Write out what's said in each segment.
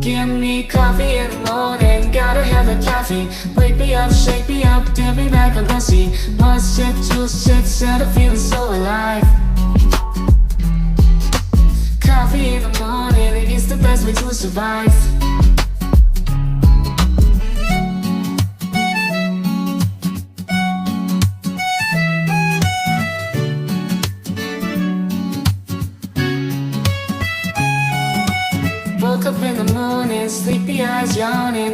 Give me coffee in the morning, gotta have the caffeine. Wake me up, shake me up, dip me back on pussy. Must shit, two shit, set a feeling so alive. Coffee in the morning, it's the best way to survive. Woke up in the morning, sleepy eyes yawning.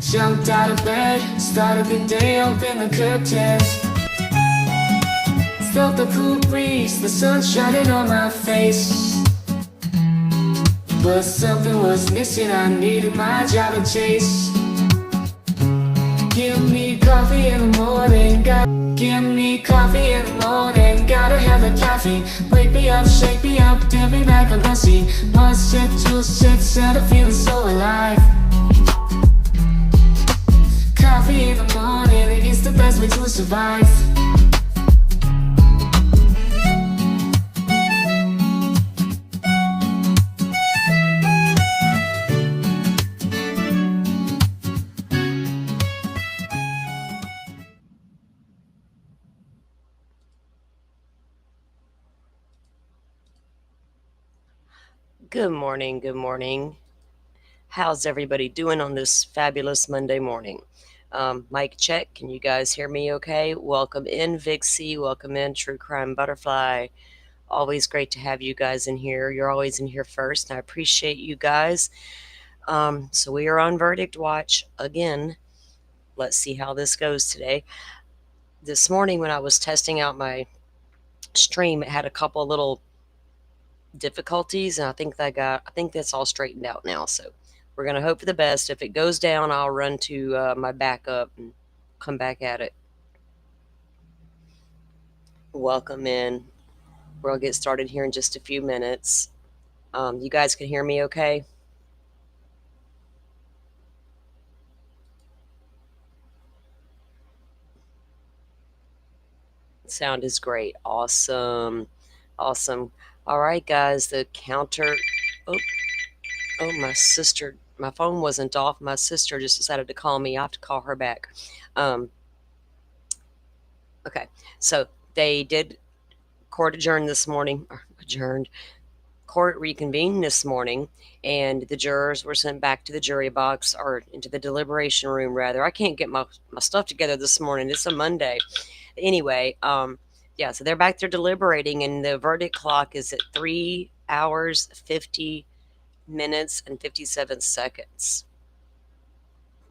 Jumped out of bed, started the day, opened the curtains. Felt the cool breeze, the sun shining on my face. But something was missing, I needed my job to chase. Give me coffee in the morning, give me coffee in the morning, gotta have the caffeine. Wake me up, shake me up, dip me back on pussy. Must shit, two shit, set a feeling so alive. Coffee in the morning, it's the best way to survive. Good morning, good morning. How's everybody doing on this fabulous Monday morning? Mic check, can you guys hear me okay? Welcome in, Vixie. Welcome in, True Crime Butterfly. Always great to have you guys in here. You're always in here first, and I appreciate you guys. So we are on Verdict Watch again. Let's see how this goes today. This morning when I was testing out my stream, it had a couple little difficulties, and I think that's all straightened out now. So we're gonna hope for the best. If it goes down, I'll run to my backup and come back at it. Welcome in. We'll get started here in just a few minutes. You guys can hear me okay? Sound is great. Awesome. All right, guys, the counter. Oh, my sister. My phone wasn't off. My sister just decided to call me. I have to call her back. Okay, so they did court adjourned this morning. Court reconvened this morning, and the jurors were sent back to the jury box, or into the deliberation room, rather. I can't get my stuff together this morning. It's a Monday. Anyway, yeah, so they're back there deliberating, and the verdict clock is at 3 hours, 50 minutes, and 57 seconds.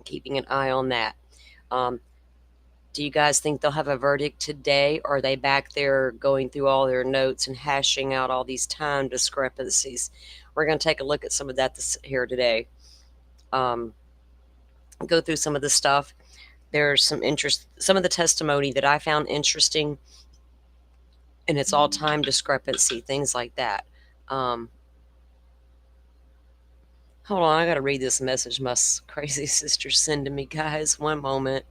Keeping an eye on that. Do you guys think they'll have a verdict today, or are they back there going through all their notes and hashing out all these time discrepancies? We're going to take a look at some of that here today. Go through some of the stuff. There's some of the testimony that I found interesting, and it's all time discrepancy, things like that. Hold on, I got to read this message my crazy sister's sending me, guys. One moment.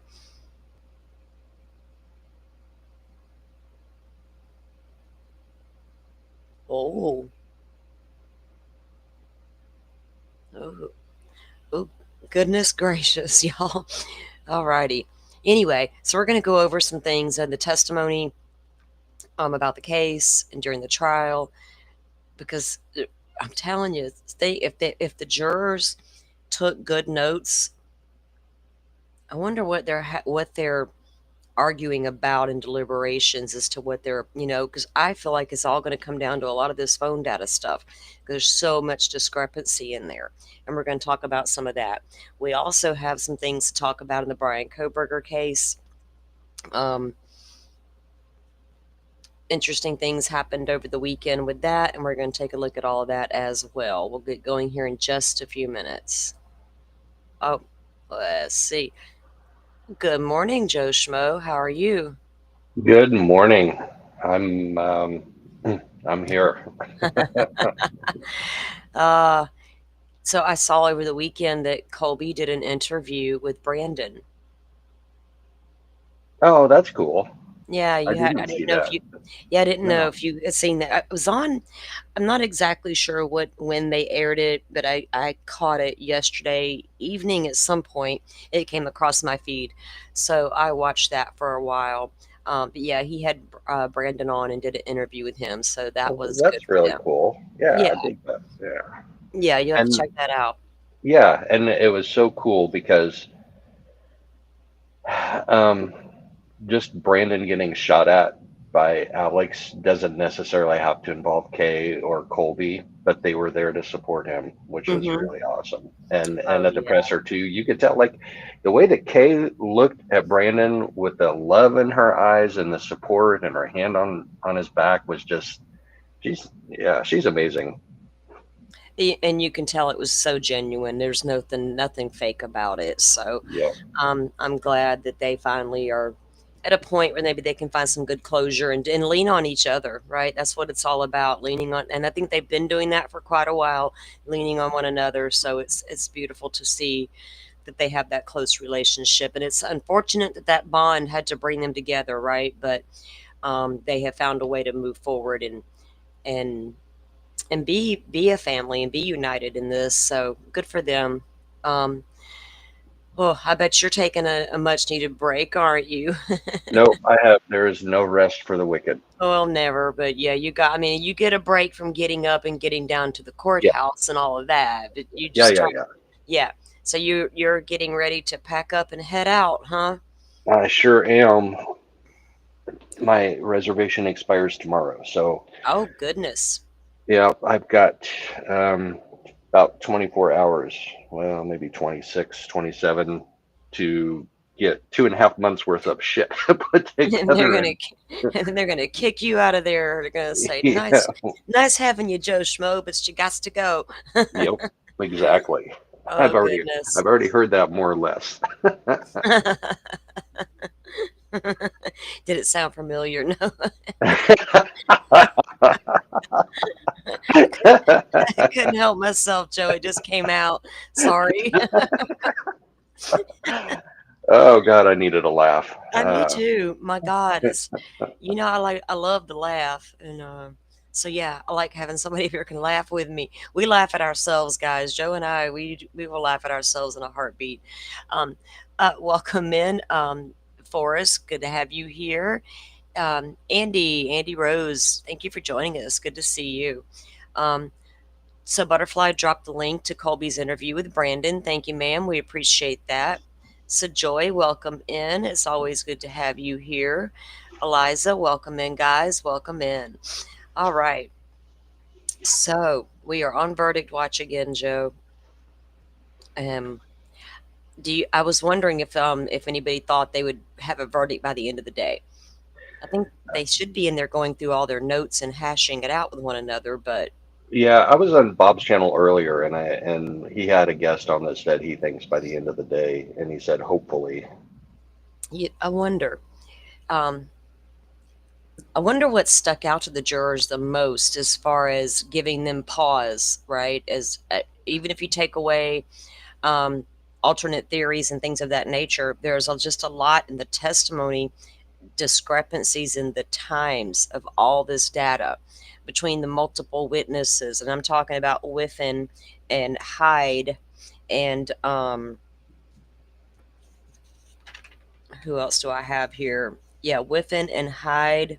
Oh, goodness gracious, y'all. Alrighty. Anyway, so we're going to go over some things in the testimony about the case and during the trial, because I'm telling you, if the jurors took good notes, I wonder what they're arguing about in deliberations as to what they're, because I feel like it's all going to come down to a lot of this phone data stuff. There's so much discrepancy in there, and we're going to talk about some of that. We also have some things to talk about in the Brian Kohberger case. Interesting things happened over the weekend with that, and we're going to take a look at all of that as well. We'll get going here in just a few minutes. Oh, let's see. Good morning, Joe Schmo. How are you? Good morning. I'm here. So I saw over the weekend that Colby did an interview with Brandon. Oh, that's cool. Yeah, I you had. I didn't see didn't know if that. you. Yeah, I didn't know No. if you had seen that. It was on. I'm not exactly sure what when they aired it, but I caught it yesterday evening at some point. It came across my feed, so I watched that for a while. But yeah, he had Brandon on and did an interview with him, so that Well, was good that's for really them. cool. Yeah, Yeah, I think that. Yeah. yeah, you have to And check that out. yeah, and it was so cool because um, just Brandon getting shot at by Alex doesn't necessarily have to involve Kay or Colby, but they were there to support him, which was Hmm. really awesome. And Oh at the yeah, presser too, you could tell like the way that Kay looked at Brandon with the love in her eyes and the support and her hand on his back was just she's amazing. and you can tell it was so genuine. There's nothing fake about it. So Yeah. I'm glad that they finally are at a point where maybe they can find some good closure and lean on each other, right? That's what it's all about, leaning on. And I think they've been doing that for quite a while, leaning on one another. So it's beautiful to see that they have that close relationship. And it's unfortunate that that bond had to bring them together, right? But they have found a way to move forward and and be a family and be united in this. So good for them. Um, well, I bet you're taking a much needed break, aren't you? No, there is no rest for the wicked. Well, never, but yeah, you got. I mean, you get a break from getting up and getting down to the Yeah. courthouse and all of that. But you Yeah, just yeah, try, yeah. yeah. So you're getting ready to pack up and head out, huh? I sure am. My reservation expires tomorrow. So, Oh goodness. yeah, I've got about 24 hours, well, maybe 26, 27, to get 2.5 months worth of shit put And they're together. gonna And and they're gonna kick you out of there. They're gonna say, yeah, nice having you, Joe Schmo, but you got to go." yep, exactly. Oh I've goodness. already heard that more or less. Did it sound familiar? No, I couldn't help myself, Joe. It just came out. Sorry. Oh God, I needed a laugh. Me too. My God, it's I love to laugh, and so yeah, I like having somebody here can laugh with me. We laugh at ourselves, guys. Joe and I, we will laugh at ourselves in a heartbeat. Um, welcome in, Forrest. Good to have you here. Andy Rose, thank you for joining us. Good to see you. Um, So Butterfly dropped the link to Colby's interview with Brandon. Thank you, ma'am. We appreciate that. So Joy, welcome in. It's always good to have you here. Eliza, welcome in, guys. Welcome in. All right. So we are on verdict watch again, Joe. Um, I was wondering if anybody thought they would have a verdict by the end of the day. I think they should be in there going through all their notes and hashing it out with one another, but Yeah, I was on Bob's channel earlier, and he had a guest on that said he thinks by the end of the day, and he said hopefully. I wonder. Um, I wonder what stuck out to the jurors the most as far as giving them pause, right? As even if you take away um, alternate theories and things of that nature, there's just a lot in the testimony, discrepancies in the times of all this data between the multiple witnesses, and I'm talking about Whiffen and Hyde and who else do I have here? Yeah, Whiffen and Hyde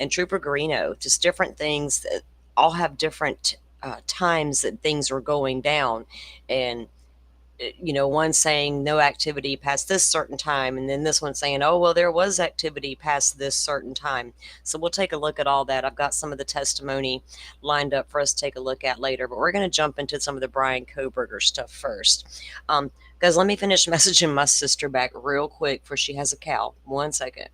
and Trooper Greeno, just different things that all have different times that things are going down. And, one saying no activity past this certain time, and then this one saying, oh, well, there was activity past this certain time. So we'll take a look at all that. I've got some of the testimony lined up for us to take a look at later, but we're going to jump into some of the Brian Koberger stuff first. Guys, let me finish messaging my sister back real quick before she has a cow. 1 second.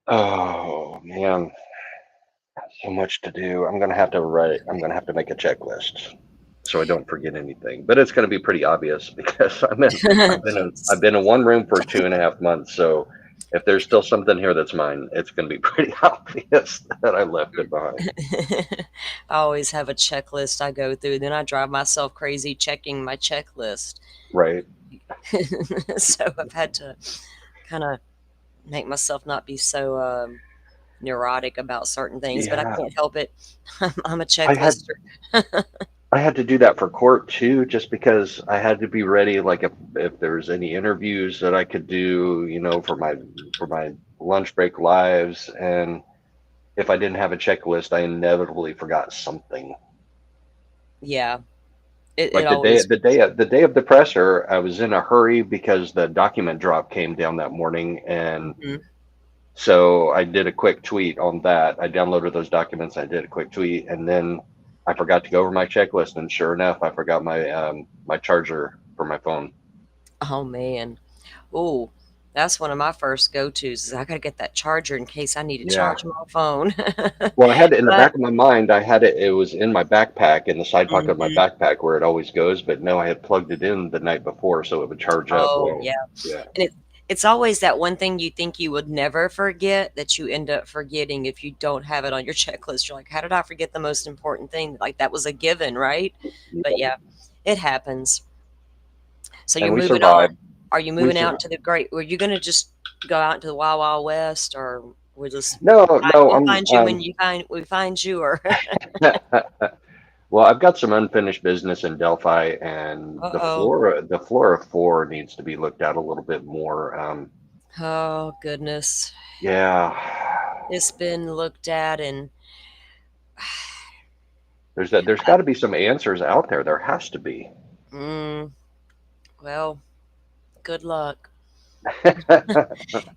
Oh man, so much to do. I'm gonna have to make a checklist so I don't forget anything. But it's gonna be pretty obvious because I've been in one room for 2.5 months, so If there's still something here that's mine, it's going to be pretty obvious that I left it behind. I always have a checklist I go through. Then I drive myself crazy checking my checklist. Right. So I've had to kind of make myself not be so neurotic about certain things, but I Yeah. can't help it. I'm a I had checklister. I had to do that for court too, just because I had to be ready. Like if there was any interviews that I could do, for my lunch break lives, and if I didn't have a checklist, I inevitably forgot something. Yeah, it Like the day always. the day of the day of the presser, I was in a hurry because the document drop came down that morning, and Mhm. so I did a quick tweet on that. I downloaded those documents. I did a quick tweet, and then I forgot to go over my checklist. And sure enough, I forgot my charger for my phone. Oh man. Oh, that's one of my first go-tos is I gotta get that charger in case I need to Yeah. charge my phone. Well, I had it in the But back of my mind. I had it. It was in my backpack, in the side pocket of my mhm. backpack, where it always goes. But no, I had plugged it in the night before, so it would charge up. Oh Well, yeah. yeah, And it's always that one thing you think you would never forget that you end up forgetting if you don't have it on your checklist. You're like, how did I forget the most important thing? Like that was a given, right? But yeah. yeah, it happens. So And you're we moving on. survived. Are you We moving out survived. into the great? Were you gonna just go out into the Wild Wild West, or we'll just No, no, we'll I'm find you when you find we find you, or well, I've got some unfinished business in Delphi, and uh-oh. the Flora 4 needs to be looked at a little bit more. Oh goodness. Yeah, It's been looked at and there's got to be some answers out there. There has to be. mm, well, good luck.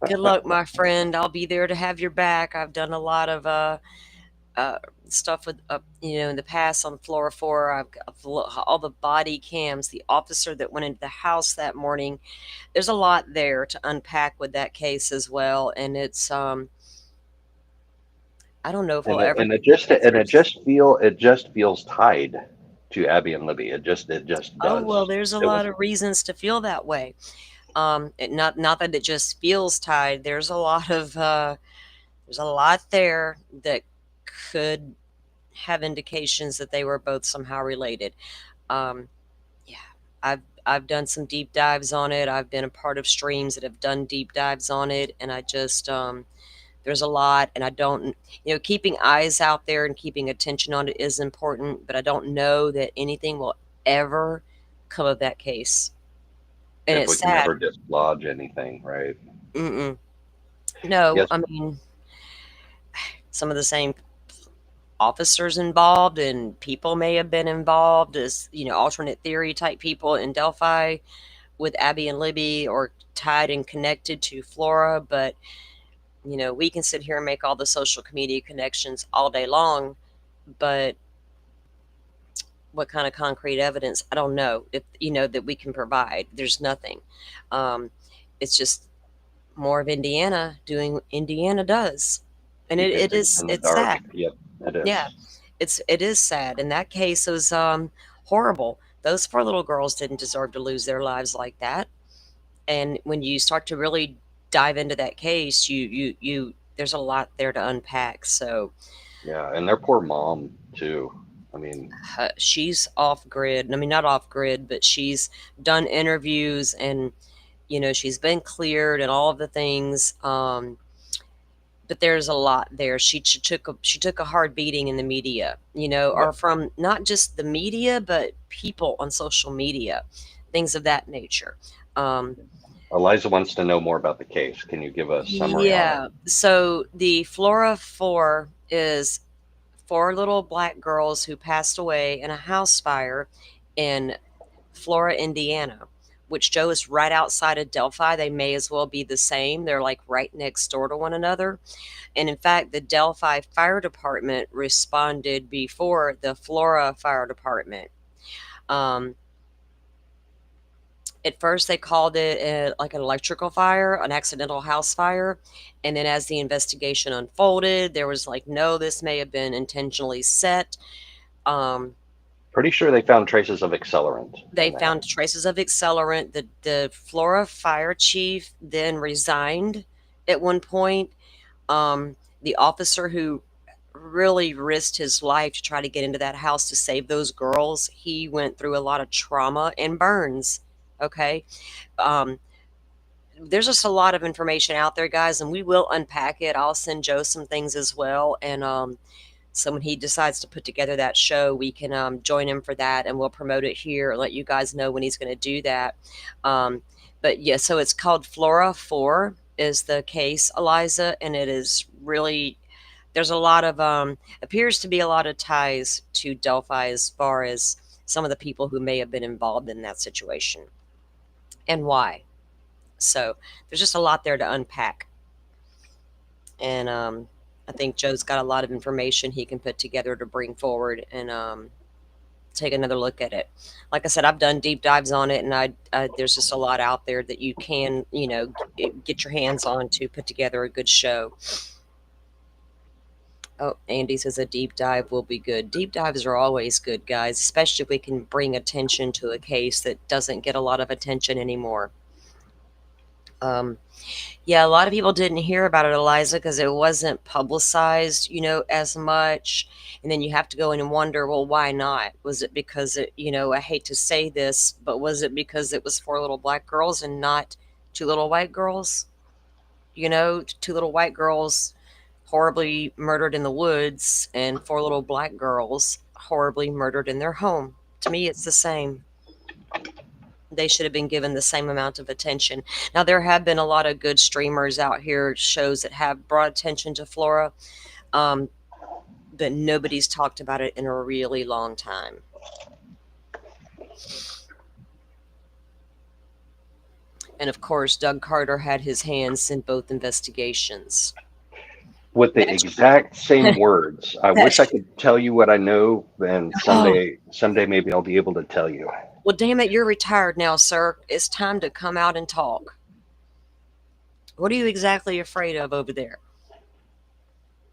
Good luck, my friend. I'll be there to have your back. I've done a lot of uh, stuff with in the past on Flora 4. I've got all the body cams, the officer that went into the house that morning. There's a lot there to unpack with that case as well, and it's I don't know if we'll ever And get the answers. it just feels tied to Abby and Libby. It just Oh well, does. there's a It lot was of reasons to feel that way. Not that it just feels tied. There's a lot there that could have indications that they were both somehow related. Um, yeah, I've done some deep dives on it. I've been a part of streams that have done deep dives on it, and I just there's a lot, and I don't keeping eyes out there and keeping attention on it is important, but I don't know that anything will ever come of that case, and if it's we can sad. never dislodge anything, right? Mm-mm. No, Yes. I mean some of the same officers involved and people may have been involved as alternate theory type people in Delphi with Abby and Libby or tied and connected to Flora, but we can sit here and make all the social media connections all day long, but what kind of concrete evidence? I don't know if that we can provide. There's nothing. Um, it's just more of Indiana doing Indiana does, and Keeping it things is in the it's dark. sad. Yep, it Yeah, is. it is sad, and that case was horrible. Those four little girls didn't deserve to lose their lives like that. And when you start to really dive into that case, you there's a lot there to unpack. So Yeah, and their poor mom too. I mean, she's off grid. I mean, not off grid, but she's done interviews and she's been cleared and all of the things. But there's a lot there. She took a hard beating in the media, or yep. from not just the media, but people on social media, things of that nature. Um, Eliza wants to know more about the case. Can you give a summary on it? yeah. So the Flora 4 is four little black girls who passed away in a house fire in Flora, Indiana, which Joe is right outside of Delphi. They may as well be the same. They're like right next door to one another. And in fact, the Delphi Fire Department responded before the Flora Fire Department. Um, at first, they called it like an electrical fire, an accidental house fire. And then as the investigation unfolded, there was like, no, this may have been intentionally set. Um, Pretty sure they found traces of accelerant they in that. found traces of accelerant. The Flora fire chief then resigned at one point. The officer who really risked his life to try to get into that house to save those girls, he went through a lot of trauma and burns. Okay. Um, there's just a lot of information out there, guys, and we will unpack it. I'll send Joe some things as well. And so when he decides to put together that show, we can join him for that, and we'll promote it here and let you guys know when he's going to do that. Um, but yeah, so it's called Flora 4 is the case, Eliza, and it is really, there's a lot of, appears to be a lot of ties to Delphi as far as some of the people who may have been involved in that situation and why. So there's just a lot there to unpack. And I think Joe's got a lot of information he can put together to bring forward and take another look at it. Like I said, I've done deep dives on it, and there's just a lot out there that you can, get your hands on to put together a good show. Oh, Andy says a deep dive will be good. Deep dives are always good, guys, especially if we can bring attention to a case that doesn't get a lot of attention anymore. Yeah, a lot of people didn't hear about it, Eliza, because it wasn't publicized, as much. And then you have to go in and wonder, well, why not? Was it because I hate to say this, but was it because it was 4 little black girls and not 2 little white girls? Two little white girls horribly murdered in the woods and 4 little black girls horribly murdered in their home. To me, it's the same. They should have been given the same amount of attention. Now, there have been a lot of good streamers out here, shows that have brought attention to Flora, but nobody's talked about it in a really long time. And of course, Doug Carter had his hands in both investigations. With the exact same words. I wish I could tell you what I know, and someday maybe I'll be able to tell you. Well, damn it, you're retired now, sir. It's time to come out and talk. What are you exactly afraid of over there?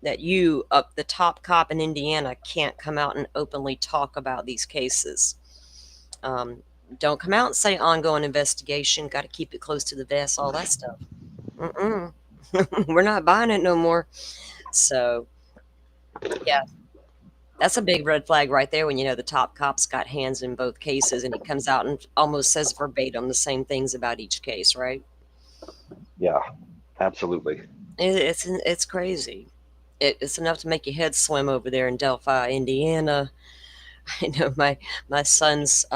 That you, up the top cop in Indiana, can't come out and openly talk about these cases. Don't come out and say ongoing investigation, got to keep it close to the vest, all that stuff. We're not buying it no more. So, yeah, that's a big red flag right there when the top cop's got hands in both cases and he comes out and almost says verbatim the same things about each case, right? Yeah, absolutely. It's crazy. It's enough to make your head swim over there in Delphi, Indiana. I know my son's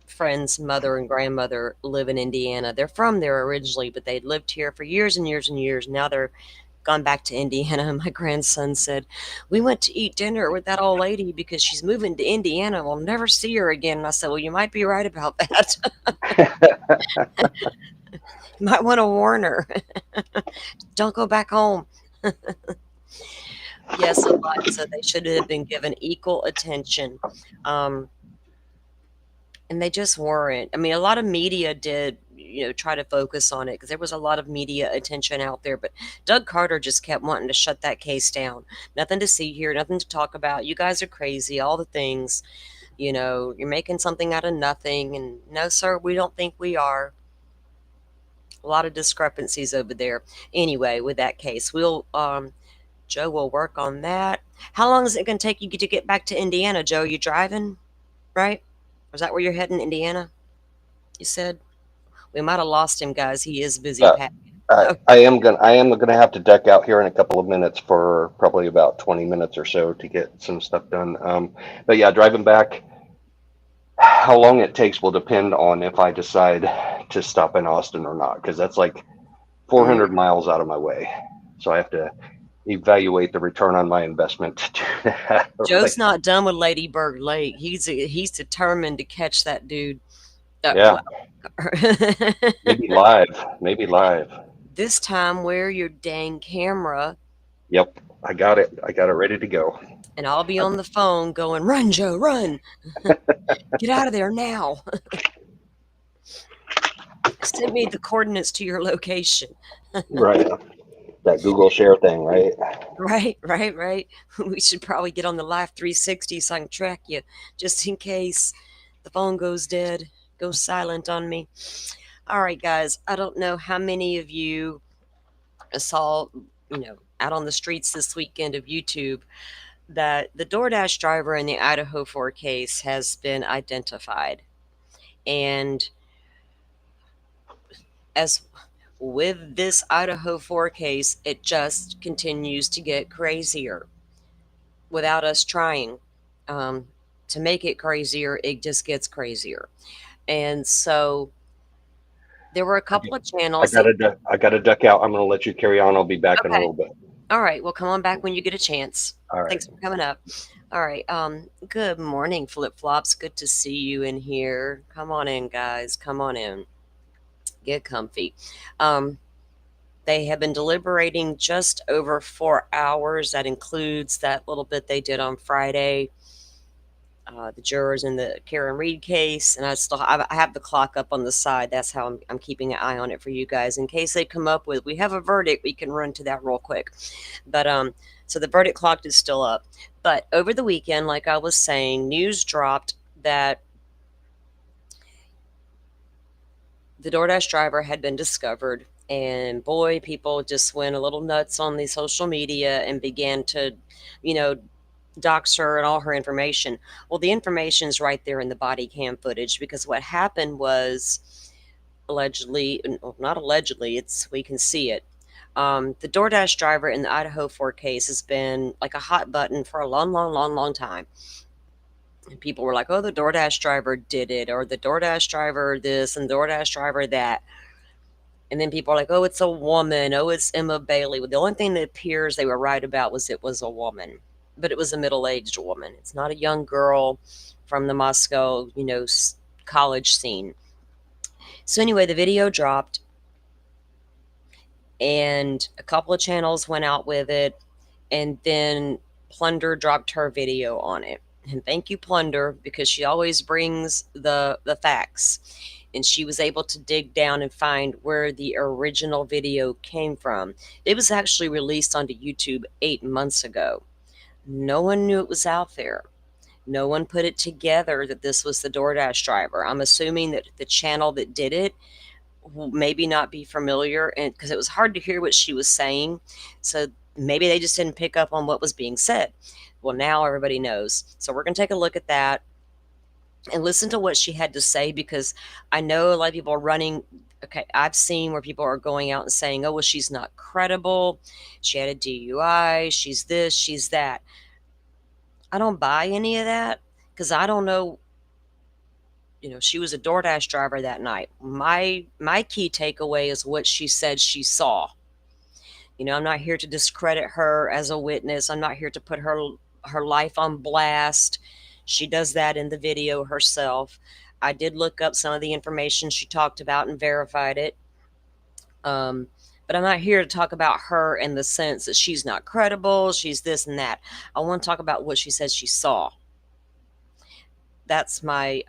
friend's mother and grandmother live in Indiana. They're from there originally, but they'd lived here for years and years and years. Now they're gone back to Indiana. And my grandson said, we went to eat dinner with that old lady because she's moving to Indiana. We'll never see her again. And I said, well, you might be right about that. You might want to warn her. Don't go back home. Yes, Eliza, they should have been given equal attention. And they just weren't. I mean, a lot of media did, try to focus on it because there was a lot of media attention out there. But Doug Carter just kept wanting to shut that case down. Nothing to see here, nothing to talk about. You guys are crazy, all the things. You're making something out of nothing. And no, sir, we don't think we are. A lot of discrepancies over there. Anyway, with that case, Joe will work on that. How long is it going to take you to get back to Indiana, Joe? You driving, right? Or is that where you're heading, Indiana? You said we might have lost him, guys. He is busy packing. I am gonna have to deck out here in a couple of minutes for probably about 20 minutes or so to get some stuff done. But yeah, driving back, how long it takes will depend on if I decide to stop in Austin or not, because that's like 400 miles out of my way. So I have to evaluate the return on my investment to do that. Joe's not done with Lady Bird Lake. He's determined to catch that dude. Yeah. Maybe live. This time, wear your dang camera. Yep, I got it ready to go. And I'll be on the phone going, run, Joe, run. Get out of there now. Send me the coordinates to your location. Right. That Google share thing, right? Right. We should probably get on the Live 360 so I can track you, just in case the phone goes dead, goes silent on me. All right, guys, I don't know how many of you I saw, out on the streets this weekend of YouTube that the DoorDash driver in the Idaho 4 case has been identified. And as with this Idaho 4 case, it just continues to get crazier without us trying. Um, to make it crazier, it just gets crazier. And so there were a couple of channels that. I gotta duck out. I'm gonna let you carry on. I'll be back in a Okay. little bit. All right. Well, come on back when you get a chance. All right. Thanks for coming up. All right. Good morning, Flip Flops. Good to see you in here. Come on in, guys. Come on in. Get comfy. Um, they have been deliberating just over 4 hours. That includes that little bit they did on Friday. The jurors in the Karen Reed case, and I have the clock up on the side. That's how I'm keeping an eye on it for you guys in case they come up with we have a verdict. We can run to that real quick, but so the verdict clock is still up. But over the weekend, like I was saying, news dropped that the DoorDash driver had been discovered, and boy, people just went a little nuts on the social media and began to, you know, dox her and all her information. Well, the information's right there in the body cam footage because what happened was allegedly, not allegedly, we can see it. The DoorDash driver in the Idaho 4 case has been like a hot button for a long, long, long, long time. And people were like, oh, the DoorDash driver did it, or the DoorDash driver this and DoorDash driver that. And then people are like, oh, it's a woman. Oh, it's Emma Bailey. Well, the only thing that appears they were right about was it was a woman, but it was a middle-aged woman. It's not a young girl from the Moscow, college scene. So anyway, the video dropped, and a couple of channels went out with it, and then Plunder dropped her video on it. And thank you, Plunder, because she always brings the facts. And she was able to dig down and find where the original video came from. It was actually released onto YouTube 8 months ago. No one knew it was out there. No one put it together that this was the DoorDash driver. I'm assuming that the channel that did it will maybe not be familiar, and because it was hard to hear what she was saying. So maybe they just didn't pick up on what was being said. Well, now everybody knows. So we're going to take a look at that and listen to what she had to say, because I know a lot of people are running. Okay, I've seen where people are going out and saying, oh, well, she's not credible. She had a DUI. She's this, she's that. I don't buy any of that because I don't know. She was a DoorDash driver that night. My key takeaway is what she said she saw. I'm not here to discredit her as a witness. I'm not here to put her life on blast. She does that in the video herself. I did look up some of the information she talked about and verified it. But I'm not here to talk about her in the sense that she's not credible, she's this and that. I want to talk about what she said she saw. That's my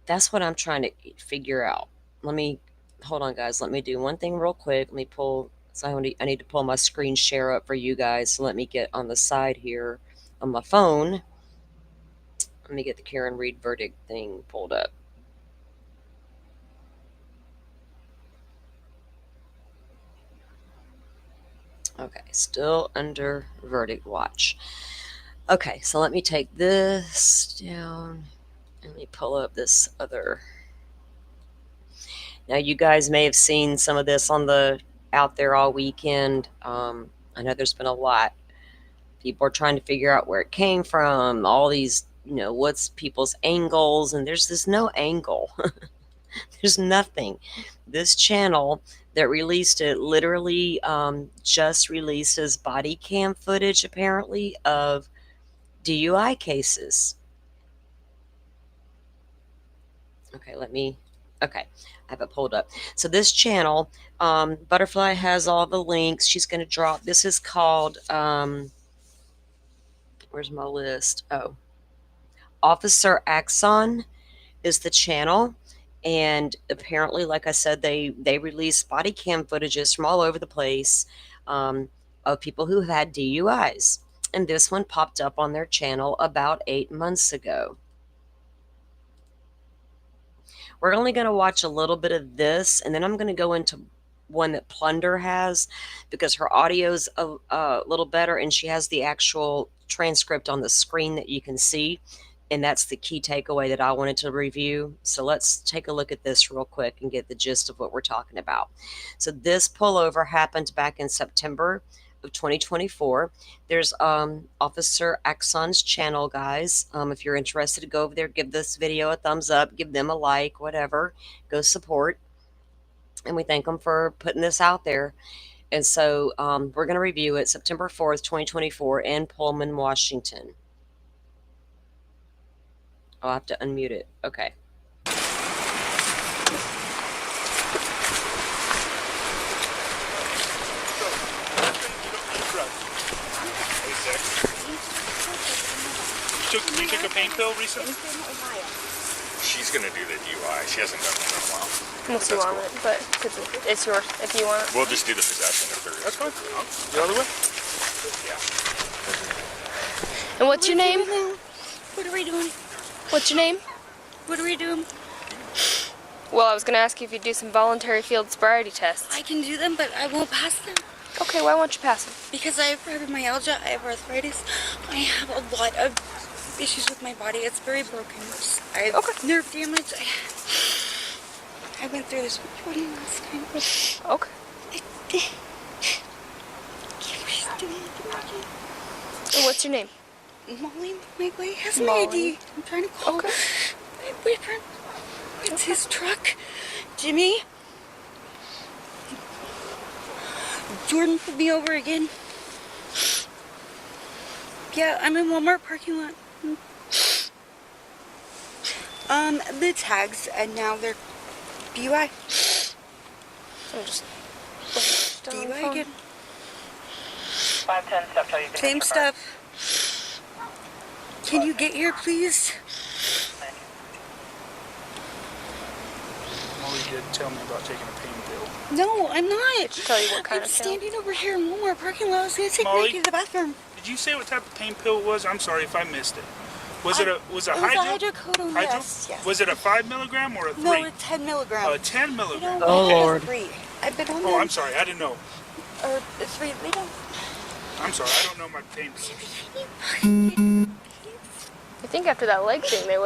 that's what I'm trying to figure out. Hold on, guys. Let me do one thing real quick. Let me pull. So I need to pull my screen share up for you guys. So let me get on the side here on my phone. Let me get the Karen Reed verdict thing pulled up. Okay, still under verdict watch. Okay, so let me take this down. Let me pull up this other. Now, you guys may have seen some of this out there all weekend. I know there's been a lot. People are trying to figure out where it came from. All these, what's people's angles, and there's no angle. There's nothing. This channel that released it literally just releases body cam footage, apparently, of DUI cases. Okay, I have it pulled up. So this channel, Butterfly has all the links. She's going to drop. This is called, where's my list? Oh, Officer Axon is the channel. And apparently, like I said, they release body cam footages from all over the place of people who had DUIs. And this one popped up on their channel about 8 months ago. We're only going to watch a little bit of this, and then I'm going to go into one that Plunder has, because her audio's a little better and she has the actual transcript on the screen that you can see. And that's the key takeaway that I wanted to review. So let's take a look at this real quick and get the gist of what we're talking about. So this pullover happened back in September of 2024. There's Officer Axon's channel, guys. If you're interested to go over there, give this video a thumbs up, give them a like, whatever. Go support. And we thank them for putting this out there. And so we're going to review it September 4th, 2024 in Pullman, Washington. I'll have to unmute it. Okay. You took a pain pill recently? She's gonna do the DUI. She hasn't done one in a while. Unless you want it, but it's yours if you want it. We'll just do the possession if there is. That's fine. The other way? Yeah. And what's your name? What are we doing? What's your name? What are we doing? Well, I was going to ask you if you'd do some voluntary field sobriety tests. I can do them, but I won't pass them. Okay, why won't you pass them? Because I have fibromyalgia, I have arthritis, I have a lot of issues with my body. It's very broken. I have nerve damage. I went through this with Jordan last time. Okay. And what's your name? Molly, my boy has my Molly. ID. I'm trying to call my boyfriend. It's his truck. Jimmy. Jordan pulled me over again. Yeah, I'm in Walmart parking lot. The tags, and now they're DUI. I'm just DUI again. 510 stuff, tell you can Same stuff. Can you get here, please? Molly did tell me about taking a pain pill. No, I'm not. tell you what kind I'm of pill? standing over here in Walmart parking lot. I was gonna take Molly? me to the bathroom. Did you say what type of pain pill it was? I'm sorry if I missed it. Was it a It was a hydrocodone, yes. Was it a 5 milligram or a 3? No, it's 10 milligrams. 10 milligram. Oh, Lord. I've been on Oh, them. I'm sorry. I didn't know. Or 3. They don't. I'm sorry. I don't know my pain pills. I think after that leg thing, it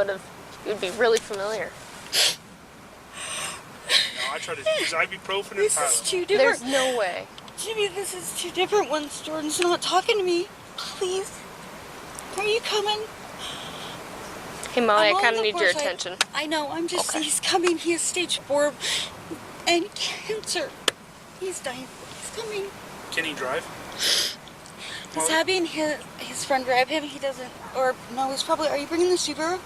would be really familiar. No, I try to use ibuprofen and This is Tylenol. two different. There's no way. Jimmy, this is two different ones. Jordan's not talking to me. Please. Are you coming? Hey, Molly, I'm I on kind of the need your porch. attention. I know. I'm just. Okay. He's coming. He has stage 4 and cancer. He's dying. He's coming. Can he drive? He's having his friend drive him. He doesn't. Or no, he's probably. Are you bringing the Subaru?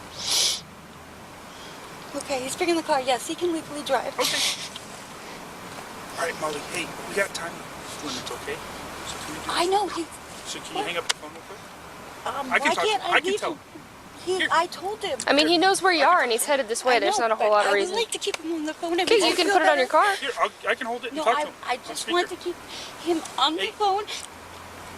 Okay, he's bringing the car. Yes, he can legally drive. Okay. All right, Molly. Hey, we got time when it's okay. So can we do I know. So can you hang up the phone real quick? Why I can talk. can't I can leave tell. him? I told him. I mean, he knows where you are, and he's headed this way. I There's know, not a whole but lot of I reason. would like to keep him on the phone. Okay, you can put it on your car. Here, I can hold it and No, talk to him. I just want to keep him on the Hey. phone.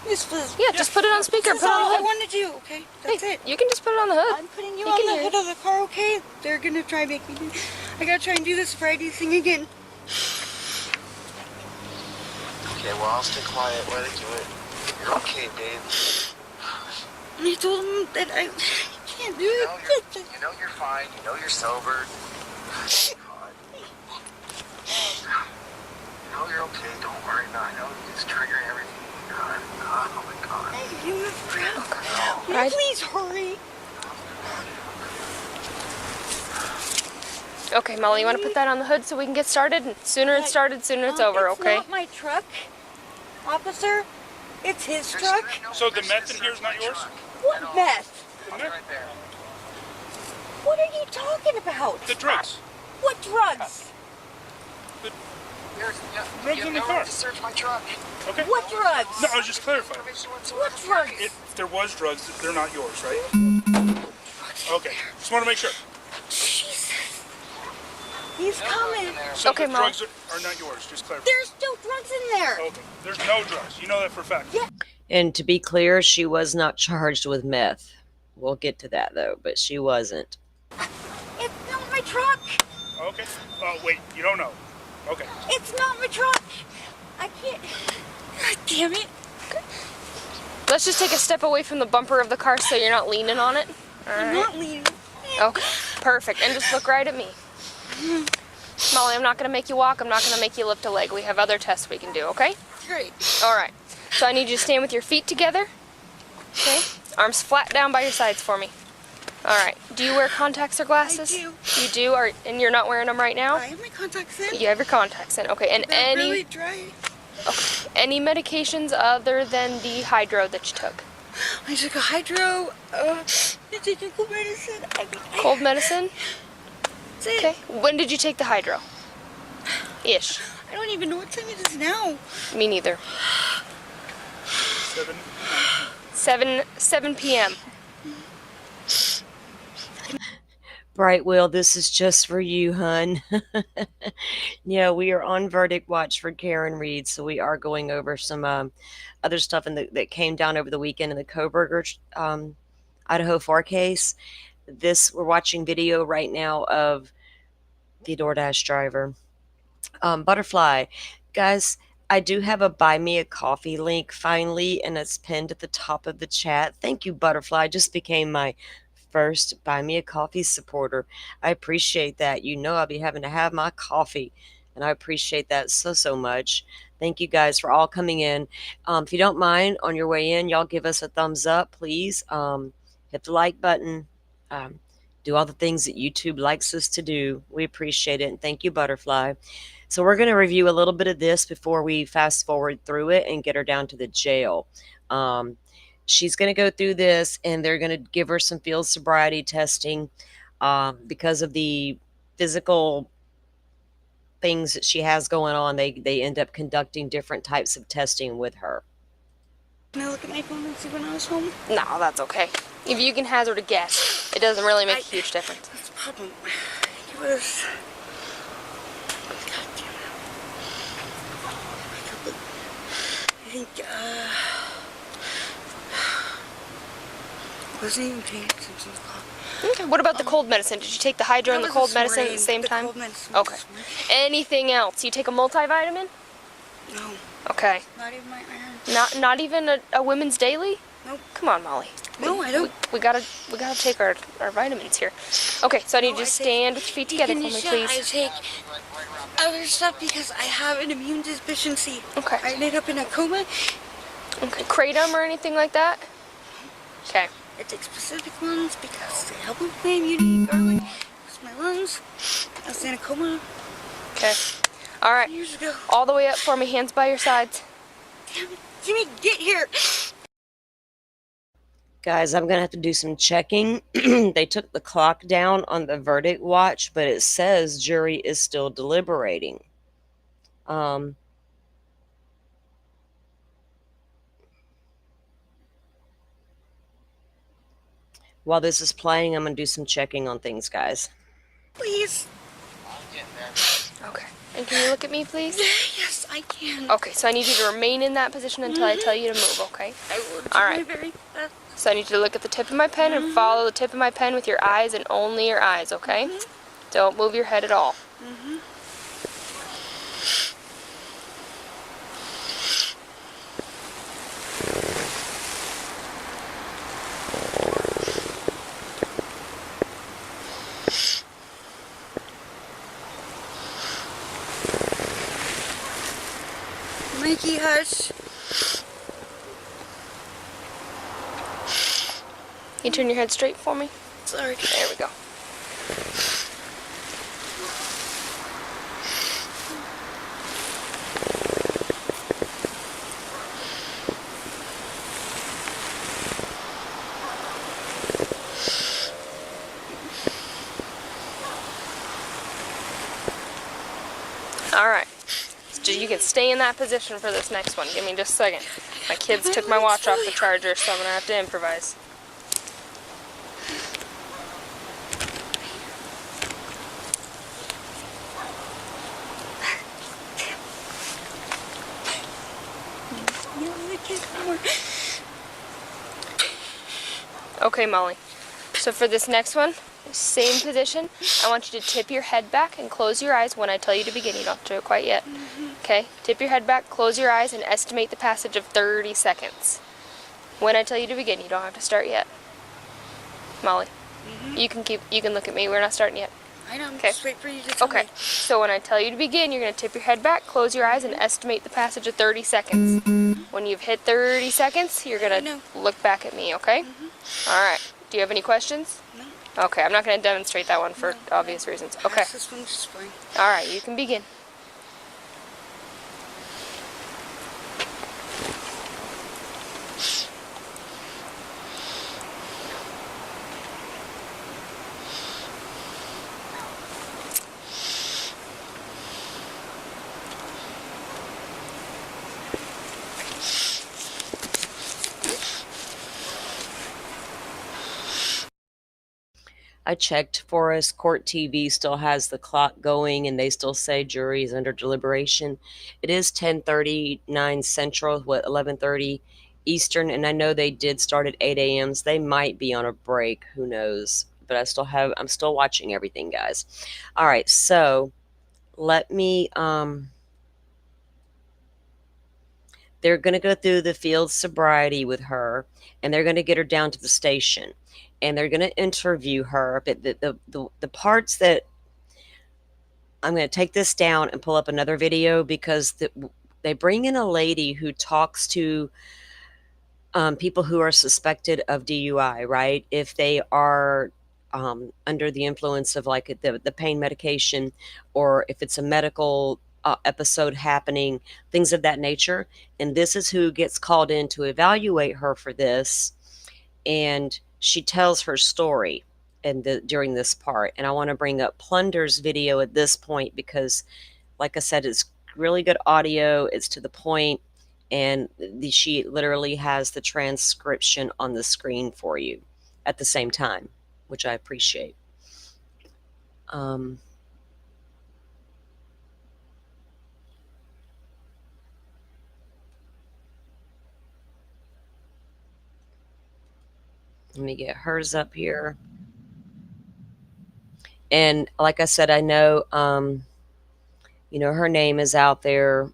This was. Yeah, just put it on speaker. This Put is it on all the I hood. want to do. Okay, that's Hey, it. you can just put it on the hood. I'm putting you He on can the hear hood of the car. Okay, they're gonna try making me. I gotta try and do this Friday thing again. Okay, well, I'll stay quiet while they do it. You're okay, babe. I told him that I can't do You it. know you're fine. You know you're sober. God. You know you're okay. Don't worry about it. I know it's triggering everything. God, oh my God. You have proud. Will you Right. please hurry? Okay, Molly, you want to put that on the hood so we can get started? And sooner it's started, sooner it's over, okay? It's not my truck, officer. It's his truck. So the meth in here is not yours? What meth? I'll be right there. What are you talking about? The drugs. What drugs? Drugs in the car. To search my truck. Okay. What drugs? No, I was just clarifying. What drugs? If there was drugs, they're not yours, right? Okay. Just want to make sure. Jesus. He's coming. So Okay, the Mom. drugs are not yours. Just clarify. There's no drugs in there. Okay. There's no drugs. You know that for a fact. Yeah. And to be clear, she was not charged with meth. We'll get to that though, but she wasn't. It's not my truck. Okay. Oh, wait. You don't know. Okay. It's not my truck. I can't. God damn it. Let's just take a step away from the bumper of the car so you're not leaning on it. All I'm right. not leaving. Okay, perfect. And just look right at me. Molly, I'm not going to make you walk. I'm not going to make you lift a leg. We have other tests we can do, okay? Great. All right. So I need you to stand with your feet together. Okay. Arms flat down by your sides for me. All right. Do you wear contacts or glasses? I do. You do? And you're not wearing them right now? I have my contacts in. You have your contacts in. Okay. And They're really dry. any medications other than the hydro that you took? I took a hydro. I took a cold medicine. Cold medicine? That's it. Okay. When did you take the hydro? Ish. I don't even know what time it is now. Me neither. 7 p.m. Bright Will, this is just for you, hun. Yeah, we are on verdict watch for Karen Reed, so we are going over some other stuff that came down over the weekend in the Coburger Idaho 4 case. We're watching video right now of the DoorDash driver. Butterfly, guys, I do have a buy me a coffee link finally, and it's pinned at the top of the chat. Thank you, Butterfly. Just became my first buy me a coffee supporter. I appreciate that. You know I'll be having to have my coffee, and I appreciate that so much. Thank you guys for all coming in. If you don't mind, on your way in, y'all give us a thumbs up, please. Hit the like button. Do all the things that YouTube likes us to do. We appreciate it, and thank you, Butterfly. So we're going to review a little bit of this before we fast forward through it and get her down to the jail. She's going to go through this, and they're going to give her some field sobriety testing because of the physical things that she has going on. They end up conducting different types of testing with her. Can I look at my phone and see when I was home? No, that's okay. If you can hazard a guess, it doesn't really make a huge difference. That's the problem. It was... God damn it. I think, I wasn't even paying attention to the clock. Okay. What about the cold medicine? Did you take the hydro and the cold medicine at the same time? Cold medicine was Okay. this morning. Anything else? You take a multivitamin? No, Okay. not even my iron. Not even a women's daily? Nope. Come on, Molly. No, I don't. We gotta take our vitamins here. Okay, so I need you to stand with your feet together for me, I please. take other stuff because I have an immune deficiency. Okay. I ended up in a coma. Okay. Kratom or anything like that? Okay. I take specific ones because they help with my immunity. Garlic, with my lungs. I was in a coma Okay. All right. years ago. All the way up for me, hands by your sides. Damn it, Jimmy, get here. Guys, I'm going to have to do some checking. They took the clock down on the verdict watch, but it says jury is still deliberating. While this is playing, I'm going to do some checking on things, guys. Please. Okay. And can you look at me, please? Yes, I can. Okay, so I need you to remain in that position until I tell you to move, okay? I will do All my right. very best. So I need you to look at the tip of my pen and follow the tip of my pen with your eyes and only your eyes, okay? Don't move your head at all. Mikey, hush. Can you turn your head straight for me? Sorry. There we go. All right. So you can stay in that position for this next one. Give me just a second. My kids took my watch off the charger, so I'm going to have to improvise. Okay, Molly. So for this next one, Same position. I want you to tip your head back and close your eyes when I tell you to begin. You don't have to do it quite yet. Okay? Tip your head back, close your eyes, and estimate the passage of 30 seconds. When I tell you to begin, you don't have to start yet. Molly, you can look at me. We're not starting yet. I know. Okay. Just wait for you to tell Okay. me. So when I tell you to begin, you're going to tip your head back, close your eyes, and estimate the passage of 30 seconds. When you've hit 30 seconds, you're going to look back at me, okay? All right. Do you have any questions? No. Okay, I'm not going to demonstrate that one for obvious reasons. Okay. This one's just fine. All right, you can begin. I checked for us. Court TV still has the clock going and they still say jury is under deliberation. It is 10:39 Central, 11:30 Eastern, and I know they did start at 8 a.m. So they might be on a break. Who knows? But I'm still watching everything, guys. All right, so let me they're going to go through the field sobriety with her, and they're going to get her down to the station, and they're going to interview her. But the parts that I'm going to take this down and pull up another video, because they bring in a lady who talks to people who are suspected of DUI, right? If they are under the influence of like the pain medication, or if it's a medical episode happening, things of that nature. And this is who gets called in to evaluate her for this. And she tells her story during this part. And I want to bring up Plunder's video at this point because, like I said, it's really good audio. It's to the point, and she literally has the transcription on the screen for you at the same time, which I appreciate. Let me get hers up here. And like I said, I know, her name is out there,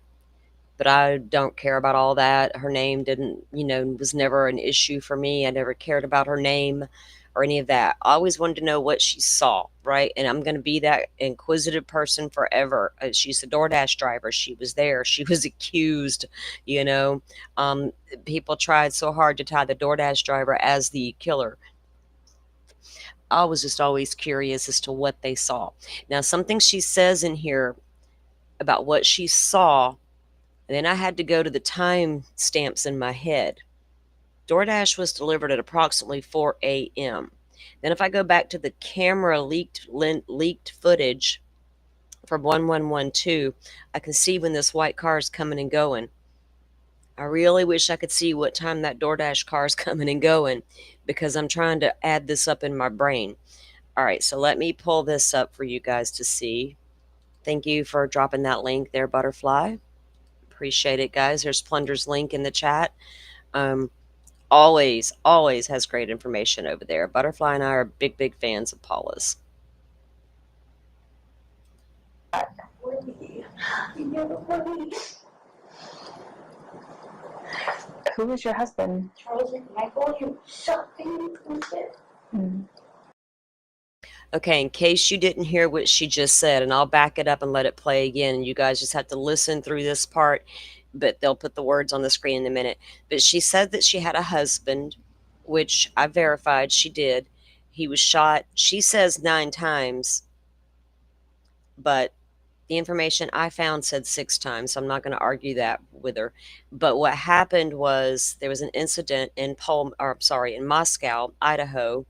but I don't care about all that. Her name was never an issue for me. I never cared about her name or any of that. I always wanted to know what she saw, right? And I'm going to be that inquisitive person forever. She's a DoorDash driver. She was there. She was accused, people tried so hard to tie the DoorDash driver as the killer. I was just always curious as to what they saw. Now, something she says in here about what she saw, and then I had to go to the time stamps in my head. DoorDash was delivered at approximately 4 a.m. Then if I go back to the camera leaked footage from 1112, I can see when this white car is coming and going. I really wish I could see what time that DoorDash car is coming and going, because I'm trying to add this up in my brain. All right, so let me pull this up for you guys to see. Thank you for dropping that link there, Butterfly. Appreciate it, guys. There's Plunder's link in the chat. Always has great information over there. Butterfly and I are big fans of Paula's. Who was your husband? Charles and Michael, you shot him and shit. Okay, in case you didn't hear what she just said, and I'll back it up and let it play again, and you guys just have to listen through this part, but they'll put the words on the screen in a minute. But she said that she had a husband, which I verified she did. He was shot, she says 9 times, but the information I found said 6 times, so I'm not going to argue that with her. But what happened was there was an incident in Moscow, Idaho.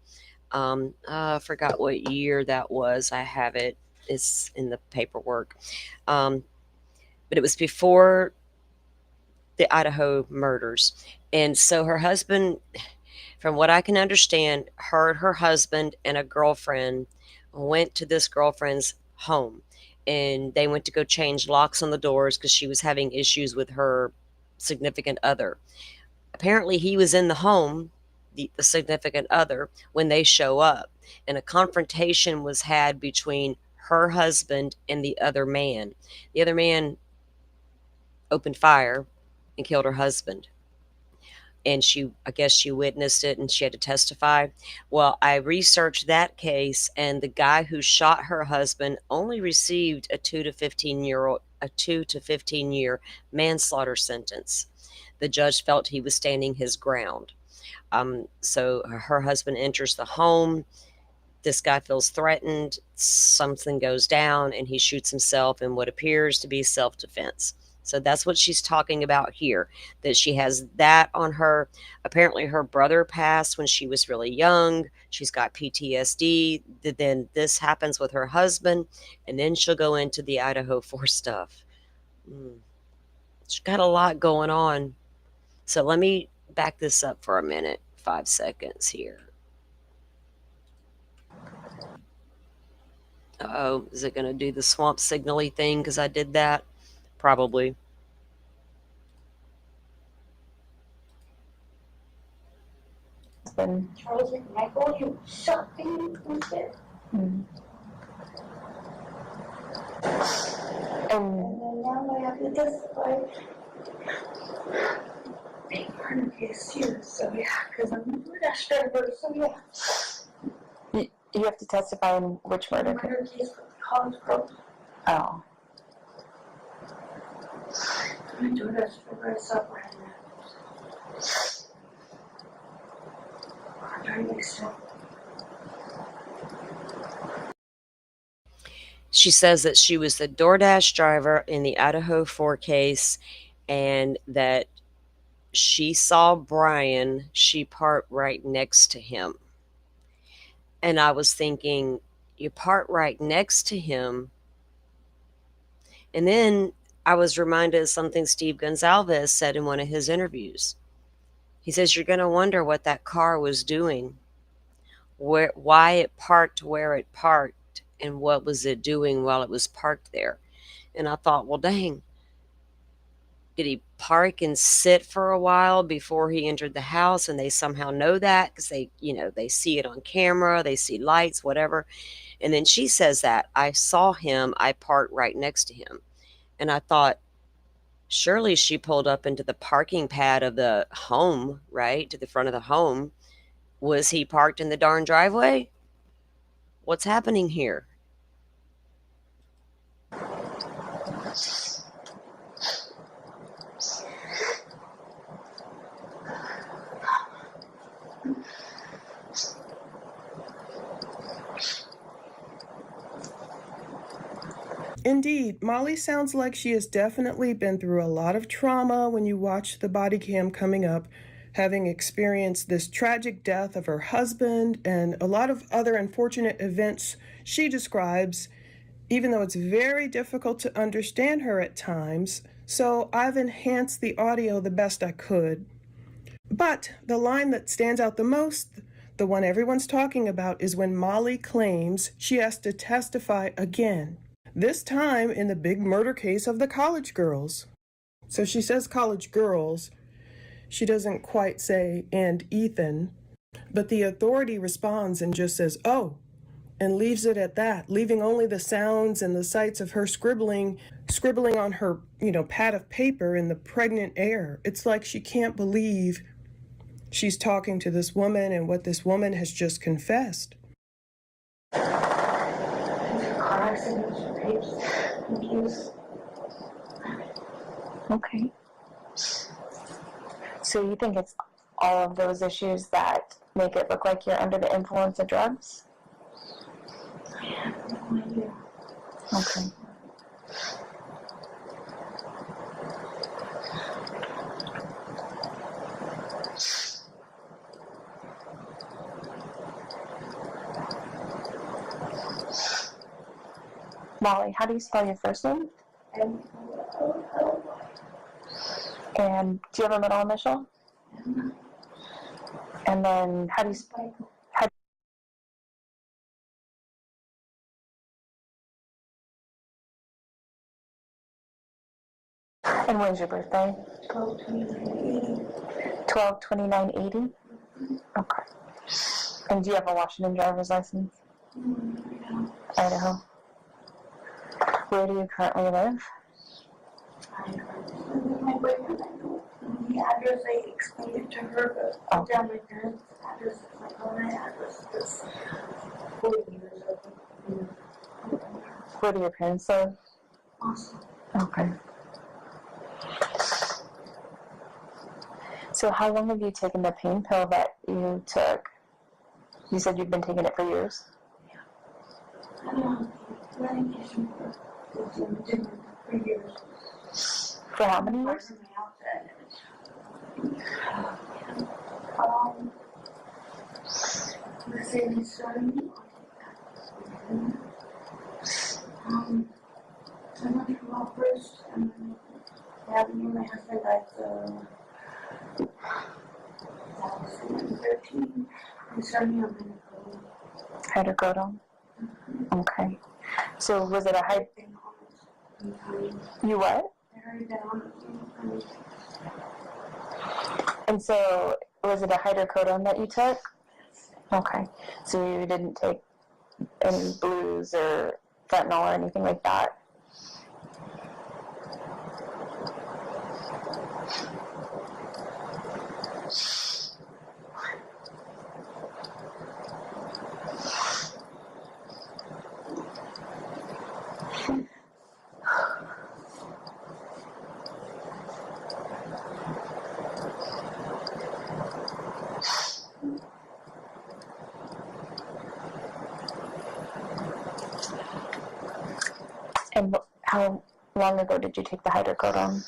I forgot what year that was. I have it. It's in the paperwork. But it was before the Idaho murders. And so her husband, from what I can understand, her husband and a girlfriend went to this girlfriend's home. And they went to go change locks on the doors because she was having issues with her significant other. Apparently he was in the home, the significant other when they show up. And a confrontation was had between her husband and the other man. The other man opened fire and killed her husband. And I guess she witnessed it and she had to testify. Well, I researched that case, and the guy who shot her husband only received a 2 to 15 year manslaughter sentence. The judge felt he was standing his ground. So her husband enters the home. This guy feels threatened. Something goes down, and he shoots himself in what appears to be self-defense. So that's what she's talking about here, that she has that on her. Apparently her brother passed when she was really young. She's got PTSD. Then this happens with her husband, and then she'll go into the Idaho 4 stuff. She's got a lot going on. So let me back this up for a minute, 5 seconds here. Uh-oh, is it going to do the swamp signal-y thing because I did that? Probably. Charles and Michael, you shot me instead. And And now I have to testify. Big murder case too, so yeah, because I'm a DoorDash driver, so yeah. you have to testify in which murder? Murder case for the college girl. Oh. I'm a DoorDash driver, I saw Brian. She says that she was the DoorDash driver in the Idaho 4 case, and that she saw Brian. She parked right next to him. And I was thinking, you parked right next to him. And then I was reminded of something Steve Gonzalez said in one of his interviews. He says, you're going to wonder what that car was doing, why it parked where it parked, and what was it doing while it was parked there. And I thought, well, dang, did he park and sit for a while before he entered the house? And they somehow know that because they see it on camera, they see lights, whatever. And then she says that, I saw him, I parked right next to him. And I thought, surely she pulled up into the parking pad of the home, right, to the front of the home. Was he parked in the darn driveway? What's happening here? Indeed, Molly sounds like she has definitely been through a lot of trauma when you watch the body cam coming up, having experienced this tragic death of her husband and a lot of other unfortunate events she describes, even though it's very difficult to understand her at times, so I've enhanced the audio the best I could. But the line that stands out the most, the one everyone's talking about, is when Molly claims she has to testify again. This time in the big murder case of the college girls. So she says college girls. She doesn't quite say, and Ethan. But the authority responds and just says, oh, and leaves it at that, leaving only the sounds and the sights of her scribbling on her, pad of paper in the pregnant air. It's like she can't believe she's talking to this woman and what this woman has just confessed. Okay. So you think it's all of those issues that make it look like you're under the influence of drugs? I have no idea. Okay. Molly, how do you spell your first name? And do you have a middle initial? And then how do you spell? And when's your birthday? 12/29/80. 12/29/80. Okay. And do you have a Washington driver's license? Yeah. Idaho. Where do you currently live? I live with my boyfriend. I know the address. I explained it to her, but I down my parents' address. It's like, oh, my address is 40 years old. Where do your parents live? Awesome. Okay. So how long have you taken the pain pill that you took? You said you've been taking it for years? I don't know. Medication for years. For how many years? Let's say they started me. I went to law first, and then me and my husband died, so that was in 13. They started me on Hydrocodone? Okay. So was it a high... You what? I'd already been on it. And so was it a hydrocodone that you took? Okay. So you didn't take any blues or fentanyl or anything like that? And how long ago did you take the hydrocodone?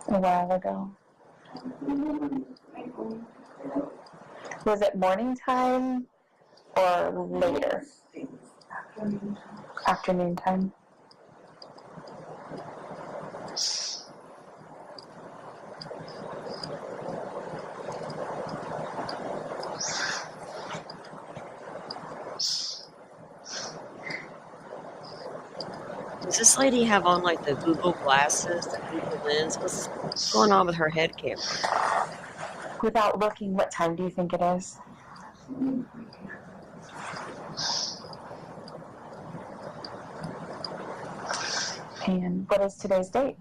A while ago. Was it morning time or later? Afternoon time. Does this lady have on like the Google glasses, the Google lens? What's going on with her head camera? Without looking, what time do you think it is? And what is today's date?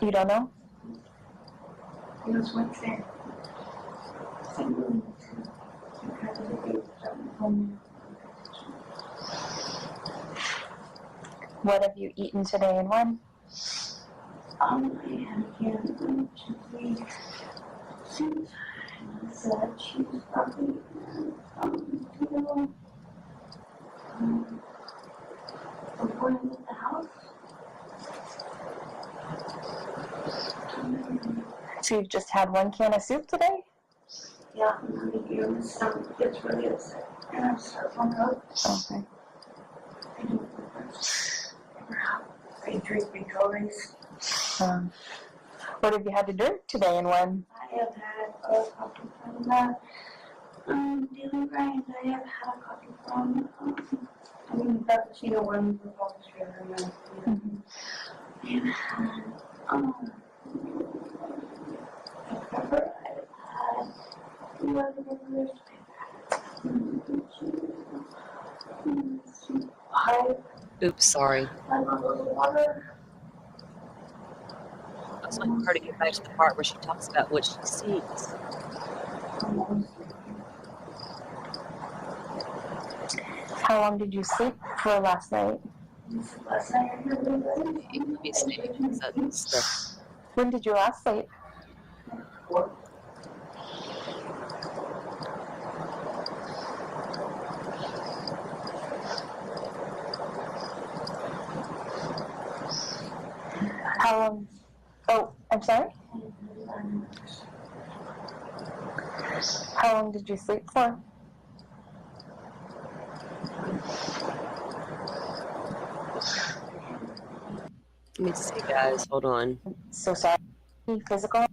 You don't know? It was Wednesday. What have you eaten today and when? I had again simply since said she was probably before I left the house. So you've just had one can of soup today? Yeah, and then the my stomach gets really upset and I start throwing up. Okay. I drink big colors. What have you had to drink today and when? I have had a coffee from the deliberation. I have had a coffee from cappuccino one with all the sugar and I've had pepper. I've had burgers. Oops, sorry. I love water. I was waiting for her to get back to the part where she talks about what she sees. How long did you sleep for last night? Last night I had Let me see. That's the... When did you last sleep? How long? Oh, I'm sorry? How long did you sleep for? Let me see, guys. Hold on. So sorry. Physical?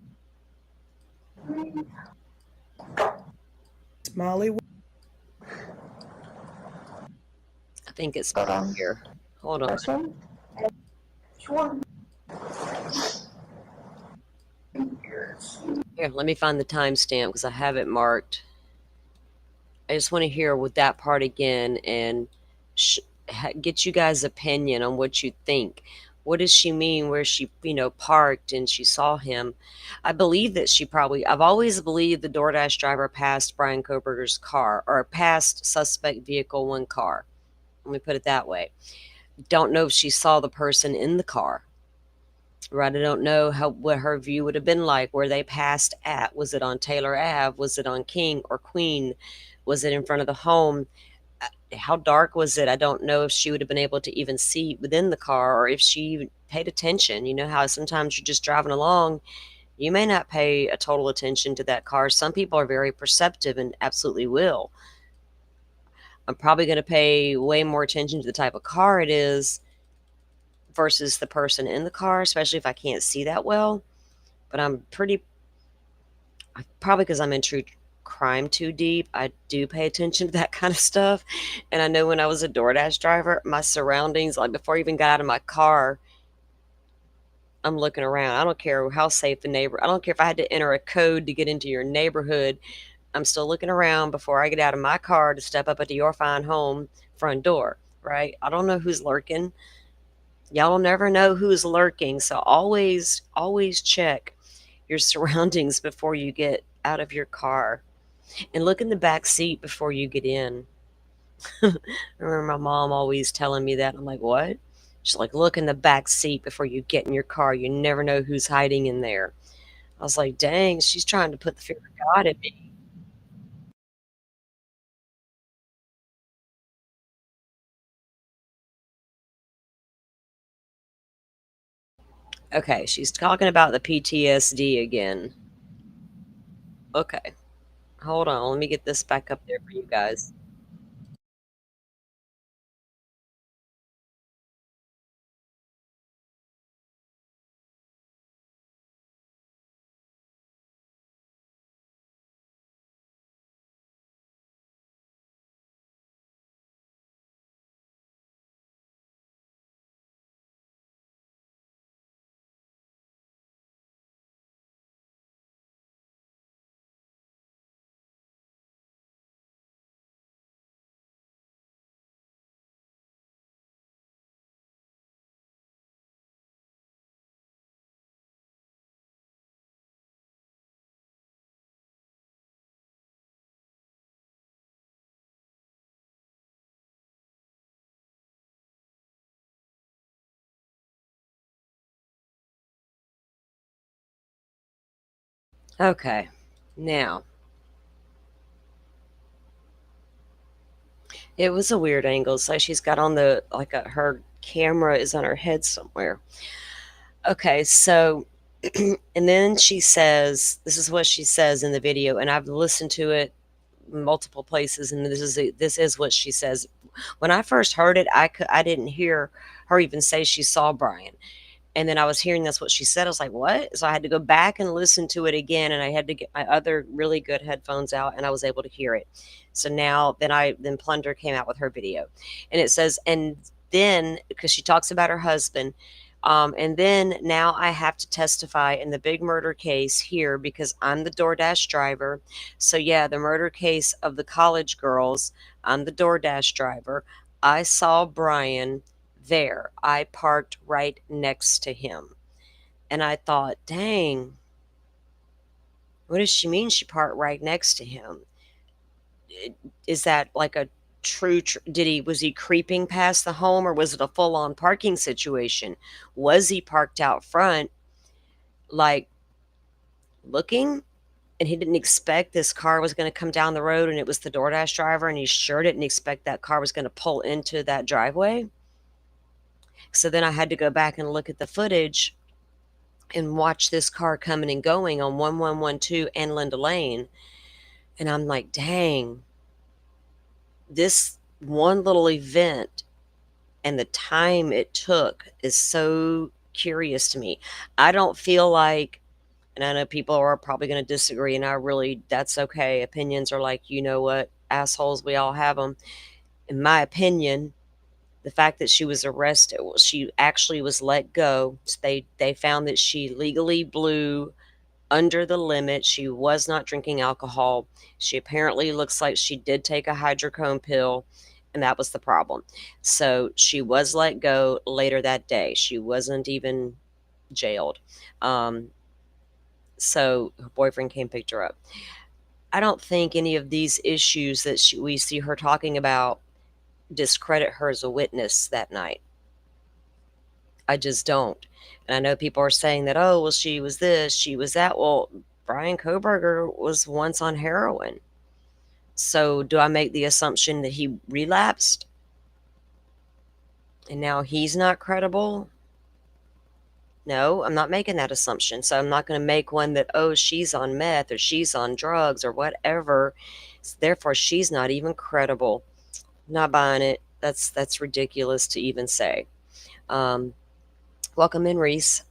Molly. I think it's here. Hold on. Sure. Here, let me find the timestamp because I have it marked. I just want to hear with that part again and get you guys' opinion on what you think. What does she mean where she, parked and she saw him? I believe that I've always believed the DoorDash driver passed Brian Koberger's car or passed suspect vehicle 1 car. Let me put it that way. Don't know if she saw the person in the car. Right, I don't know what her view would have been like, where they passed at. Was it on Taylor Ave? Was it on King or Queen? Was it in front of the home? How dark was it? I don't know if she would have been able to even see within the car or if she even paid attention. You know how sometimes you're just driving along, you may not pay a total attention to that car. Some people are very perceptive and absolutely will. I'm probably going to pay way more attention to the type of car it is versus the person in the car, especially if I can't see that well. But probably because I'm in true crime too deep, I do pay attention to that kind of stuff. And I know when I was a DoorDash driver, my surroundings, like before I even got out of my car, I'm looking around. I don't care how safe the I don't care if I had to enter a code to get into your neighborhood. I'm still looking around before I get out of my car to step up at your fine home front door, right? I don't know who's lurking. Y'all will never know who's lurking. So always check your surroundings before you get out of your car. And look in the back seat before you get in. I remember my mom always telling me that. I'm like, what? She's like, look in the back seat before you get in your car. You never know who's hiding in there. I was like, dang, she's trying to put the fear of God in me. Okay, she's talking about the PTSD again. Okay, hold on. Let me get this back up there for you guys. Okay, now it was a weird angle. So she's got on her camera is on her head somewhere. Okay, so and then she says, this is what she says in the video, and I've listened to it multiple places, and this is what she says. When I first heard it, I didn't hear her even say she saw Brian. And then I was hearing that's what she said. I was like, what? So I had to go back and listen to it again, and I had to get my other really good headphones out, and I was able to hear it. So now, then Plunder came out with her video, and it says, and then because she talks about her husband, and then now I have to testify in the big murder case here because I'm the DoorDash driver. So yeah, the murder case of the college girls, I'm the DoorDash driver. I saw Brian there. I parked right next to him. And I thought, dang, what does she mean she parked right next to him? Is that like a was he creeping past the home, or was it a full on parking situation? Was he parked out front, like looking, and he didn't expect this car was going to come down the road and it was the DoorDash driver, and he sure didn't expect that car was going to pull into that driveway? So then I had to go back and look at the footage and watch this car coming and going on 1112 and Linda Lane. And I'm like, dang, this one little event and the time it took is so curious to me. I don't feel like, and I know people are probably going to disagree, and that's okay. Opinions are like, you know what, assholes, we all have them. In my opinion, The fact that she was arrested, she actually was let go. They found that she legally blew under the limit. She was not drinking alcohol. She apparently looks like she did take a hydrocodone pill, and that was the problem. So she was let go later that day. She wasn't even jailed. So her boyfriend came picked her up. I don't think any of these issues that we see her talking about discredit her as a witness that night. I just don't. And I know people are saying that, oh, well, she was this, she was that. Well, Brian Koberger was once on heroin. So do I make the assumption that he relapsed and now he's not credible? No, I'm not making that assumption. So I'm not going to make one that, oh, she's on meth or she's on drugs or whatever. So therefore, she's not even credible. Not buying it. That's ridiculous to even say. Welcome in, Reese.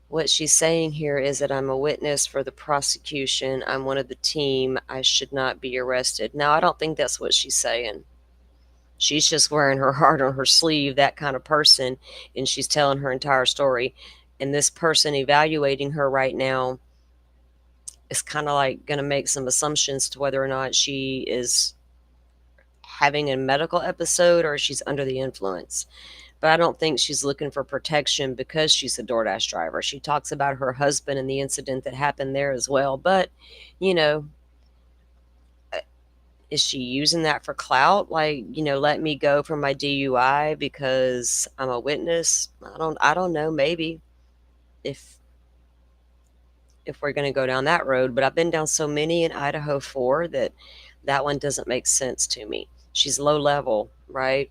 What she's saying here is that I'm a witness for the prosecution. I'm one of the team. I should not be arrested. Now, I don't think that's what she's saying. She's just wearing her heart on her sleeve, that kind of person, and she's telling her entire story. And this person evaluating her right now is kind of like going to make some assumptions to whether or not she is having a medical episode or she's under the influence. But I don't think she's looking for protection because she's a DoorDash driver. She talks about her husband and the incident that happened there as well. But, you know, is she using that for clout? Like, you know, let me go for my DUI because I'm a witness? I don't know, maybe if we're going to go down that road. But I've been down so many in Idaho 4 that one doesn't make sense to me. She's low level, right?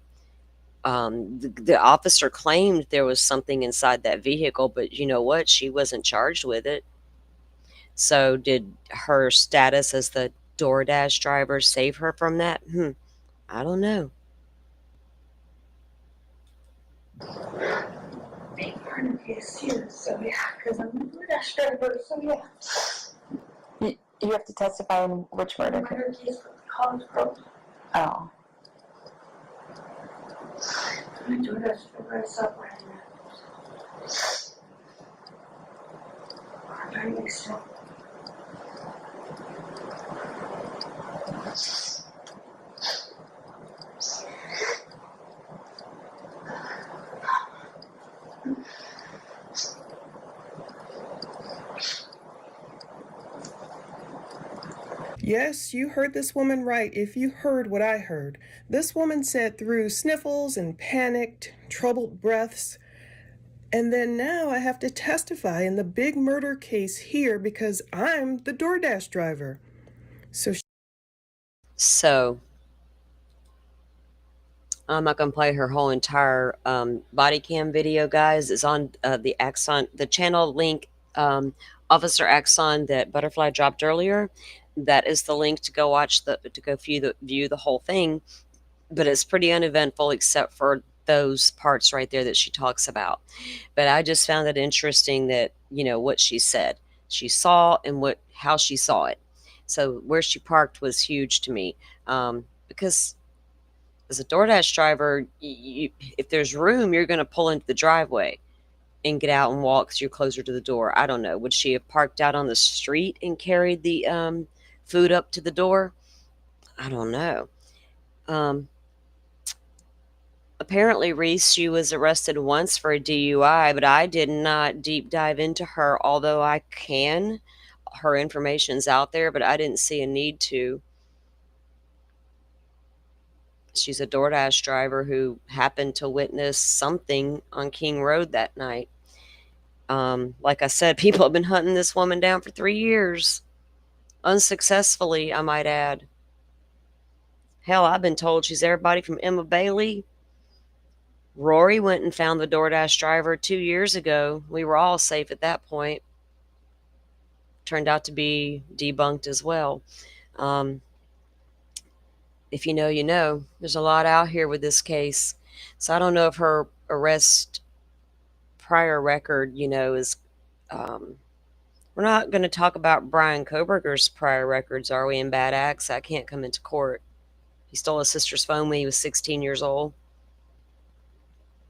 The officer claimed there was something inside that vehicle, but you know what? She wasn't charged with it. So did her status as the DoorDash driver save her from that? I don't know. Big part of the case too, so yeah, because I'm a DoorDash driver, so yeah. You have to testify in which murder? Murder case with the college girl. Oh. I'm a DoorDash driver, I saw Brian. Very next to him. Yes, you heard this woman right if you heard what I heard. This woman said through sniffles and panicked, troubled breaths, and then now I have to testify in the big murder case here because I'm the DoorDash driver. So I'm not going to play her whole entire body cam video, guys. It's on the Axon, the channel link, Officer Axon that Butterfly dropped earlier. That is the link to go watch to go view the whole thing. But it's pretty uneventful except for those parts right there that she talks about. But I just found it interesting that, you know, what she said, she saw and how she saw it. So where she parked was huge to me, because as a DoorDash driver, if there's room, you're going to pull into the driveway and get out and walk because you're closer to the door. I don't know. Would she have parked out on the street and carried the food up to the door? I don't know. Apparently, Reese, she was arrested once for a DUI, but I did not deep dive into her, although I can. Her information's out there, but I didn't see a need to. She's a DoorDash driver who happened to witness something on King Road that night. Like I said, people have been hunting this woman down for 3 years. Unsuccessfully, I might add. Hell, I've been told she's everybody from Emma Bailey. Rory went and found the DoorDash driver 2 years ago. We were all safe at that point. Turned out to be debunked as well. If you know, you know. There's a lot out here with this case. So I don't know if her arrest prior record, you know, is... we're not going to talk about Brian Koberger's prior records, are we, in bad acts? I can't come into court. He stole his sister's phone when he was 16 years old.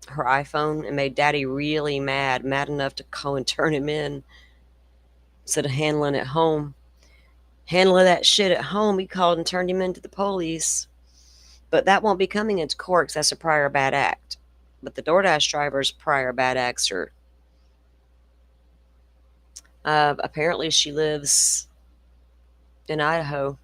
her iPhone and made Daddy really mad enough to call and turn him in instead of handling it at home. Handling that shit at home, he called and turned him into the police. But that won't be coming into court because that's a prior bad act. But the DoorDash driver's prior bad acts are. Apparently, she lives in Idaho.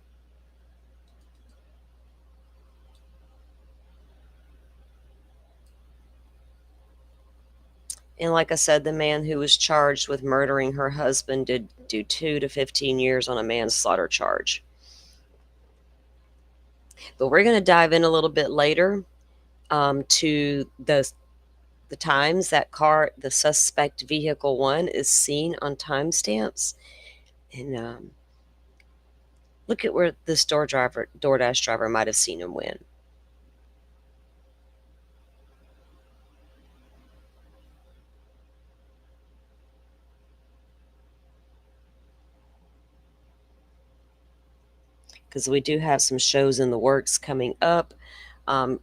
And like I said, the man who was charged with murdering her husband did do 2 to 15 years on a manslaughter charge. But we're going to dive in a little bit later to the times that car, the suspect vehicle 1, is seen on timestamps. And look at where this DoorDash driver might have seen him when. Because we do have some shows in the works coming up.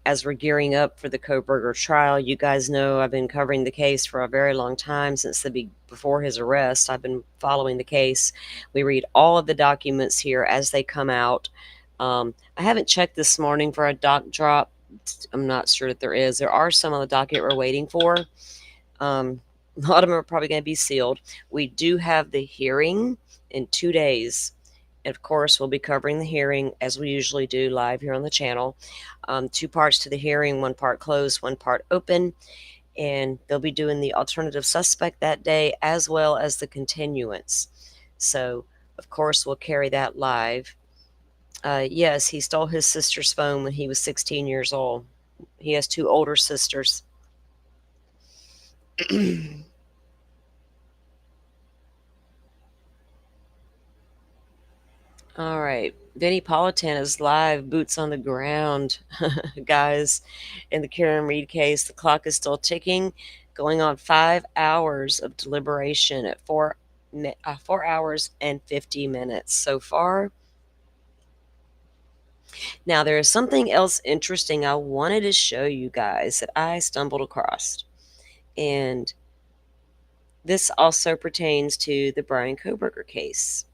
As we're gearing up for the Kohberger trial, you guys know I've been covering the case for a very long time, since before his arrest. I've been following the case. We read all of the documents here as they come out. I haven't checked this morning for a doc drop. I'm not sure that there is. There are some on the docket we're waiting for. A lot of them are probably going to be sealed. We do have the hearing in 2 days. And of course, we'll be covering the hearing as we usually do live here on the channel. 2 parts to the hearing, 1 part closed, 1 part open. And they'll be doing the alternative suspect that day as well as the continuance. So, of course, we'll carry that live. Yes, he stole his sister's phone when he was 16 years old. He has 2 older sisters. All right, Vinnie Politan is live, boots on the ground, guys. In the Karen Reed case, the clock is still ticking, going on 5 hours of deliberation at 4 hours and 50 minutes so far. Now, there is something else interesting I wanted to show you guys that I stumbled across, and this also pertains to the Brian Kohberger case.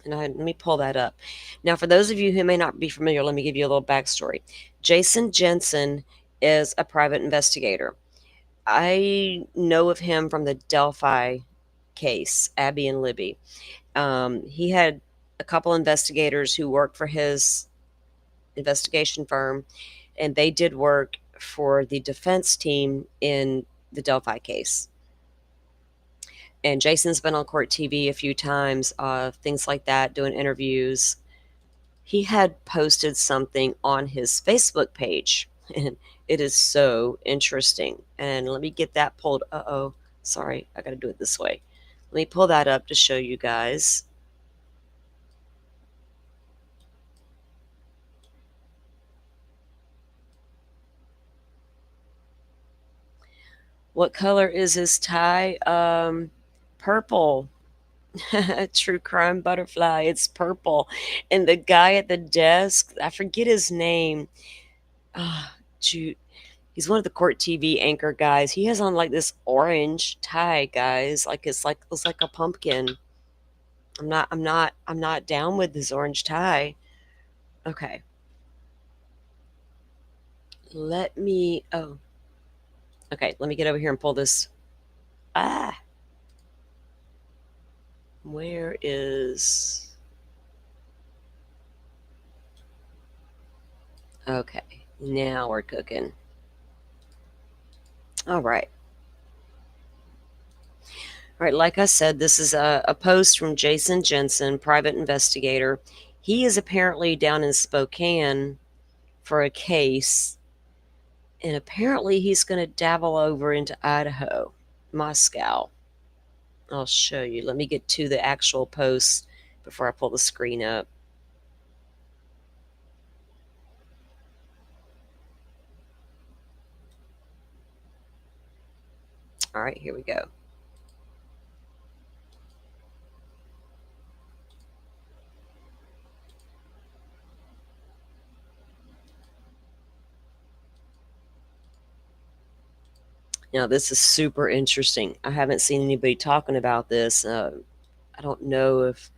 And let me pull that up. Now, for those of you who may not be familiar, let me give you a little backstory. Jason Jensen is a private investigator. I know of him from the Delphi case, Abby and Libby. He had a couple investigators who worked for his investigation firm, and they did work for the defense team in the Delphi case. And Jason's been on Court TV a few times, things like that, doing interviews. He had posted something on his Facebook page, and it is so interesting. And let me get that pulled. Sorry, I got to do it this way. Let me pull that up to show you guys. What color is his tie? Purple. True crime butterfly. It's purple. And the guy at the desk, I forget his name. Shoot. He's one of the Court TV anchor guys. He has on like this orange tie, guys. Looks like a pumpkin. I'm not down with this orange tie. Okay. Okay, let me get over here and pull this. Where is... Okay, now we're cooking. All right. All right, like I said, this is a post from Jason Jensen, private investigator. He is apparently down in Spokane for a case, and apparently he's going to dabble over into Idaho, Moscow. I'll show you. Let me get to the actual post before I pull the screen up. All right, here we go. Now, this is super interesting. I haven't seen anybody talking about this. I don't know if.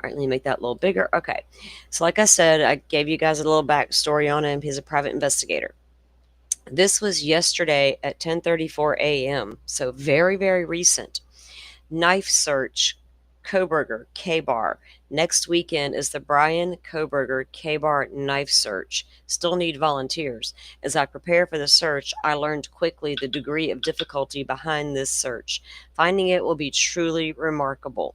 All right, let me make that a little bigger. Okay. So, like I said, I gave you guys a little backstory on him. He's a private investigator. This was yesterday at 10:34 a.m. So very, very recent. Knife search, Koberger, K-Bar. Next weekend is the Brian Koberger K-Bar knife search. Still need volunteers. As I prepare for the search, I learned quickly the degree of difficulty behind this search. Finding it will be truly remarkable.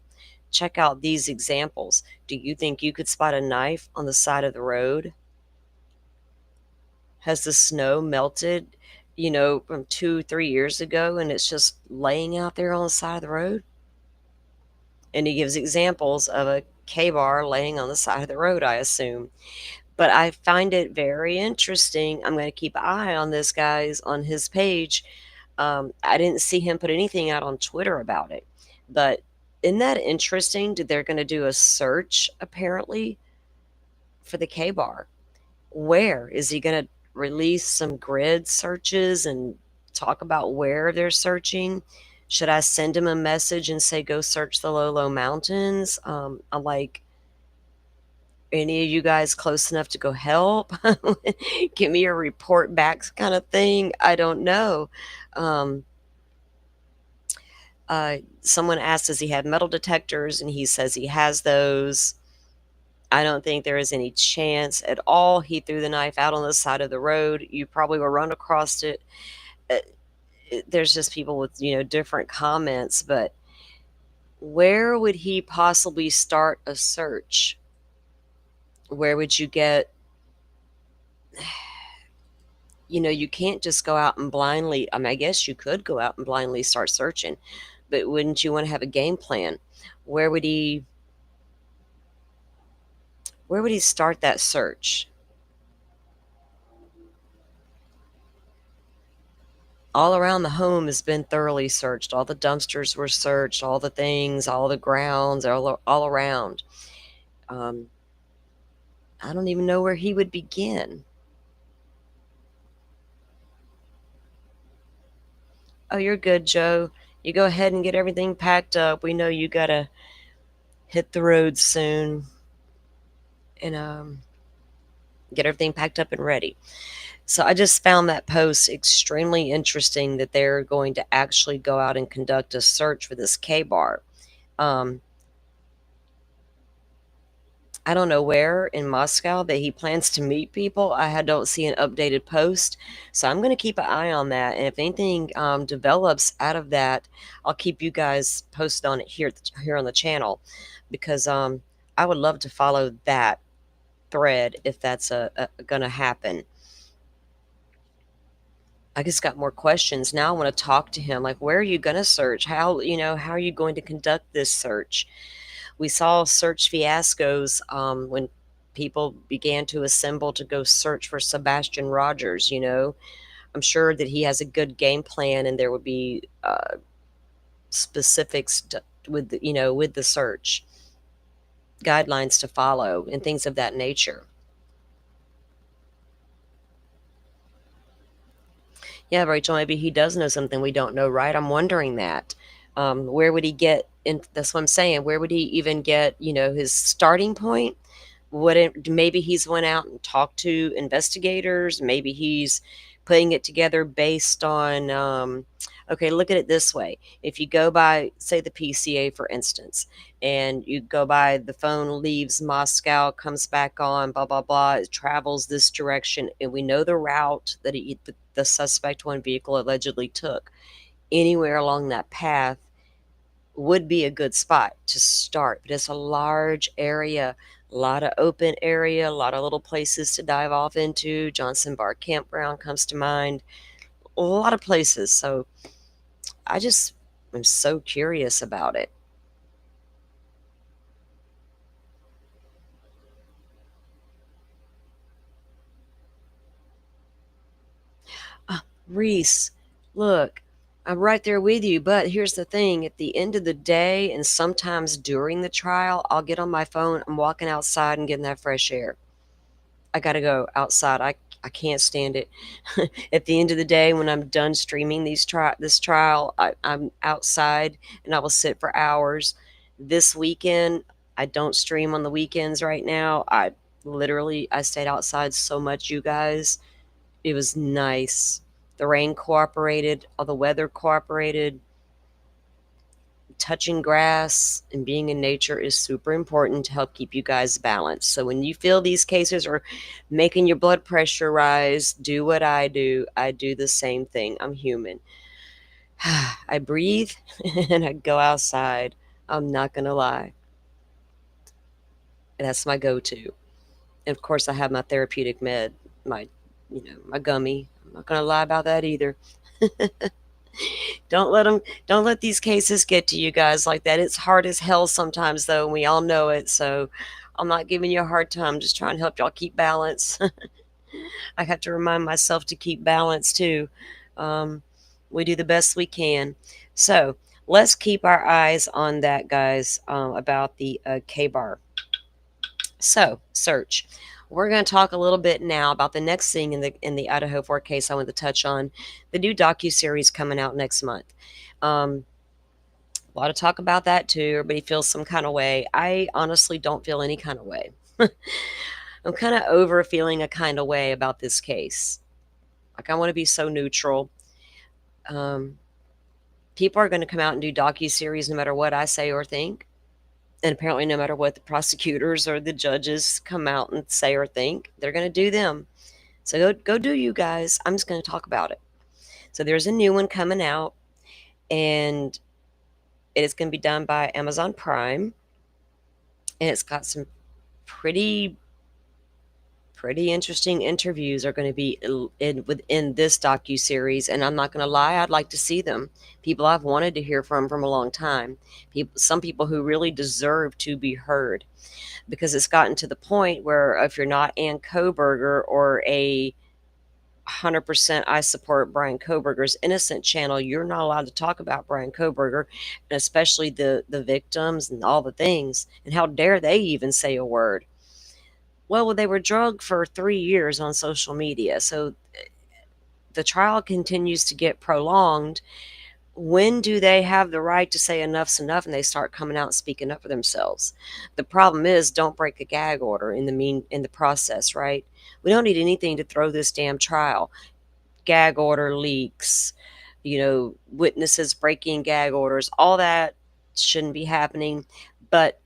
Check out these examples. Do you think you could spot a knife on the side of the road? Has the snow melted, from 2, 3 years ago and it's just laying out there on the side of the road? And he gives examples of a K-bar laying on the side of the road, I assume. But I find it very interesting. I'm going to keep an eye on this, guys, on his page. I didn't see him put anything out on Twitter about it. But isn't that interesting? They're going to do a search, apparently, for the K-bar. Where? Is he going to release some grid searches and talk about where they're searching? Should I send him a message and say, go search the Lolo Mountains? I'm like, any of you guys close enough to go help? Give me a report back kind of thing. I don't know. Someone asked, does he have metal detectors? And he says he has those. I don't think there is any chance at all. He threw the knife out on the side of the road. You probably will run across it. There's just people with, different comments, but where would he possibly start a search? Where would you get, you can't just go out and blindly, I guess you could go out and blindly start searching, but wouldn't you want to have a game plan? Where would he start that search? All around the home has been thoroughly searched. All the dumpsters were searched, all the things, all the grounds, all around. I don't even know where he would begin. Oh, you're good, Joe. You go ahead and get everything packed up. We know you got to hit the road soon and get everything packed up and ready. So I just found that post extremely interesting that they're going to actually go out and conduct a search for this K-bar. I don't know where in Moscow that he plans to meet people. I don't see an updated post. So I'm going to keep an eye on that. And if anything develops out of that, I'll keep you guys posted on it here on the channel, because I would love to follow that thread if that's going to happen. I just got more questions. Now I want to talk to him. Like, where are you going to search? How are you going to conduct this search? We saw search fiascos when people began to assemble to go search for Sebastian Rogers. I'm sure that he has a good game plan, and there would be specifics with the search, guidelines to follow, and things of that nature. Yeah, Rachel, maybe he does know something we don't know, right? I'm wondering that. Where would he get, and that's what I'm saying, where would he even get, his starting point? Maybe he's went out and talked to investigators. Maybe he's putting it together based on, okay, look at it this way. If you go by, say, the PCA, for instance, and you go by, the phone leaves Moscow, comes back on, blah, blah, blah, it travels this direction, and we know the route that the suspect one vehicle allegedly took. Anywhere along that path would be a good spot to start. But it's a large area, a lot of open area, a lot of little places to dive off into. Johnson Bar Campground comes to mind. A lot of places. So I'm so curious about it. Reese, look, I'm right there with you, but here's the thing. At the end of the day, and sometimes during the trial, I'll get on my phone. I'm walking outside and getting that fresh air. I got to go outside. I can't stand it. At the end of the day, when I'm done streaming this trial, I'm outside and I will sit for hours. This weekend, I don't stream on the weekends right now. I stayed outside so much, you guys. It was nice. The rain cooperated, all the weather cooperated. Touching grass and being in nature is super important to help keep you guys balanced. So when you feel these cases are making your blood pressure rise, do what I do. I do the same thing. I'm human. I breathe and I go outside. I'm not going to lie. That's my go-to. And of course, I have my therapeutic med, my gummy. I'm not going to lie about that either. Don't let these cases get to you guys like that. It's hard as hell sometimes though, and we all know it. So I'm not giving you a hard time, just trying to help y'all keep balance. I have to remind myself to keep balance too. We do the best we can. So let's keep our eyes on that, guys, about the K-bar. So search. We're going to talk a little bit now about the next thing in the Idaho 4 case I want to touch on, the new docuseries coming out next month. A lot of talk about that too. Everybody feels some kind of way. I honestly don't feel any kind of way. I'm kind of over feeling a kind of way about this case. Like, I want to be so neutral. People are going to come out and do docuseries no matter what I say or think. And apparently no matter what the prosecutors or the judges come out and say or think, they're going to do them. So go do you guys. I'm just going to talk about it. So there's a new one coming out, and it is going to be done by Amazon Prime. And it's got some pretty interesting interviews are going to be within this docuseries, and I'm not going to lie, I'd like to see them. People I've wanted to hear from a long time. Some people who really deserve to be heard, because it's gotten to the point where if you're not Ann Koberger or a 100% I support Brian Koberger's innocent channel, you're not allowed to talk about Brian Koberger, and especially the victims and all the things. And how dare they even say a word? Well, they were drugged for 3 years on social media. So the trial continues to get prolonged. When do they have the right to say enough's enough and they start coming out and speaking up for themselves? The problem is, don't break a gag order in the process, right? We don't need anything to throw this damn trial. Gag order leaks, witnesses breaking gag orders, all that shouldn't be happening. But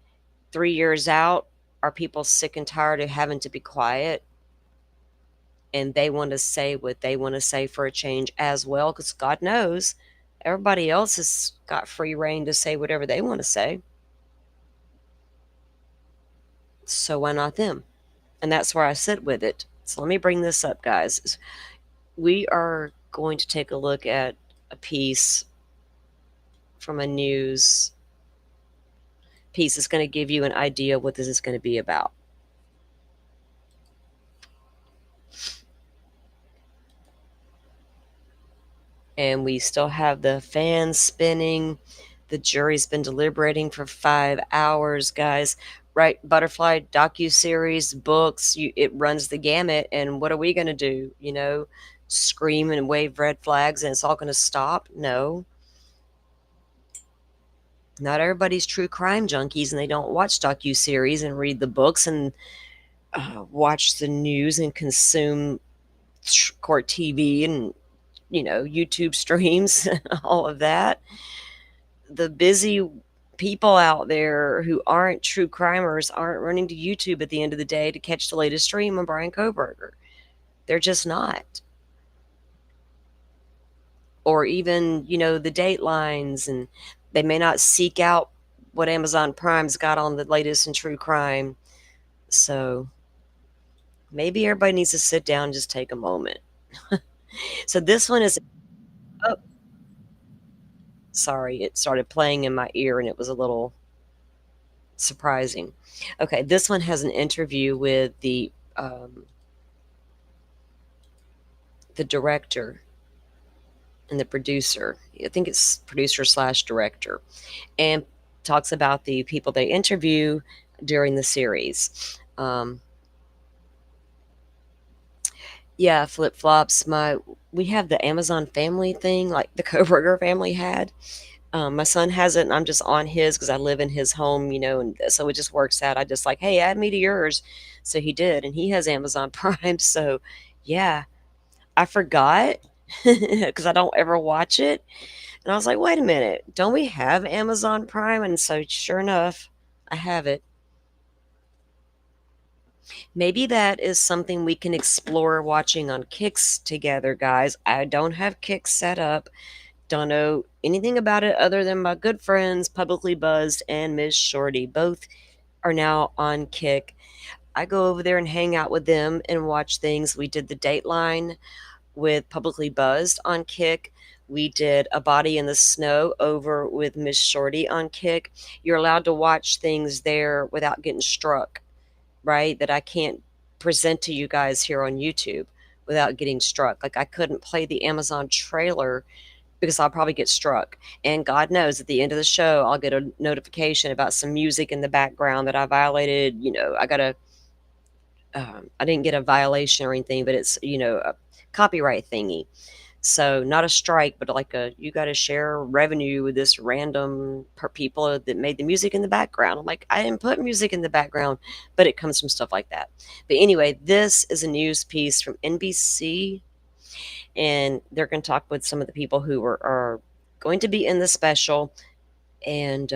3 years out, are people sick and tired of having to be quiet? And they want to say what they want to say for a change as well, because God knows everybody else has got free reign to say whatever they want to say. So why not them? And that's where I sit with it. So let me bring this up, guys. We are going to take a look at a piece from a news piece that's going to give you an idea of what this is going to be about. And we still have the fans spinning. The jury's been deliberating for 5 hours, guys. Right? Butterfly docuseries, books, it runs the gamut. And what are we going to do? Scream and wave red flags and it's all going to stop? No. Not everybody's true crime junkies, and they don't watch docuseries and read the books and watch the news and consume court TV and YouTube streams, all of that. The busy people out there who aren't true crimers aren't running to YouTube at the end of the day to catch the latest stream on Brian Koberger. They're just not. Or even, the datelines, and they may not seek out what Amazon Prime's got on the latest in true crime. So maybe everybody needs to sit down and just take a moment. So this one is... Oh, sorry, it started playing in my ear and it was a little surprising. Okay, this one has an interview with the director and the producer. I think it's producer / director, and talks about the people they interview during the series. Yeah, flip flops. We have the Amazon family thing, like the Coburger family had. My son has it, and I'm just on his because I live in his home, and so it just works out. I just like, hey, add me to yours. So he did, and he has Amazon Prime. So, yeah, I forgot because I don't ever watch it, and I was like, wait a minute, don't we have Amazon Prime? And so, sure enough, I have it. Maybe that is something we can explore watching on Kicks together, guys. I don't have Kicks set up. Don't know anything about it other than my good friends, Publicly Buzzed and Miss Shorty. Both are now on Kick. I go over there and hang out with them and watch things. We did the Dateline with Publicly Buzzed on Kick. We did A Body in the Snow over with Miss Shorty on Kick. You're allowed to watch things there without getting struck, right? That I can't present to you guys here on YouTube without getting struck. Like I couldn't play the Amazon trailer because I'll probably get struck. And God knows at the end of the show, I'll get a notification about some music in the background that I violated. I didn't get a violation or anything, but it's, a copyright thingy. So not a strike, but like you got to share revenue with this random people that made the music in the background. I'm like, I didn't put music in the background, but it comes from stuff like that. But anyway, this is a news piece from NBC, and they're going to talk with some of the people who are going to be in the special, and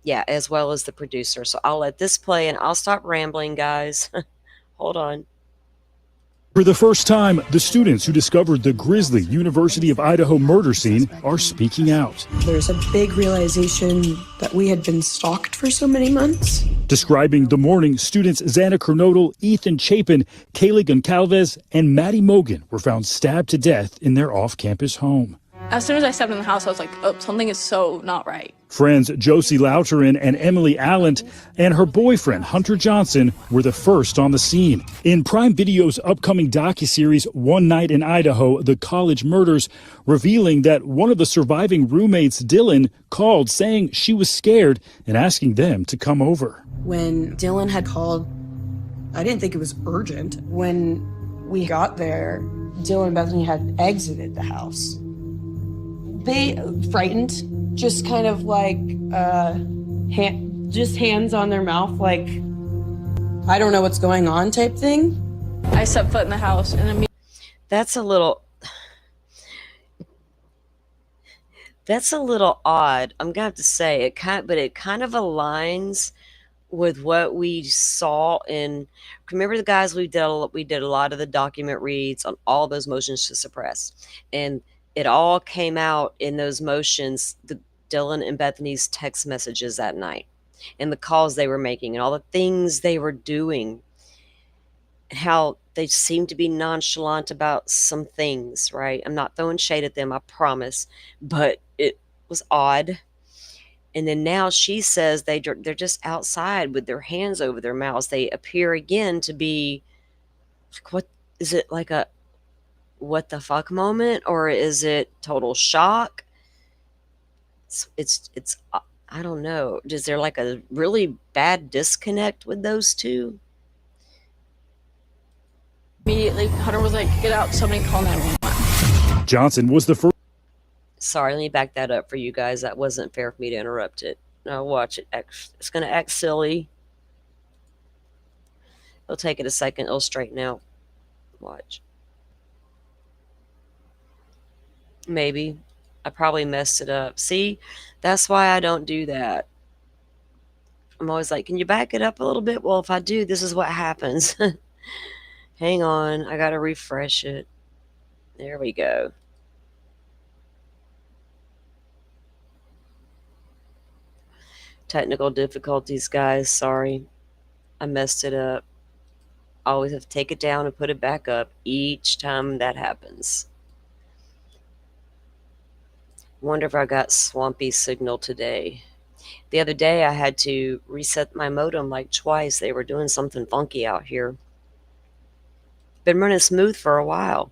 yeah, as well as the producer. So I'll let this play, and I'll stop rambling, guys. Hold on. For the first time, the students who discovered the grisly University of Idaho murder scene are speaking out. There's a big realization that we had been stalked for so many months. Describing the morning, students Xana Kernodle, Ethan Chapin, Kaylee Goncalves, and Maddie Mogan were found stabbed to death in their off-campus home. As soon as I stepped in the house, I was like, oh, something is so not right. Friends Josie Louterin and Emily Allen and her boyfriend Hunter Johnson were the first on the scene. In Prime Video's upcoming docuseries One Night in Idaho, The College Murders, revealing that one of the surviving roommates, Dylan, called saying she was scared and asking them to come over. When Dylan had called, I didn't think it was urgent. When we got there, Dylan and Bethany had exited the house. They frightened, just kind of like just hands on their mouth, like I don't know what's going on type thing. I set foot in the house and immediately. That's a little odd. I'm gonna have to say it but it kind of aligns with what we saw in. Remember the guys we did a lot of the document reads on all those motions to suppress, and it all came out in those motions, the Dylan and Bethany's text messages that night, and the calls they were making, and all the things they were doing, and how they seemed to be nonchalant about some things, right? I'm not throwing shade at them, I promise, but it was odd. And then now she says they're just outside with their hands over their mouths. They appear again to be like, what is it, like a what the fuck moment, or is it total shock? It's I don't know. Is there like a really bad disconnect with those two? Immediately, Hunter was like, get out, somebody call 911. Johnson was the first. Sorry, let me back that up for you guys. That wasn't fair for me to interrupt it. Now watch it. It's going to act silly. It'll take it a second. It'll straighten out. Watch. Maybe. I probably messed it up. See? That's why I don't do that. I'm always like, can you back it up a little bit? Well, if I do, this is what happens. Hang on. I got to refresh it. There we go. Technical difficulties, guys. Sorry. I messed it up. I always have to take it down and put it back up each time that happens. Wonder if I got swampy signal today. The other day I had to reset my modem like twice. They were doing something funky out here. Been running smooth for a while.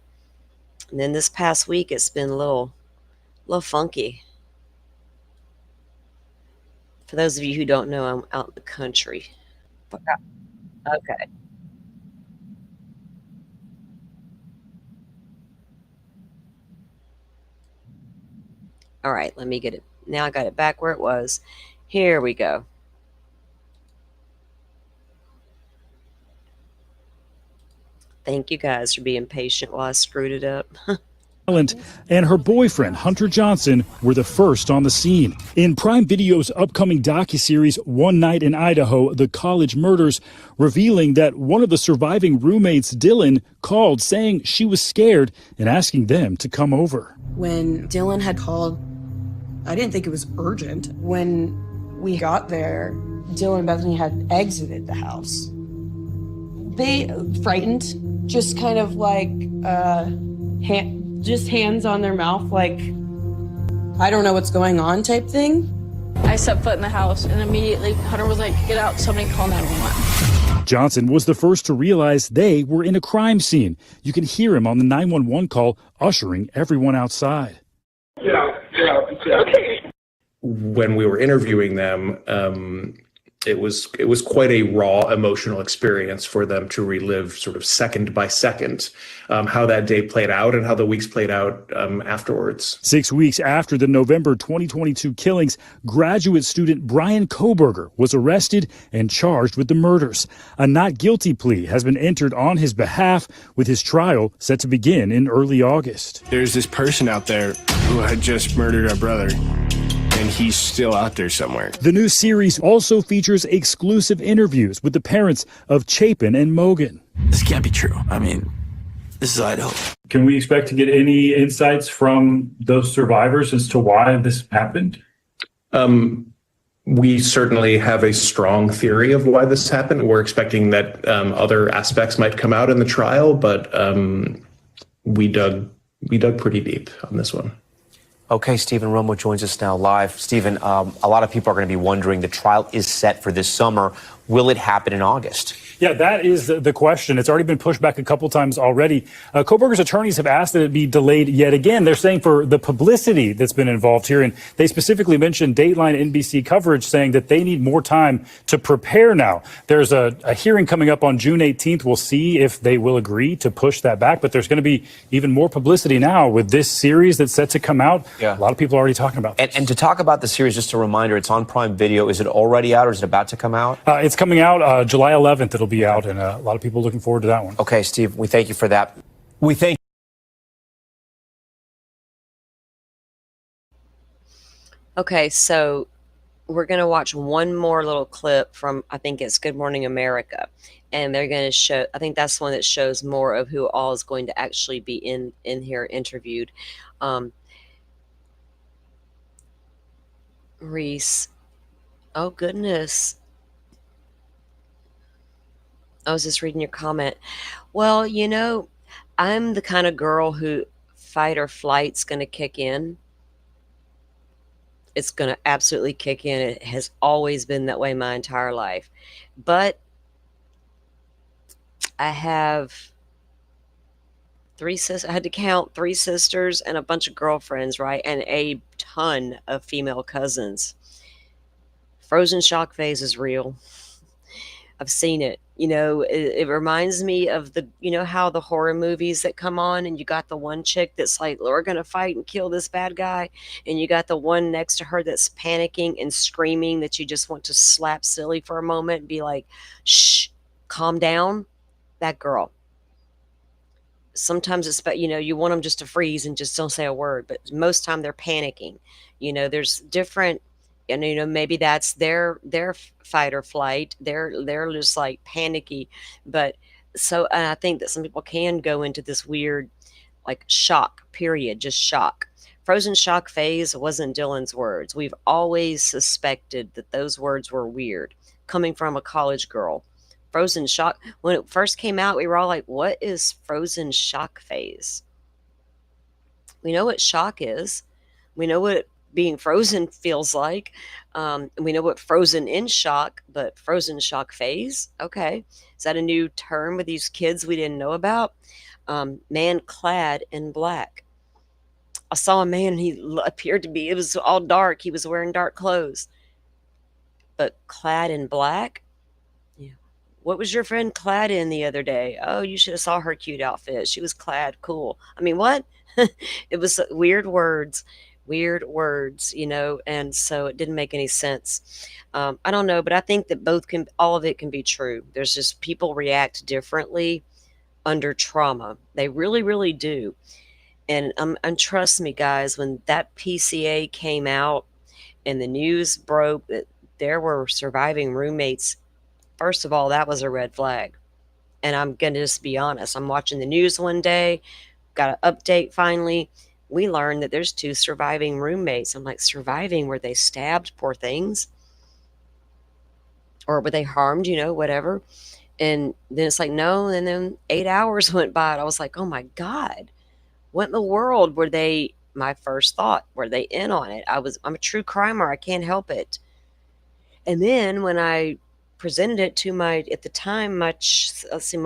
And then this past week it's been a little funky. For those of you who don't know, I'm out in the country. Okay. All right, let me get it. Now I got it back where it was. Here we go. Thank you guys for being patient while I screwed it up. And her boyfriend, Hunter Johnson, were the first on the scene. In Prime Video's upcoming docuseries, One Night in Idaho, The College Murders, revealing that one of the surviving roommates, Dylan, called saying she was scared and asking them to come over. When Dylan had called, I didn't think it was urgent. When we got there, Dylan and Bethany had exited the house. They, frightened, just kind of like, just hands on their mouth, like, I don't know what's going on type thing. I set foot in the house, and immediately Hunter was like, get out, somebody call 911. Johnson was the first to realize they were in a crime scene. You can hear him on the 911 call, ushering everyone outside. When we were interviewing them, it was quite a raw emotional experience for them to relive sort of second by second how that day played out and how the weeks played out afterwards. 6 weeks after the November 2022 killings, graduate student Brian Koberger was arrested and charged with the murders. A not guilty plea has been entered on his behalf, with his trial set to begin in early August. There's this person out there who had just murdered our brother, and he's still out there somewhere. The new series also features exclusive interviews with the parents of Chapin and Mogan. This can't be true. I mean, this is Idaho. Can we expect to get any insights from those survivors as to why this happened? We certainly have a strong theory of why this happened. We're expecting that other aspects might come out in the trial, but we dug pretty deep on this one. Okay, Stephen Romo joins us now live. Stephen, a lot of people are going to be wondering, the trial is set for this summer. Will it happen in August? Yeah, that is the question. It's already been pushed back a couple times already. Koberger's attorneys have asked that it be delayed yet again. They're saying for the publicity that's been involved here, and they specifically mentioned Dateline NBC coverage, saying that they need more time to prepare now. There's a hearing coming up on June 18th. We'll see if they will agree to push that back, but there's going to be even more publicity now with this series that's set to come out. Yeah. A lot of people are already talking about this. And to talk about the series, just a reminder, it's on Prime Video. Is it already out or is it about to come out? It's coming out July 11th. It'll be out, and a lot of people looking forward to that one. Okay, Steve, we thank you for that. We thank Okay, so we're going to watch one more little clip from, I think it's Good Morning America. And they're going to show, I think that's the one that shows more of who all is going to actually be in here interviewed. Reese. Oh, goodness. I was just reading your comment. Well, you know, I'm the kind of girl who fight or flight's going to kick in. It's going to absolutely kick in. It has always been that way my entire life. But I have three sisters. I had to count 3 sisters and a bunch of girlfriends, right? And a ton of female cousins. Frozen shock phase is real. I've seen it. You know, it reminds me of the, you know, how the horror movies that come on and you got the one chick that's like, we're going to fight and kill this bad guy. And you got the one next to her that's panicking and screaming that you just want to slap silly for a moment and be like, shh, calm down. That girl. Sometimes it's, you know, you want them just to freeze and just don't say a word, but most time they're panicking. You know, there's different, and you know, maybe that's their fight or flight. They're just like panicky. But so I think that some people can go into this weird like shock period, just shock. Frozen shock phase wasn't Dylan's words. We've always suspected that those words were weird, coming from a college girl. Frozen shock, when it first came out, we were all like, what is frozen shock phase? We know what shock is. We know what being frozen feels like. We know what frozen in shock, but frozen shock phase? Okay. Is that a new term with these kids we didn't know about? Man clad in black. I saw a man, he appeared to be, it was all dark. He was wearing dark clothes. But clad in black? What was your friend clad in the other day? Oh, you should have saw her cute outfit. She was clad cool. I mean, what? It was weird words. weird words, and so it didn't make any sense. I don't know, but I think that all of it can be true. There's just people react differently under trauma. They really, really do. And trust me, guys, when that PCA came out and the news broke that there were surviving roommates, first of all, that was a red flag. And I'm going to just be honest. I'm watching the news one day, got an update finally. We learned that there's 2 surviving roommates. I'm like, surviving? Were they stabbed? Poor things. Or were they harmed, whatever. And then it's like, no. And then 8 hours went by and I was like, oh my God, what in the world were they? My first thought, were they in on it? I'm a true crimer. I can't help it. And then when I presented it to at the time, my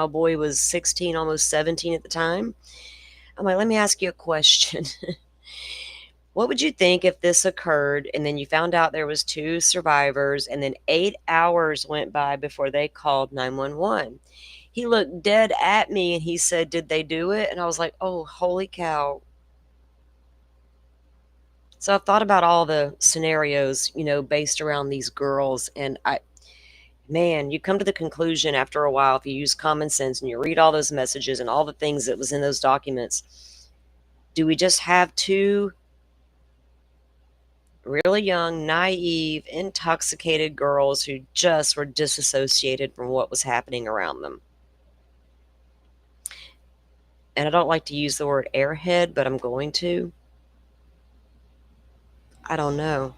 boy was 16, almost 17 at the time. I'm like, let me ask you a question. What would you think if this occurred and then you found out there was 2 survivors and then 8 hours went by before they called 911? He looked dead at me and he said, did they do it? And I was like, oh, holy cow. So I've thought about all the scenarios, based around these girls. And you come to the conclusion after a while, if you use common sense and you read all those messages and all the things that was in those documents, do we just have 2 really young, naive, intoxicated girls who just were disassociated from what was happening around them? And I don't like to use the word airhead, but I'm going to. I don't know.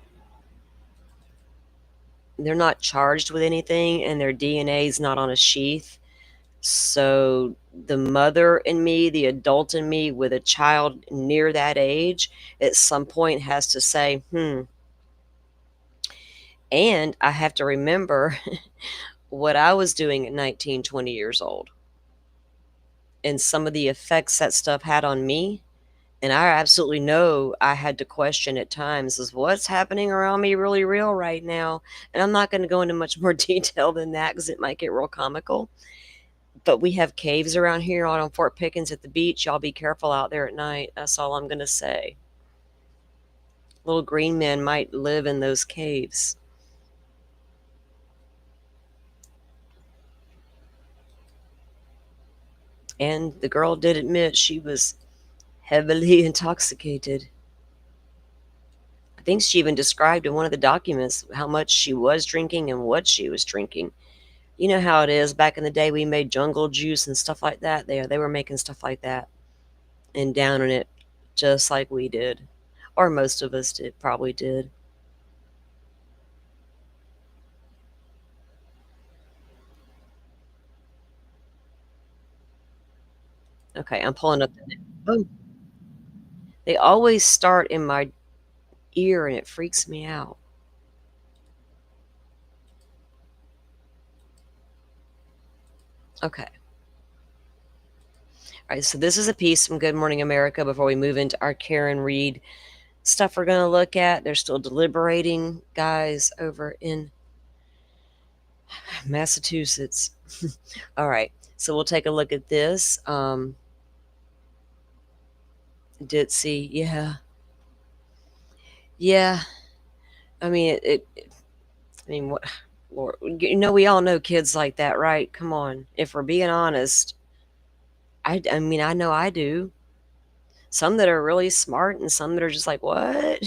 They're not charged with anything and their DNA is not on a sheath. So the mother in me, the adult in me with a child near that age, at some point has to say, And I have to remember what I was doing at 19, 20 years old. And some of the effects that stuff had on me. And I absolutely know I had to question at times, is what's happening around me really real right now? And I'm not going to go into much more detail than that because it might get real comical. But we have caves around here on Fort Pickens at the beach. Y'all be careful out there at night. That's all I'm going to say. Little green men might live in those caves. And the girl did admit she was heavily intoxicated. I think she even described in one of the documents how much she was drinking and what she was drinking. You know how it is. Back in the day, we made jungle juice and stuff like that. They were making stuff like that and downing it just like we did. Or most of us probably did. Okay, I'm pulling up. Oh. They always start in my ear and it freaks me out. Okay. All right, so this is a piece from Good Morning America before we move into our Karen Reed stuff we're going to look at. They're still deliberating, guys, over in Massachusetts. All right, so we'll take a look at this. Ditzy, yeah. I mean, what? Lord, we all know kids like that, right? Come on. If we're being honest, I know I do. Some that are really smart and some that are just like, what?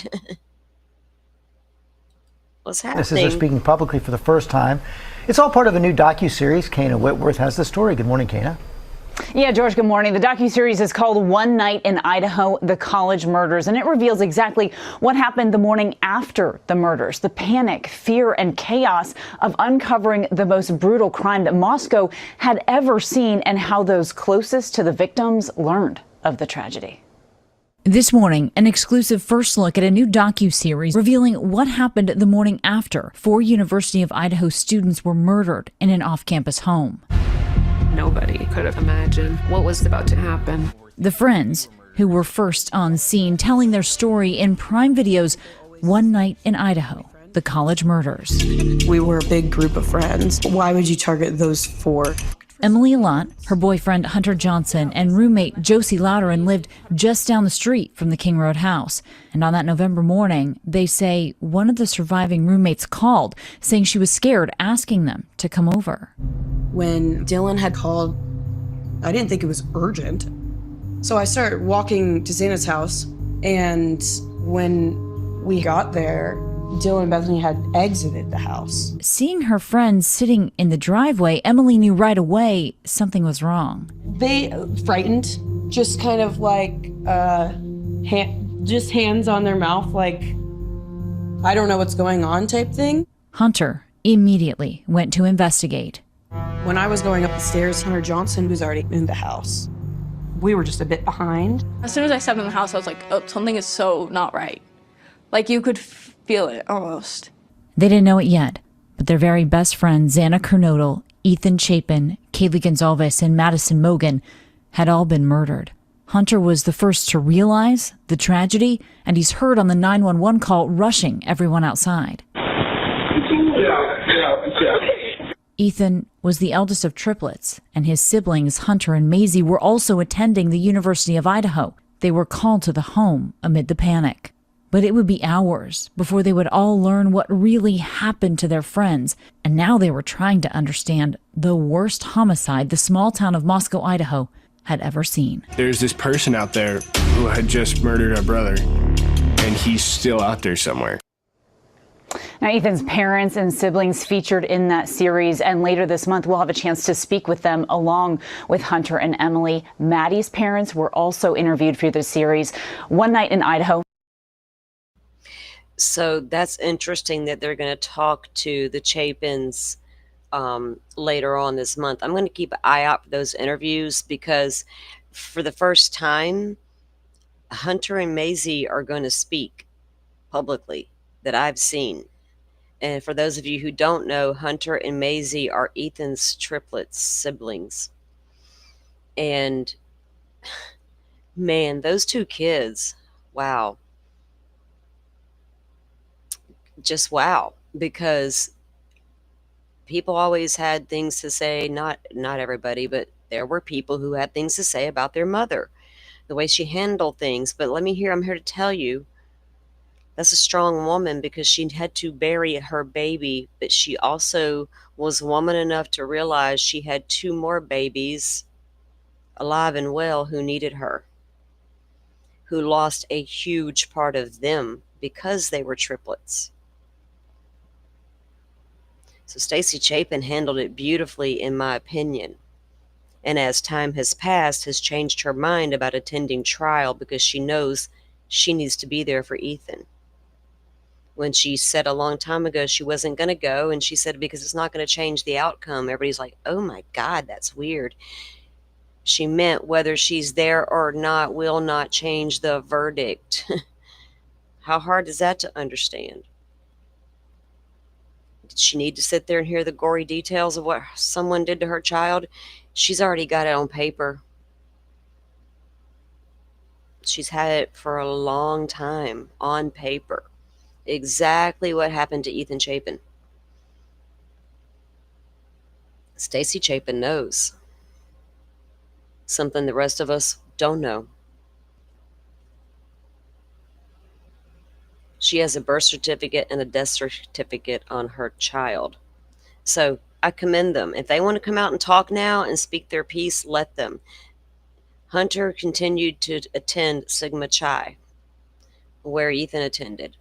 What's happening? This is her speaking publicly for the first time. It's all part of a new docuseries. Kana Whitworth has the story. Good morning, Kana. Yeah, George, good morning. The docuseries is called One Night in Idaho, The College Murders, and it reveals exactly what happened the morning after the murders, the panic, fear, and chaos of uncovering the most brutal crime that Moscow had ever seen and how those closest to the victims learned of the tragedy. This morning, an exclusive first look at a new docuseries revealing what happened the morning after 4 University of Idaho students were murdered in an off-campus home. Nobody could have imagined what was about to happen. The friends who were first on scene telling their story in Prime Video's One Night in Idaho, The College Murders. We were a big group of friends. Why would you target those 4? Emily Allant, her boyfriend Hunter Johnson, and roommate Josie Louderin lived just down the street from the King Road house. And on that November morning, they say one of the surviving roommates called, saying she was scared, asking them to come over. When Dylan had called, I didn't think it was urgent. So I started walking to Xana's house, and when we got there, Dylan and Bethany had exited the house. Seeing her friends sitting in the driveway, Emily knew right away something was wrong. They frightened, just kind of like just hands on their mouth, like, I don't know what's going on type thing. Hunter immediately went to investigate. When I was going up the stairs, Hunter Johnson was already in the house. We were just a bit behind. As soon as I stepped in the house, I was like, oh, something is so not right. Like, you could feel it almost. They didn't know it yet, but their very best friends, Xana Kernodle, Ethan Chapin, Kaylee Gonzalez, and Maddie Mogan, had all been murdered. Hunter was the first to realize the tragedy, and he's heard on the 911 call rushing everyone outside. Ethan was the eldest of triplets, and his siblings, Hunter and Maizie, were also attending the University of Idaho. They were called to the home amid the panic. But it would be hours before they would all learn what really happened to their friends, and now they were trying to understand the worst homicide the small town of Moscow, Idaho, had ever seen. There's this person out there who had just murdered our brother, and he's still out there somewhere. Now, Ethan's parents and siblings featured in that series, and later this month we'll have a chance to speak with them along with Hunter and Emily. Maddie's parents were also interviewed for the series. One Night in Idaho. So that's interesting that they're going to talk to the Chapins later on this month. I'm going to keep an eye out for those interviews because for the first time, Hunter and Maizie are going to speak publicly that I've seen. And for those of you who don't know, Hunter and Maizie are Ethan's triplets siblings. And man, those two kids, wow. Just wow, because people always had things to say, not everybody, but there were people who had things to say about their mother, the way she handled things. But I'm here to tell you, that's a strong woman because she had to bury her baby, but she also was woman enough to realize she had two more babies alive and well who needed her, who lost a huge part of them because they were triplets. So Stacy Chapin handled it beautifully, in my opinion. And as time has passed, has changed her mind about attending trial because she knows she needs to be there for Ethan. When she said a long time ago she wasn't going to go, and she said because it's not going to change the outcome, everybody's like, oh my God, that's weird. She meant whether she's there or not will not change the verdict. How hard is that to understand? Did she need to sit there and hear the gory details of what someone did to her child? She's already got it on paper. She's had it for a long time on paper. Exactly what happened to Ethan Chapin. Stacy Chapin knows something the rest of us don't know. She has a birth certificate and a death certificate on her child. So I commend them. If they want to come out and talk now and speak their piece, let them. Hunter continued to attend Sigma Chi, where Ethan attended.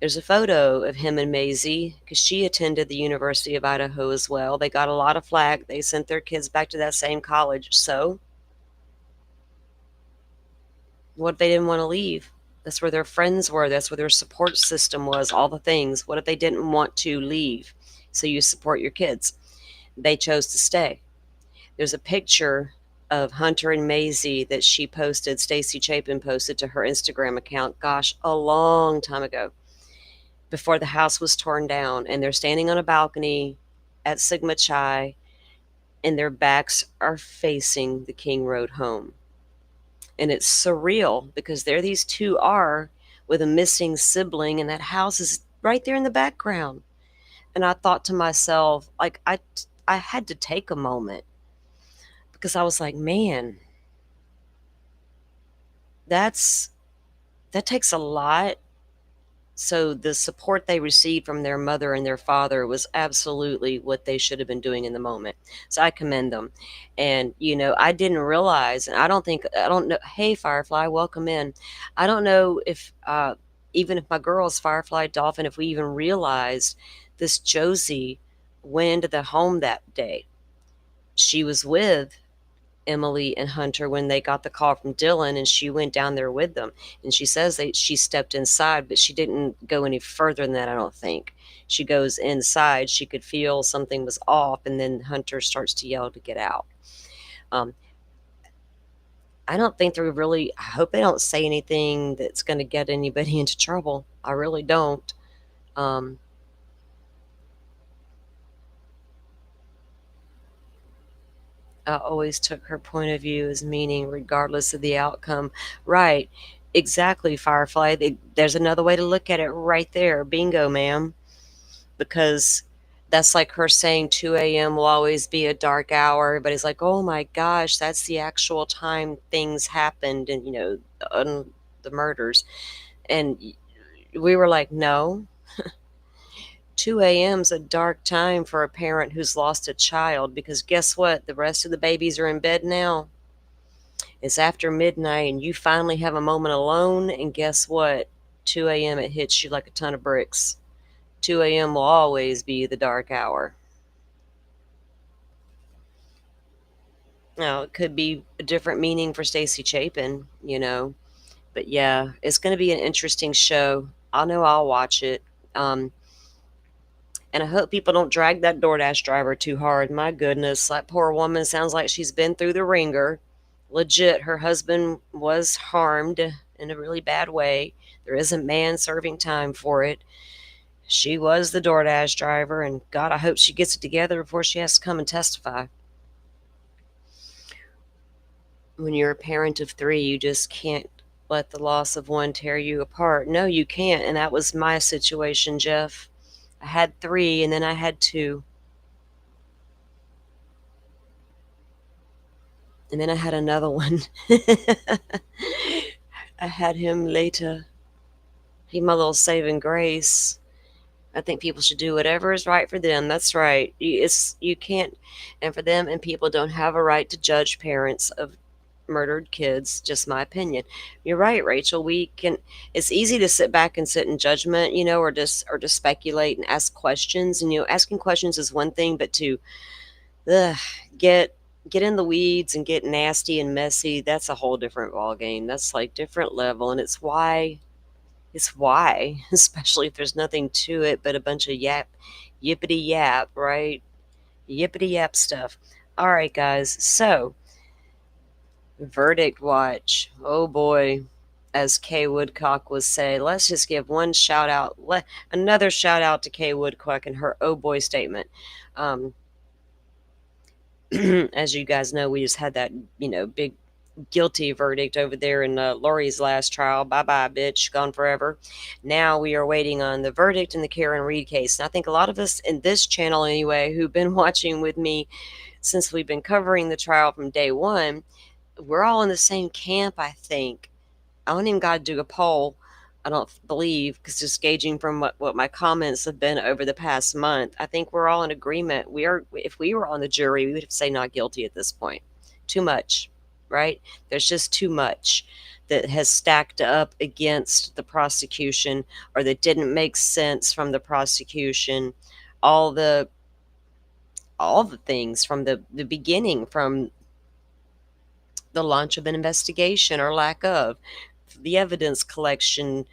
There's a photo of him and Maizie because she attended the University of Idaho as well. They got a lot of flack. They sent their kids back to that same college. So what if they didn't want to leave? That's where their friends were. That's where their support system was, all the things. What if they didn't want to leave? So you support your kids. They chose to stay. There's a picture of Hunter and Maizie that she posted, Stacy Chapin posted to her Instagram account, gosh, a long time ago, before the house was torn down. And they're standing on a balcony at Sigma Chi, and their backs are facing the King Road home. And it's surreal because there these two are with a missing sibling, and that house is right there in the background. And I thought to myself, like, I I had to take a moment because I was like, man, that takes a lot. So the support they received from their mother and their father was absolutely what they should have been doing in the moment. So I commend them. And I didn't realize, and I don't know. Hey, Firefly, welcome in. I don't know if even if my girls, Firefly, Dolphin, if we even realized this Josie went into the home that day. She was with Emily and Hunter when they got the call from Dylan, and she went down there with them. And she says that she stepped inside, but she didn't go any further than that, I don't think. She goes inside. She could feel something was off, and then Hunter starts to yell to get out. Um, I don't think they're really, I hope they don't say anything that's going to get anybody into trouble. I really don't. Um, I always took her point of view as meaning regardless of the outcome. Right. Exactly, Firefly. There's another way to look at it right there. Bingo, ma'am. Because that's like her saying 2 a.m. will always be a dark hour. Everybody's like, oh my gosh, that's the actual time things happened and, the murders. And we were like, no. 2 a.m. is a dark time for a parent who's lost a child because guess what? The rest of the babies are in bed now. It's after midnight and you finally have a moment alone, and guess what? 2 a.m. it hits you like a ton of bricks. 2 a.m. will always be the dark hour. Now, it could be a different meaning for Stacy Chapin, But yeah, it's going to be an interesting show. I know I'll watch it. And I hope people don't drag that DoorDash driver too hard. My goodness, that poor woman sounds like she's been through the ringer. Legit, her husband was harmed in a really bad way. There is a man serving time for it. She was the DoorDash driver, and God, I hope she gets it together before she has to come and testify. When you're a parent of 3, you just can't let the loss of one tear you apart. No, you can't, and that was my situation, Jeff. I had 3, and then I had 2. And then I had another one. I had him later. He my little saving grace. I think people should do whatever is right for them. That's right. You can't, and for them, and people don't have a right to judge parents of murdered kids. Just my opinion. You're right, Rachel. We can. It's easy to sit back and sit in judgment, or just speculate and ask questions. And asking questions is one thing, but to ugh, get in the weeds and get nasty and messy, that's a whole different ball game. That's like different level, and it's why, especially if there's nothing to it but a bunch of yippity yap, right? Yippity yap stuff. All right, guys. So, verdict watch. Oh boy. As Kay Woodcock would say, let's just give one shout out, another shout out to Kay Woodcock and her oh boy statement. As you guys know, we just had that, big guilty verdict over there in Lori's last trial. Bye-bye, bitch, gone forever. Now we are waiting on the verdict in the Karen Reed case. And I think a lot of us in this channel anyway, who've been watching with me since we've been covering the trial from day one, we're all in the same camp, I think. I don't even got to do a poll, I don't believe, because just gauging from what my comments have been over the past month, I think we're all in agreement. If we were on the jury, we would say not guilty at this point. Too much, right? There's just too much that has stacked up against the prosecution or that didn't make sense from the prosecution. All the things from the beginning, from the launch of an investigation or lack of, the evidence collection,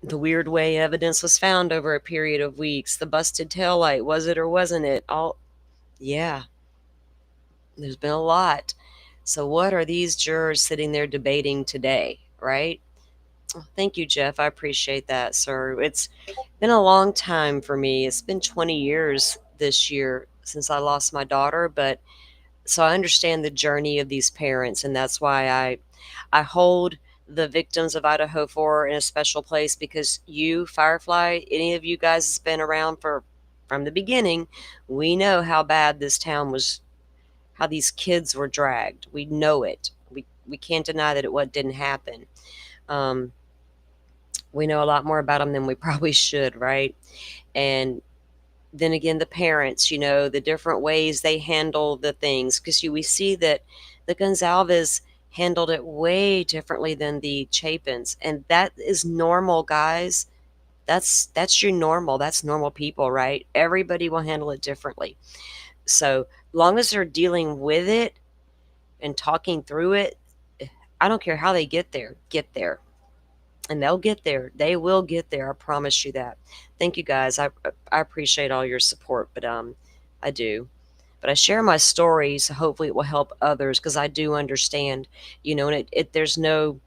the weird way evidence was found over a period of weeks, the busted taillight, was it or wasn't it? Yeah, there's been a lot. So what are these jurors sitting there debating today, right? Thank you, Jeff. I appreciate that, sir. It's been a long time for me. It's been 20 years this year since I lost my daughter, but so I understand the journey of these parents, and that's why I hold the victims of Idaho 4 in a special place, because you, Firefly, any of you guys has been around for from the beginning, we know how bad this town was, how these kids were dragged. We know it. We can't deny that it didn't happen. We know a lot more about them than we probably should, right? And then again, the parents, the different ways they handle the things, because we see that the Gonzalez handled it way differently than the Chapins, and that is normal, guys. That's your normal. That's normal people, right? Everybody will handle it differently. So long as they're dealing with it and talking through it, I don't care how they get there. And they'll get there. They will get there. I promise you that. Thank you, guys. I appreciate all your support, but I do. But I share my story, so hopefully it will help others, because I do understand, and there's no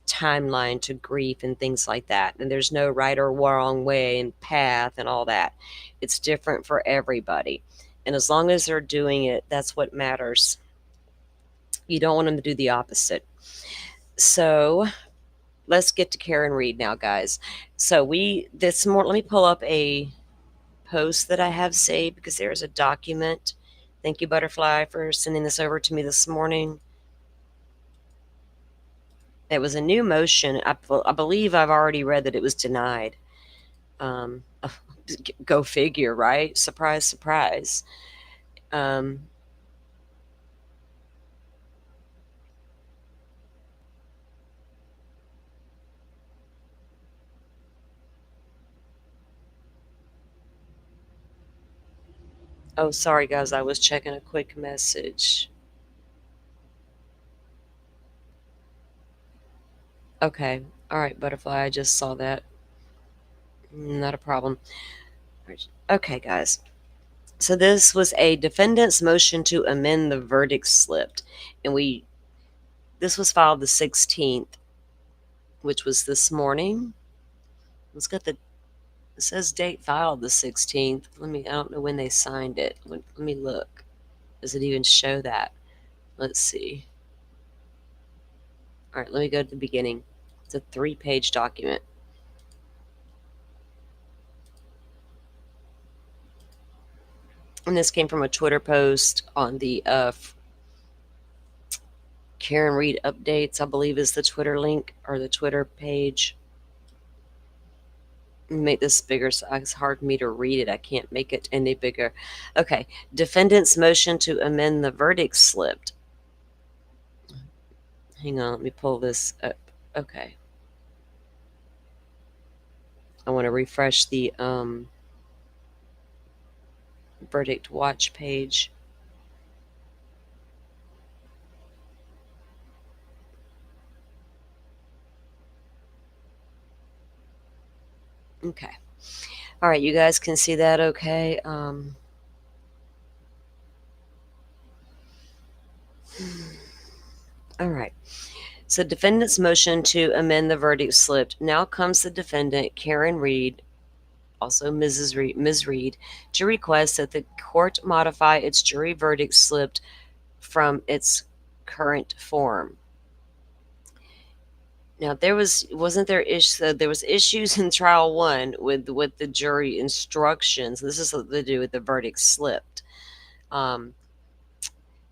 timeline to grief and things like that, and there's no right or wrong way and path and all that. It's different for everybody, and as long as they're doing it, that's what matters. You don't want them to do the opposite. So let's get to Karen Reed now, guys. So let me pull up a post that I have saved, because there's a document. Thank you, Butterfly, for sending this over to me this morning. It was a new motion. I believe I've already read that it was denied. Go figure, right? Surprise, surprise. Oh, sorry, guys. I was checking a quick message. Okay. All right, Butterfly. I just saw that. Not a problem. Okay, guys. So this was a defendant's motion to amend the verdict slip, and this was filed the 16th, which was this morning. It says date filed the 16th. I don't know when they signed it. Let me look. Does it even show that? Let's see. All right, let me go to the beginning. It's a 3-page document. And this came from a Twitter post on the Karen Reed updates, I believe is the Twitter link or the Twitter page. Make this bigger, so it's hard for me to read it. I can't make it any bigger. Okay. Defendant's motion to amend the verdict slip. Hang on, let me pull this up. Okay. I want to refresh the verdict watch page. Okay. All right, you guys can see that okay? All right. So defendant's motion to amend the verdict slip. Now comes the defendant, Karen Reed, also Ms. Reed, to request that the court modify its jury verdict slip from its current form. Now there was issues in trial 1 with the jury instructions. This is to do with the verdict slip.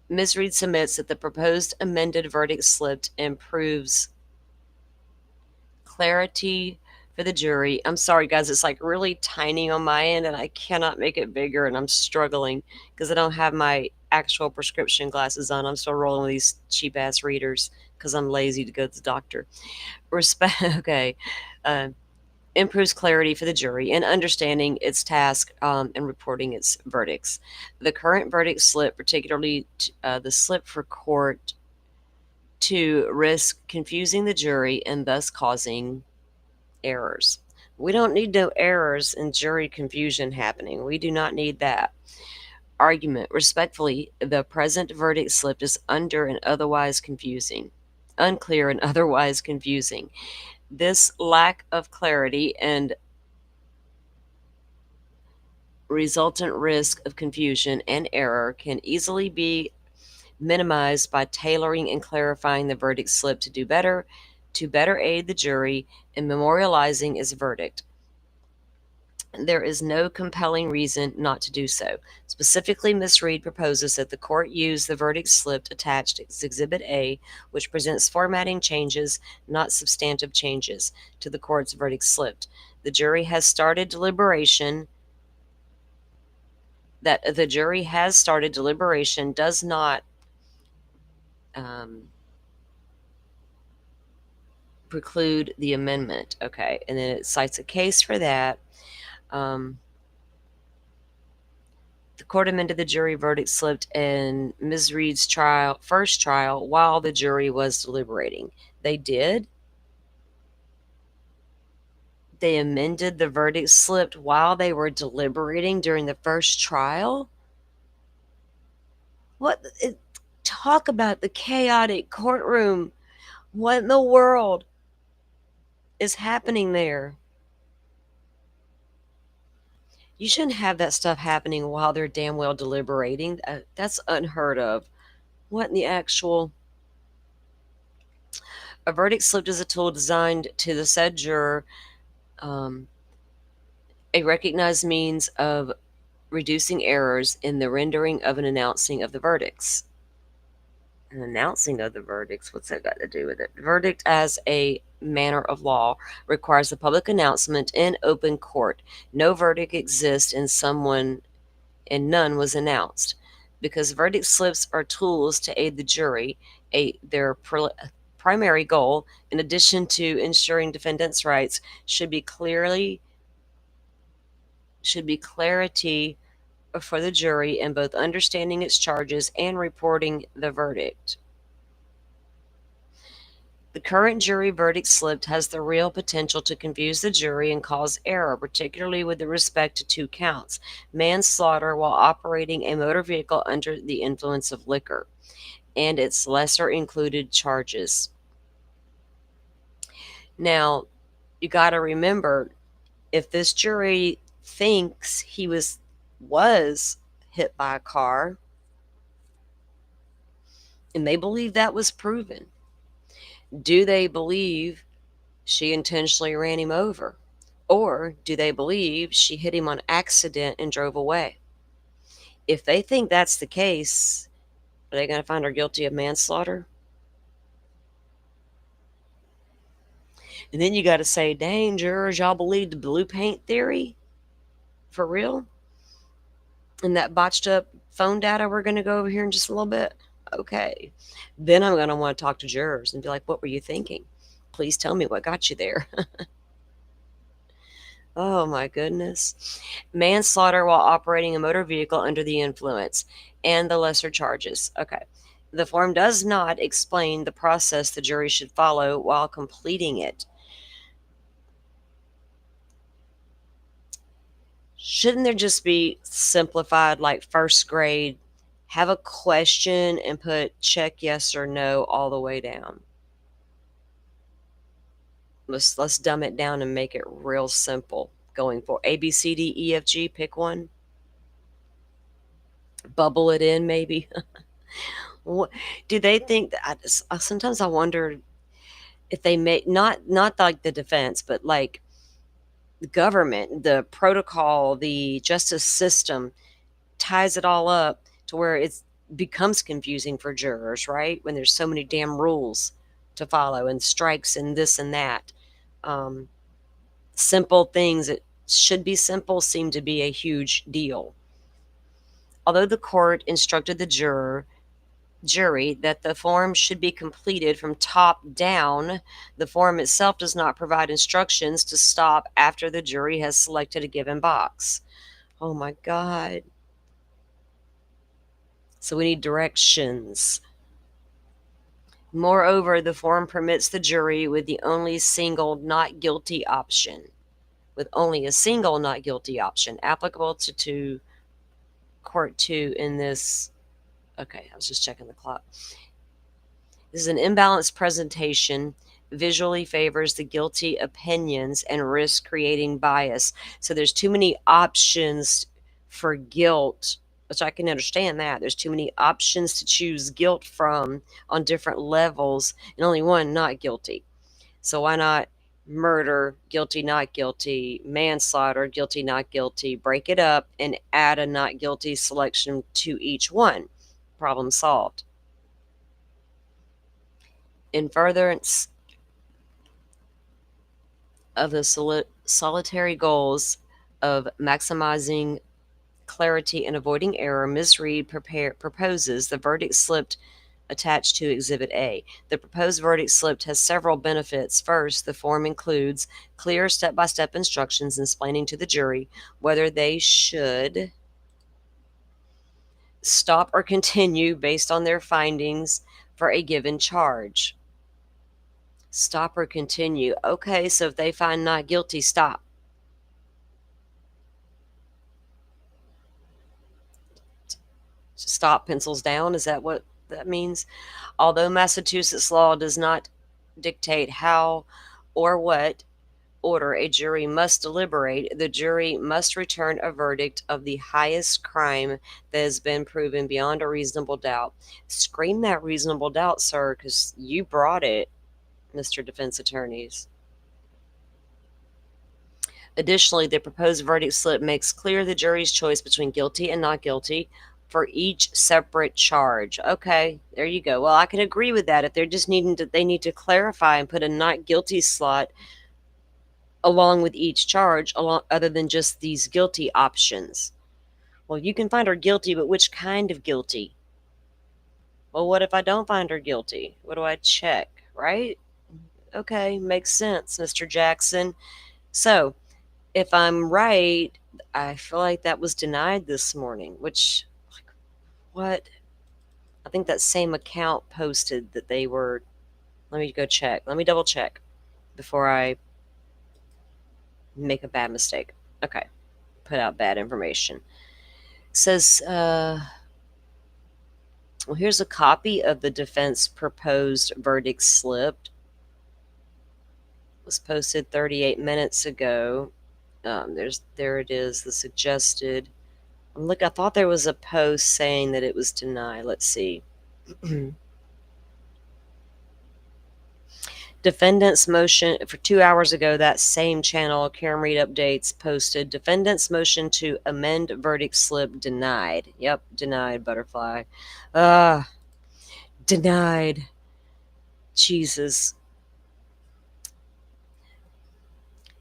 Ms. Reed submits that the proposed amended verdict slip improves clarity for the jury. I'm sorry, guys, it's like really tiny on my end, and I cannot make it bigger, and I'm struggling because I don't have my actual prescription glasses on. I'm still rolling with these cheap-ass readers because I'm lazy to go to the doctor. Okay. Improves clarity for the jury in understanding its task and reporting its verdicts. The current verdict slip, particularly the slip for court, to risk confusing the jury and thus causing errors. We don't need no errors and jury confusion happening. We do not need that. Argument. Respectfully, the present verdict slip is unclear and otherwise confusing. This lack of clarity and resultant risk of confusion and error can easily be minimized by tailoring and clarifying the verdict slip to better aid the jury in memorializing its verdict. There is no compelling reason not to do so. Specifically, Ms. Reed proposes that the court use the verdict slip attached as Exhibit A, which presents formatting changes, not substantive changes, to the court's verdict slip. The jury has started deliberation. That the jury has started deliberation does not preclude the amendment. Okay, and then it cites a case for that. The court amended the jury verdict slip in Ms. Reed's first trial while the jury was deliberating. They did. They amended the verdict slip while they were deliberating during the first trial. Talk about the chaotic courtroom. What in the world is happening there? You shouldn't have that stuff happening while they're damn well deliberating. That's unheard of. What in the actual? A verdict slip is a tool designed to the said juror, a recognized means of reducing errors in the rendering of an announcing of the verdicts. An announcing of the verdicts? What's that got to do with it? Verdict as a manner of law requires a public announcement in open court. No verdict exists and none was announced. Because verdict slips are tools to aid the jury, their primary goal, in addition to ensuring defendants' rights, should be clarity for the jury in both understanding its charges and reporting the verdict. The current jury verdict slip has the real potential to confuse the jury and cause error, particularly with respect to 2 counts: manslaughter while operating a motor vehicle under the influence of liquor, and its lesser included charges. Now, you got to remember, if this jury thinks he was hit by a car, and they believe that was proven, do they believe she intentionally ran him over? Or do they believe she hit him on accident and drove away? If they think that's the case, are they going to find her guilty of manslaughter? And then you got to say, dang, jurors, y'all believe the blue paint theory? For real? And that botched up phone data we're going to go over here in just a little bit? Okay. Then I'm going to want to talk to jurors and be like, what were you thinking? Please tell me what got you there. Oh my goodness. Manslaughter while operating a motor vehicle under the influence and the lesser charges. Okay. The form does not explain the process the jury should follow while completing it. Shouldn't there just be simplified, like first grade, have a question and put check yes or no all the way down? Let's dumb it down and make it real simple going for A, B, C, D, E, F, G, pick one. Bubble it in, maybe. What do they think that sometimes I wonder if they make not like the defense, but like the government, the protocol, the justice system ties it all up to where it becomes confusing for jurors, right? When there's so many damn rules to follow and strikes and this and that. Simple things that should be simple seem to be a huge deal. Although the court instructed the jury that the form should be completed from top down, the form itself does not provide instructions to stop after the jury has selected a given box. Oh my God. So we need directions. Moreover, the form permits the jury with the only single not guilty option, applicable to court 2 in this. Okay, I was just checking the clock. This is an imbalanced presentation, visually favors the guilty opinions and risks creating bias. So there's too many options for guilt, which I can understand that. There's too many options to choose guilt from on different levels, and only one not guilty. So why not murder, guilty, not guilty, manslaughter, guilty, not guilty, break it up and add a not guilty selection to each one. Problem solved. In furtherance of the solitary goals of maximizing clarity and avoiding error, Ms. Reed proposes the verdict slip attached to Exhibit A. The proposed verdict slip has several benefits. First, the form includes clear step-by-step instructions explaining to the jury whether they should stop or continue based on their findings for a given charge. Stop or continue. Okay, so if they find not guilty, stop. Stop, pencils down. Is that what that means? Although Massachusetts law does not dictate how or what order a jury must deliberate, the jury must return a verdict of the highest crime that has been proven beyond a reasonable doubt. Scream that reasonable doubt, sir, because you brought it, Mr. Defense Attorneys. Additionally, the proposed verdict slip makes clear the jury's choice between guilty and not guilty for each separate charge. Okay, there you go. Well, I can agree with that. If they're just they need to clarify and put a not guilty slot along with each charge, other than just these guilty options. Well, you can find her guilty, but which kind of guilty? Well, what if I don't find her guilty? What do I check, right? Okay, makes sense, Mr. Jackson. So, if I'm right, I feel like that was denied this morning, which, like, what? I think that same account posted that they were. Let me go check. Let me double check before I make a bad mistake. Okay, put out bad information. It says, well, here's a copy of the defense proposed verdict slip. It was posted 38 minutes ago. There it is, the suggested. Look, I thought there was a post saying that it was denied. Let's see. Defendant's motion for 2 hours ago, that same channel, Karen Reed Updates, posted defendant's motion to amend verdict slip denied. Yep, denied, butterfly. Denied. Jesus.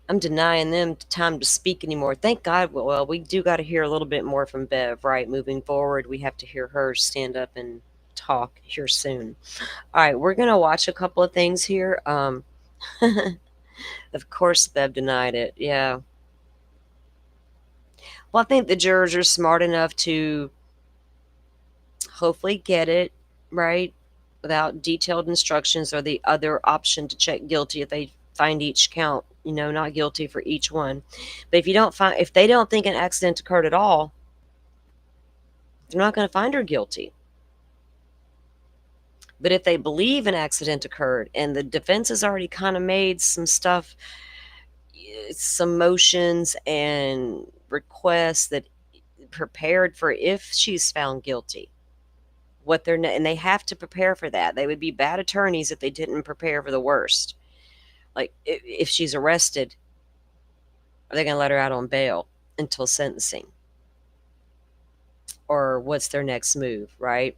I'm denying them time to speak anymore. Thank God. Well, we do got to hear a little bit more from Bev, right? Moving forward, we have to hear her stand up and talk here soon. All right, we're going to watch a couple of things here. Of course, Bev denied it. Yeah. Well, I think the jurors are smart enough to hopefully get it, right? Without detailed instructions or the other option to check guilty if they find each count, not guilty for each one. But if they don't think an accident occurred at all, they're not going to find her guilty. But if they believe an accident occurred and the defense has already kind of made some stuff, some motions and requests that prepared for if she's found guilty, and they have to prepare for that. They would be bad attorneys if they didn't prepare for the worst. Like, if she's arrested, are they going to let her out on bail until sentencing? Or what's their next move, right?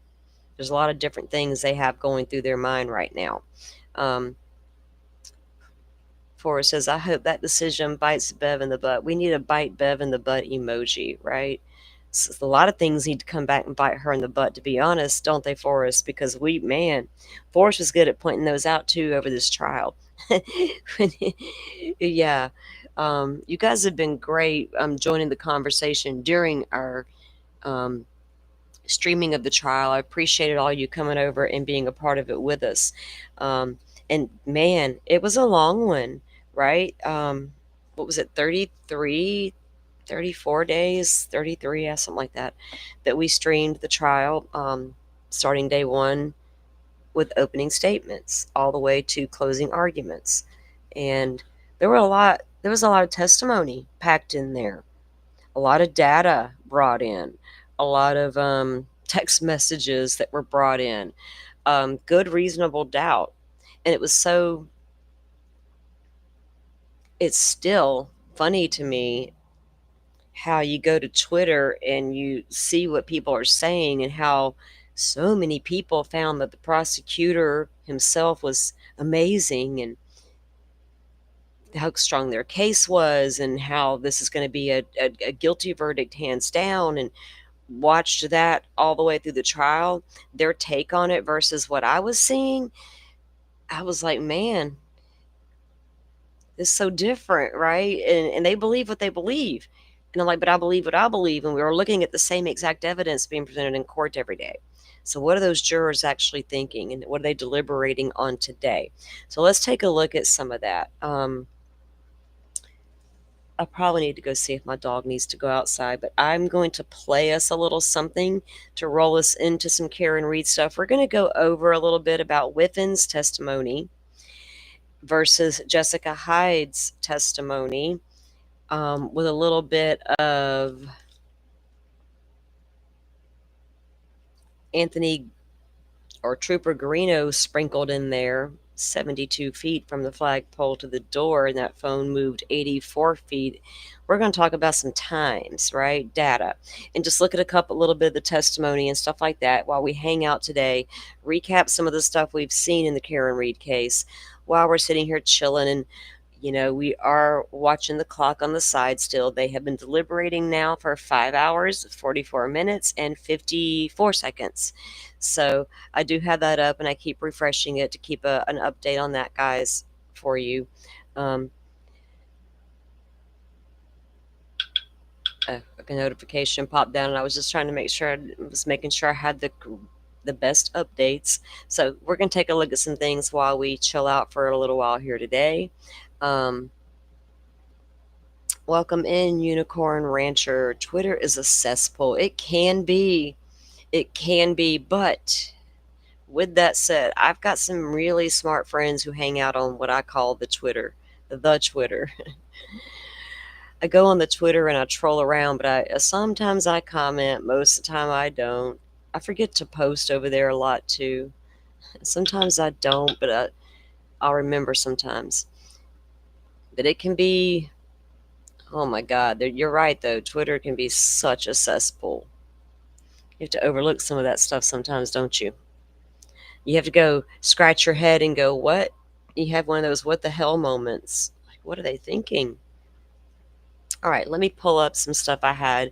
There's a lot of different things they have going through their mind right now. Forrest says, I hope that decision bites Bev in the butt. We need a bite Bev in the butt emoji, right? So a lot of things need to come back and bite her in the butt, to be honest, don't they, Forrest? Because Forrest was good at pointing those out, too, over this trial. Yeah. You guys have been great joining the conversation during our streaming of the trial. I appreciated all you coming over and being a part of it with us. And man, it was a long one, right? What was it, 34 days, 33, yeah, something like that we streamed the trial, starting day one with opening statements all the way to closing arguments. And there was a lot of testimony packed in there, a lot of data brought in, a lot of text messages that were brought in, good reasonable doubt. And it was so it's still funny to me how you go to Twitter and you see what people are saying and how so many people found that the prosecutor himself was amazing and how strong their case was and how this is going to be a guilty verdict hands down, and watched that all the way through the trial, their take on it versus what I was seeing. I was like, man, it's so different, right? And they believe what they believe. And I'm like, but I believe what I believe. And we were looking at the same exact evidence being presented in court every day. So what are those jurors actually thinking, and what are they deliberating on today? So let's take a look at some of that. I probably need to go see if my dog needs to go outside, but I'm going to play us a little something to roll us into some Karen Read stuff. We're going to go over a little bit about Whiffin's testimony versus Jessica Hyde's testimony, with a little bit of Anthony or Trooper Garino sprinkled in there. 72 feet from the flagpole to the door, and that phone moved 84 feet. We're going to talk about some times, right? Data, and just look at a little bit of the testimony and stuff like that while we hang out today. Recap some of the stuff we've seen in the Karen Read case while we're sitting here chilling. And we are watching the clock on the side still. They have been deliberating now for 5 hours, 44 minutes, and 54 seconds. So I do have that up, and I keep refreshing it to keep an update on that, guys, for you. A notification popped down, and I was just trying to make sure I was making sure I had the best updates. So we're going to take a look at some things while we chill out for a little while here today. Welcome in, Unicorn Rancher. Twitter is a cesspool. It can be, but with that said, I've got some really smart friends who hang out on what I call the Twitter. I go on the Twitter and I troll around, but sometimes I comment. Most of the time I don't. I forget to post over there a lot too. Sometimes I don't, but I'll remember sometimes. But it can be, oh my God, you're right though. Twitter can be such a cesspool. You have to overlook some of that stuff sometimes, don't you? You have to go scratch your head and go, what? You have one of those what the hell moments. Like, what are they thinking? All right, let me pull up some stuff I had.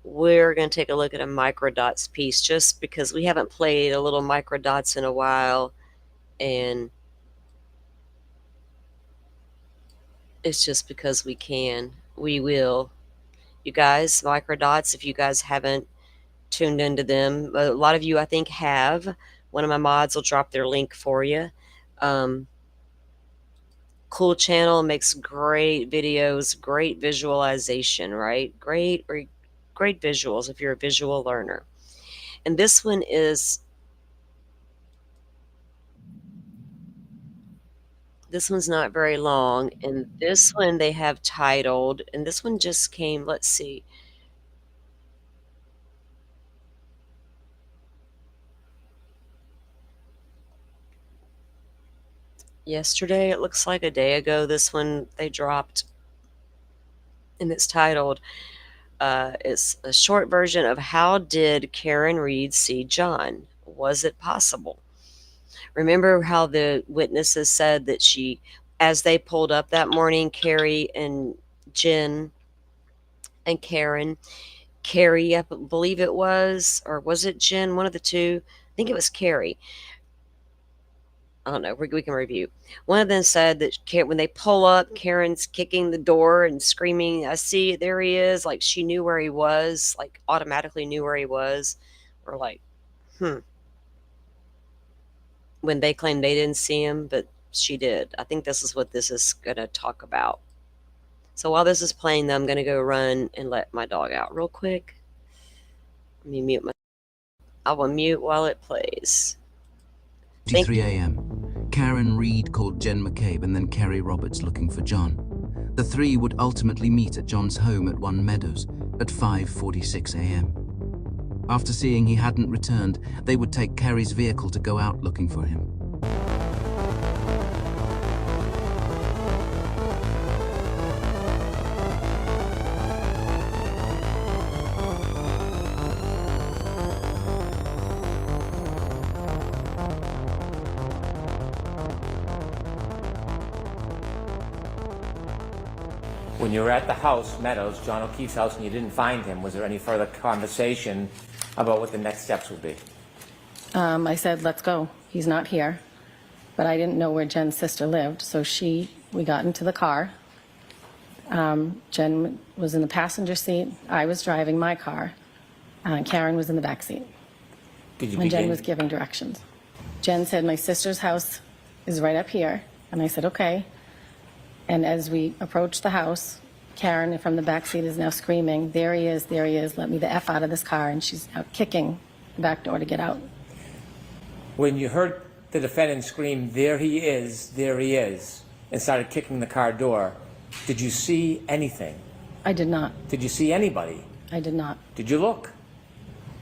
We're going to take a look at a microdots piece just because we haven't played a little microdots in a while, and it's just because we can. We will. You guys, microdots, if you guys haven't tuned into them, a lot of you I think have. One of my mods will drop their link for you. Cool channel, makes great videos, great visualization, right? Great visuals if you're a visual learner. And this one this one's not very long, and this one they have titled, and this one just came, let's see. Yesterday, it looks like a day ago, this one they dropped, and it's titled, it's a short version of How Did Karen Read See John? Was it possible? Remember how the witnesses said that as they pulled up that morning, Carrie and Jen and Karen, Carrie, I believe it was, or was it Jen? One of the two. I think it was Carrie. I don't know. We can review. One of them said that when they pull up, Karen's kicking the door and screaming, I see it, there he is. Like she knew where he was, like automatically knew where he was. Or like, when they claimed they didn't see him, but she did. I think this is what this is going to talk about. So while this is playing, I'm going to go run and let my dog out real quick. Let me mute I will mute while it plays. 3 a.m. Karen Read called Jen McCabe and then Kerry Roberts looking for John. The three would ultimately meet at John's home at One Meadows at 5:46 a.m. After seeing he hadn't returned, they would take Kerry's vehicle to go out looking for him. When you were at the house, Meadows, John O'Keefe's house, and you didn't find him, was there any further conversation about what the next steps would be? I said, let's go. He's not here. But I didn't know where Jen's sister lived, so we got into the car. Jen was in the passenger seat. I was driving my car. Karen was in the back seat. And Jen was giving directions. Jen said, my sister's house is right up here. And I said, okay. And as we approached the house, Karen from the back seat is now screaming, there he is, let me the F out of this car. And she's out kicking the back door to get out. When you heard the defendant scream, there he is, and started kicking the car door, did you see anything? I did not. Did you see anybody? I did not. Did you look?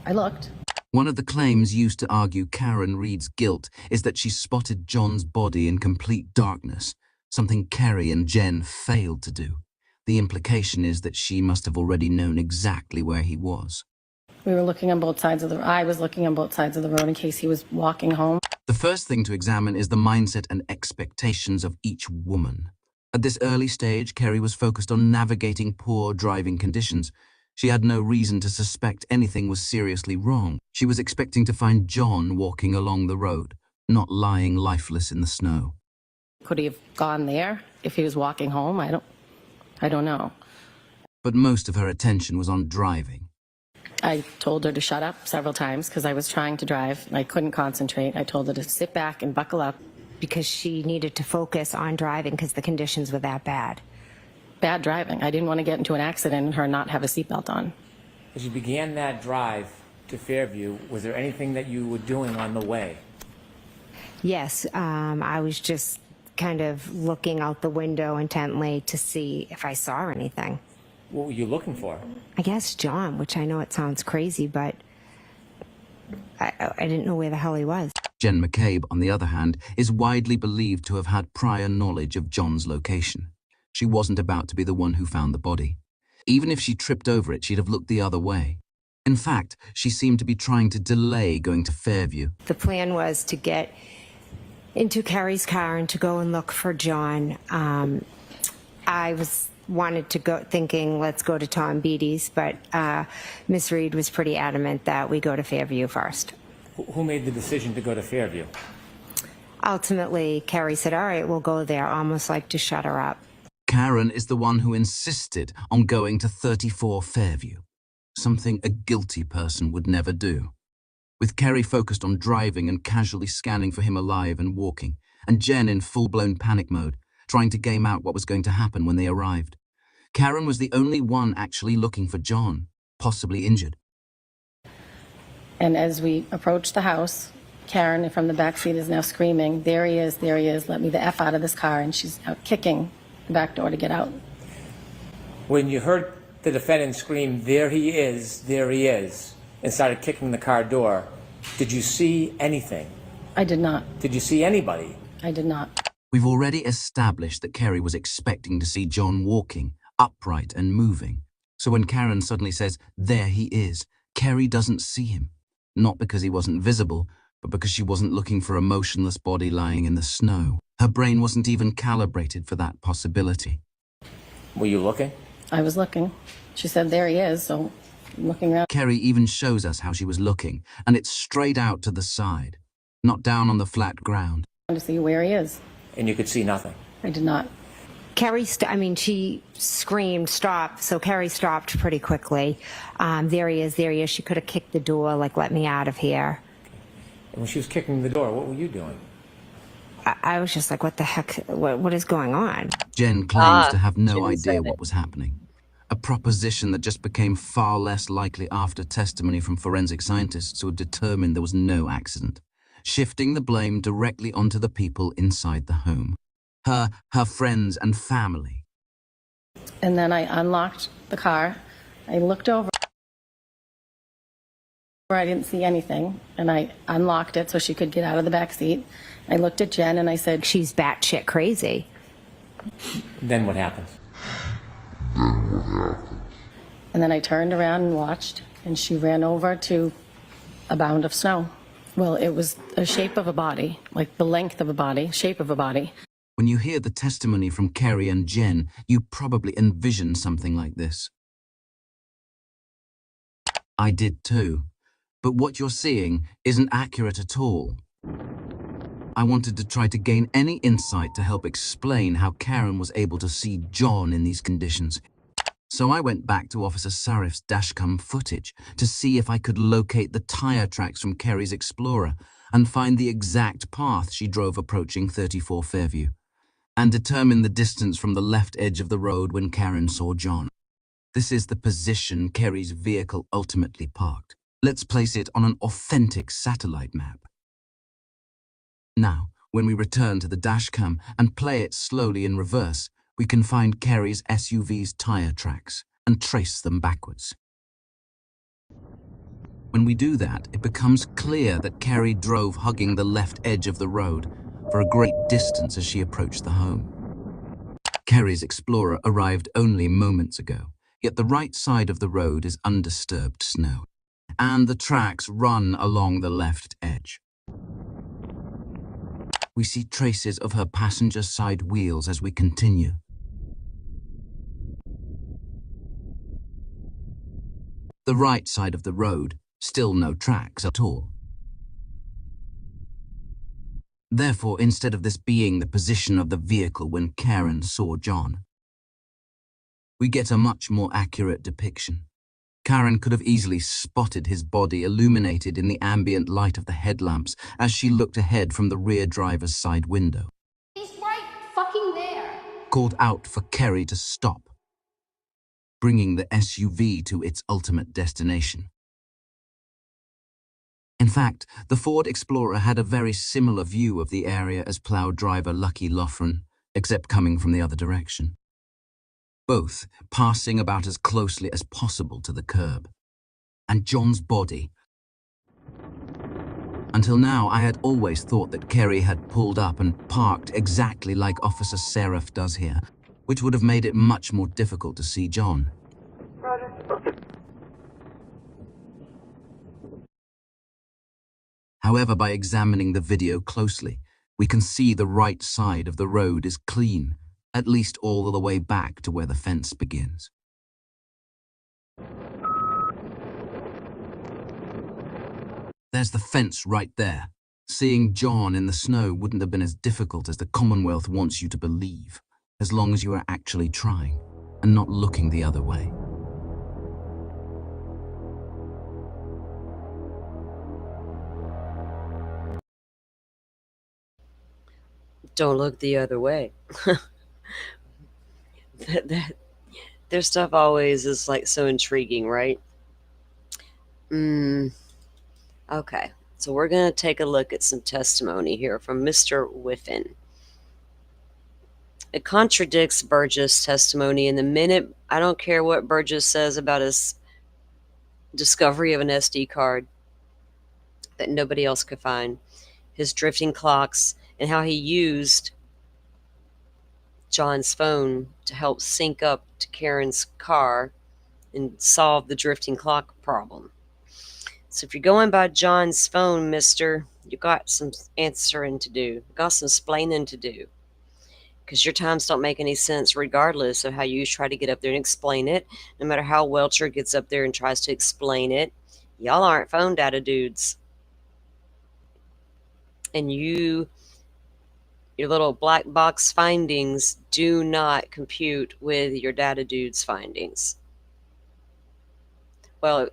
I looked. One of the claims used to argue Karen Reed's guilt is that she spotted John's body in complete darkness, something Kerry and Jen failed to do. The implication is that she must have already known exactly where he was. We were looking on both sides of I was looking on both sides of the road in case he was walking home. The first thing to examine is the mindset and expectations of each woman. At this early stage, Kerry was focused on navigating poor driving conditions. She had no reason to suspect anything was seriously wrong. She was expecting to find John walking along the road, not lying lifeless in the snow. Could he have gone there if he was walking home? I don't know. But most of her attention was on driving. I told her to shut up several times because I was trying to drive and I couldn't concentrate. I told her to sit back and buckle up. Because she needed to focus on driving because the conditions were that bad. Bad driving. I didn't want to get into an accident and her not have a seatbelt on. As you began that drive to Fairview, was there anything that you were doing on the way? Yes, I was just kind of looking out the window intently to see if I saw anything. What were you looking for? I guess John, which I know it sounds crazy, but I didn't know where the hell he was. Jen McCabe, on the other hand, is widely believed to have had prior knowledge of John's location. She wasn't about to be the one who found the body. Even if she tripped over it, she'd have looked the other way. In fact, she seemed to be trying to delay going to Fairview. The plan was to get into Carrie's car and to go and look for John. I wanted to go thinking, let's go to Tom Beatty's, but Miss Reed was pretty adamant that we go to Fairview first. Who made the decision to go to Fairview? Ultimately, Carrie said, all right, we'll go there, almost like to shut her up. Karen is the one who insisted on going to 34 Fairview, something a guilty person would never do. With Kerry focused on driving and casually scanning for him alive and walking, and Jen in full-blown panic mode, trying to game out what was going to happen when they arrived. Karen was the only one actually looking for John, possibly injured. And as we approached the house, Karen from the back seat is now screaming, there he is, let me the F out of this car. And she's out kicking the back door to get out. When you heard the defendant scream, there he is, and started kicking the car door, did you see anything? I did not. Did you see anybody? I did not. We've already established that Kerry was expecting to see John walking, upright and moving. So when Karen suddenly says, there he is, Kerry doesn't see him. Not because he wasn't visible, but because she wasn't looking for a motionless body lying in the snow. Her brain wasn't even calibrated for that possibility. Were you looking? I was looking. She said, there he is, so I'm looking around. Kerry even shows us how she was looking, and it's straight out to the side, not down on the flat ground. To see where he is. And you could see nothing? I did not. Carrie, she screamed, stop, so Carrie stopped pretty quickly. There he is. She could have kicked the door, like, let me out of here. And when she was kicking the door, what were you doing? I was just like, what the heck, what is going on? Jen claims to have no idea what was happening. A proposition that just became far less likely after testimony from forensic scientists who had determined there was no accident, shifting the blame directly onto the people inside the home. Her friends and family. And then I unlocked the car. I looked over. I didn't see anything, and I unlocked it so she could get out of the back seat. I looked at Jen and I said, she's batshit crazy. Then what happens? And then I turned around and watched, and she ran over to a mound of snow. Well, it was the shape of a body, like the length of a body, shape of a body. When you hear the testimony from Carrie and Jen, you probably envision something like this. I did too, but what you're seeing isn't accurate at all. I wanted to try to gain any insight to help explain how Karen was able to see John in these conditions. So I went back to Officer Sarif's dashcam footage to see if I could locate the tire tracks from Carrie's Explorer and find the exact path she drove approaching 34 Fairview, and determine the distance from the left edge of the road when Karen saw John. This is the position Carrie's vehicle ultimately parked. Let's place it on an authentic satellite map. Now, when we return to the dashcam and play it slowly in reverse, we can find Carrie's SUV's tire tracks and trace them backwards. When we do that, it becomes clear that Carrie drove hugging the left edge of the road for a great distance as she approached the home. Carrie's Explorer arrived only moments ago, yet the right side of the road is undisturbed snow, and the tracks run along the left edge. We see traces of her passenger side wheels as we continue. The right side of the road, still no tracks at all. Therefore, instead of this being the position of the vehicle when Karen saw John, we get a much more accurate depiction. Karen could have easily spotted his body illuminated in the ambient light of the headlamps as she looked ahead from the rear driver's side window. He's right fucking there. Called out for Carrie to stop, bringing the SUV to its ultimate destination. In fact, the Ford Explorer had a very similar view of the area as plow driver Lucky Loughran, except coming from the other direction. Both passing about as closely as possible to the curb. And John's body. Until now, I had always thought that Carrie had pulled up and parked exactly like Officer Sarif does here, which would have made it much more difficult to see John. However, by examining the video closely, we can see the right side of the road is clean, at least all the way back to where the fence begins. There's the fence right there. Seeing John in the snow wouldn't have been as difficult as the Commonwealth wants you to believe, as long as you are actually trying and not looking the other way. Don't look the other way. Their stuff always is like so intriguing, right? Okay, so we're going to take a look at some testimony here from Mr. Whiffen. It contradicts Burgess' testimony in the minute. I don't care what Burgess says about his discovery of an SD card that nobody else could find, his drifting clocks, and how he used John's phone to help sync up to Karen's car and solve the drifting clock problem. So if you're going by John's phone, mister, you got some answering to do. You got some splaining to do. Because your times don't make any sense regardless of how you try to get up there and explain it. No matter how Welcher gets up there and tries to explain it, y'all aren't phone data dudes. And your little black box findings do not compute with your data dude's findings. Well,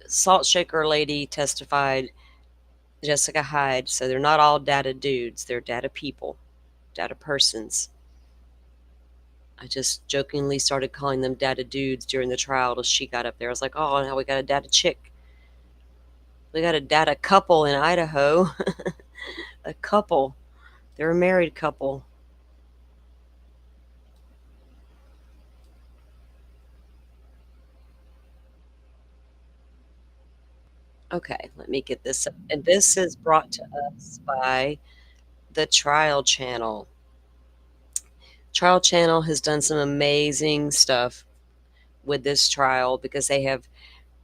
Salt Shaker Lady testified, Jessica Hyde, so they're not all data dudes, they're data people, data persons. I just jokingly started calling them data dudes during the trial till she got up there. I was like, oh, now we got a data chick. We got a data couple in Idaho. A couple. They're a married couple. Okay, let me get this up. And this is brought to us by the Trial Channel. Trial Channel has done some amazing stuff with this trial because they have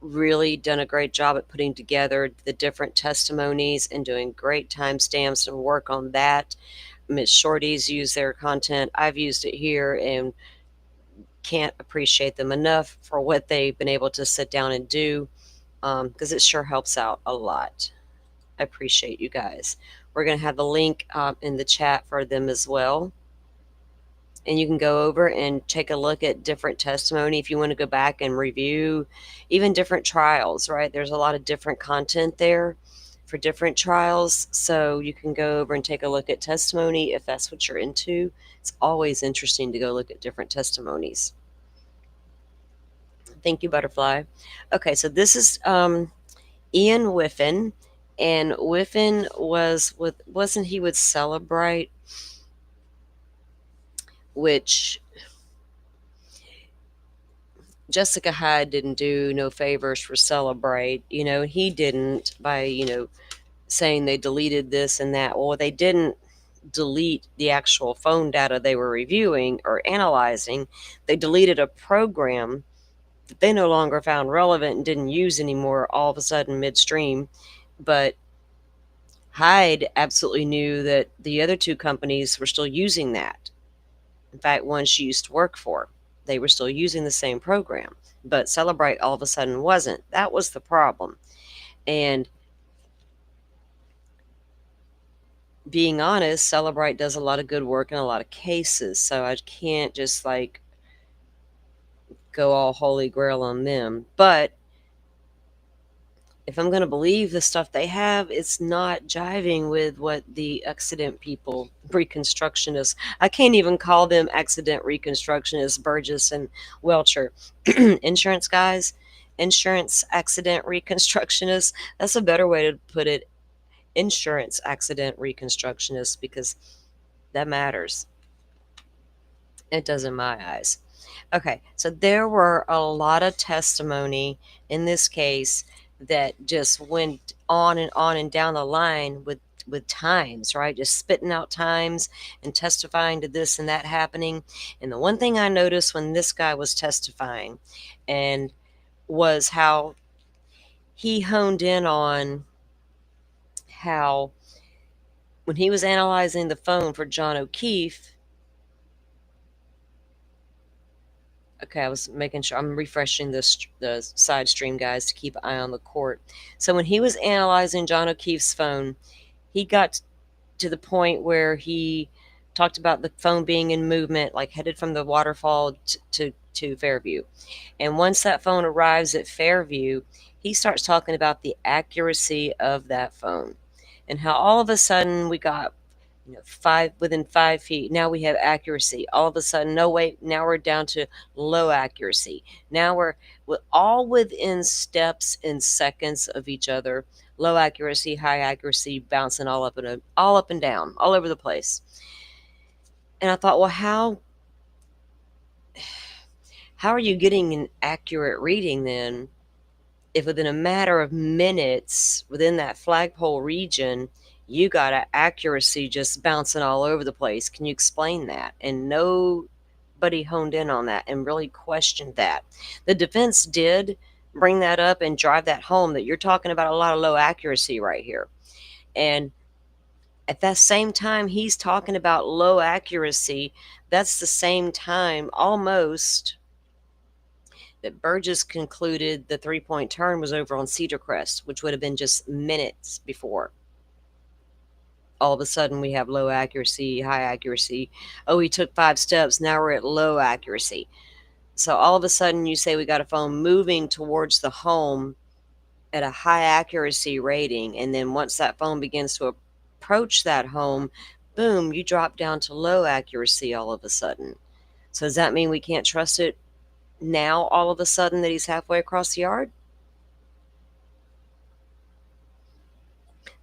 really done a great job at putting together the different testimonies and doing great timestamps and work on that. Miss Shorty's used their content. I've used it here and can't appreciate them enough for what they've been able to sit down and do, because it sure helps out a lot. I appreciate you guys. We're going to have the link in the chat for them as well. And you can go over and take a look at different testimony if you want to go back and review even different trials, right? There's a lot of different content there for different trials. So you can go over and take a look at testimony if that's what you're into. It's always interesting to go look at different testimonies. Thank you, Butterfly. Okay, so this is Ian Whiffen. And Whiffen wasn't he with Celebrate? Which Jessica Hyde didn't do no favors for Celebrate. He didn't by, saying they deleted this and that. Well, they didn't delete the actual phone data they were reviewing or analyzing. They deleted a program that they no longer found relevant and didn't use anymore all of a sudden midstream. But Hyde absolutely knew that the other two companies were still using that. In fact, one she used to work for, they were still using the same program, but Celebrate all of a sudden wasn't. That was the problem. And being honest, Celebrate does a lot of good work in a lot of cases, so I can't just go all holy grail on them. But if I'm going to believe the stuff they have, it's not jiving with what the accident people, reconstructionists, I can't even call them accident reconstructionists, Burgess and Welcher, insurance guys, insurance accident reconstructionists. That's a better way to put it, insurance accident reconstructionists, because that matters. It does in my eyes. Okay, so there were a lot of testimony in this case that just went on and down the line with times, right? Just spitting out times and testifying to this and that happening. And the one thing I noticed when this guy was testifying and was how he honed in on how when he was analyzing the phone for John O'Keefe, okay, I was making sure I'm refreshing the side stream, guys, to keep an eye on the court. So when he was analyzing John O'Keefe's phone, he got to the point where he talked about the phone being in movement, like headed from the waterfall to Fairview. And once that phone arrives at Fairview, he starts talking about the accuracy of that phone and how all of a sudden we got within 5 feet. Now we have accuracy. All of a sudden, no wait, now we're down to low accuracy. Now we're all within steps and seconds of each other. Low accuracy, high accuracy, bouncing all up and down, all over the place. And I thought, well, how are you getting an accurate reading then if within a matter of minutes within that flagpole region you got an accuracy just bouncing all over the place? Can you explain that? And nobody honed in on that and really questioned that. The defense did bring that up and drive that home, that you're talking about a lot of low accuracy right here. And at that same time he's talking about low accuracy, that's the same time almost that Burgess concluded the three-point turn was over on Cedar Crest, which would have been just minutes before. All of a sudden we have low accuracy, high accuracy. Oh, he took 5 steps. Now we're at low accuracy. So all of a sudden you say we got a phone moving towards the home at a high accuracy rating. And then once that phone begins to approach that home, boom, you drop down to low accuracy all of a sudden. So does that mean we can't trust it now all of a sudden that he's halfway across the yard?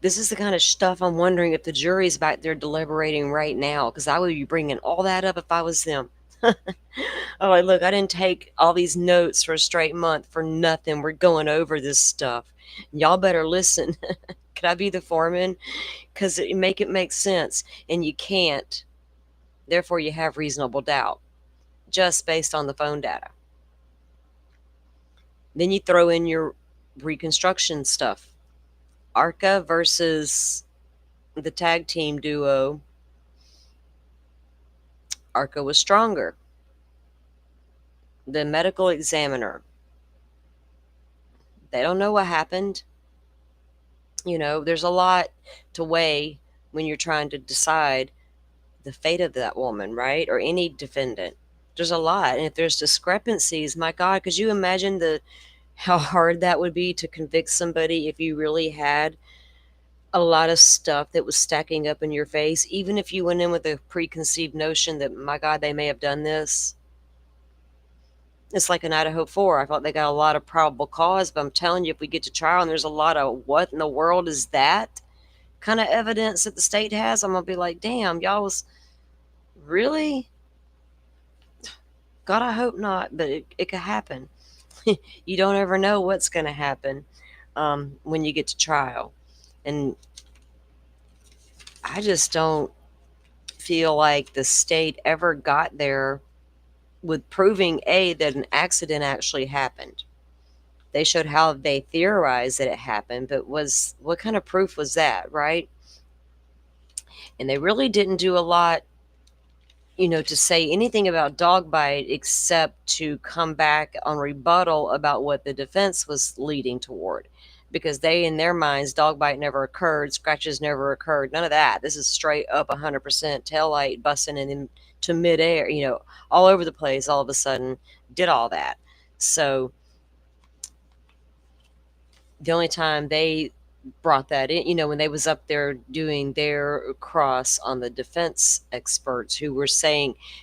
This is the kind of stuff I'm wondering if the jury's back there deliberating right now, because I would be bringing all that up if I was them. Oh, look, I didn't take all these notes for a straight month for nothing. We're going over this stuff. Y'all better listen. Could I be the foreman? Because it make sense, and you can't. Therefore, you have reasonable doubt just based on the phone data. Then you throw in your reconstruction stuff. Arca versus the tag team duo Arca was stronger. The medical examiner, they don't know what happened. There's a lot to weigh when you're trying to decide the fate of that woman, right? Or any defendant. There's a lot. And if there's discrepancies, my God, could you imagine how hard that would be to convict somebody if you really had a lot of stuff that was stacking up in your face, even if you went in with a preconceived notion that, my God, they may have done this. It's like in Idaho 4. I thought they got a lot of probable cause, but I'm telling you, if we get to trial and there's a lot of what in the world is that kind of evidence that the state has, I'm going to be like, damn, y'all was really? God, I hope not, but it could happen. You don't ever know what's going to happen when you get to trial. And I just don't feel like the state ever got there with proving, that an accident actually happened. They showed how they theorized that it happened, but what kind of proof was that, right? And they really didn't do a lot, to say anything about dog bite except to come back on rebuttal about what the defense was leading toward. Because they, in their minds, dog bite never occurred, scratches never occurred, none of that. This is straight up 100% taillight busting into midair, all over the place all of a sudden, did all that. So the only time they brought that in, when they was up there doing their cross on the defense experts who were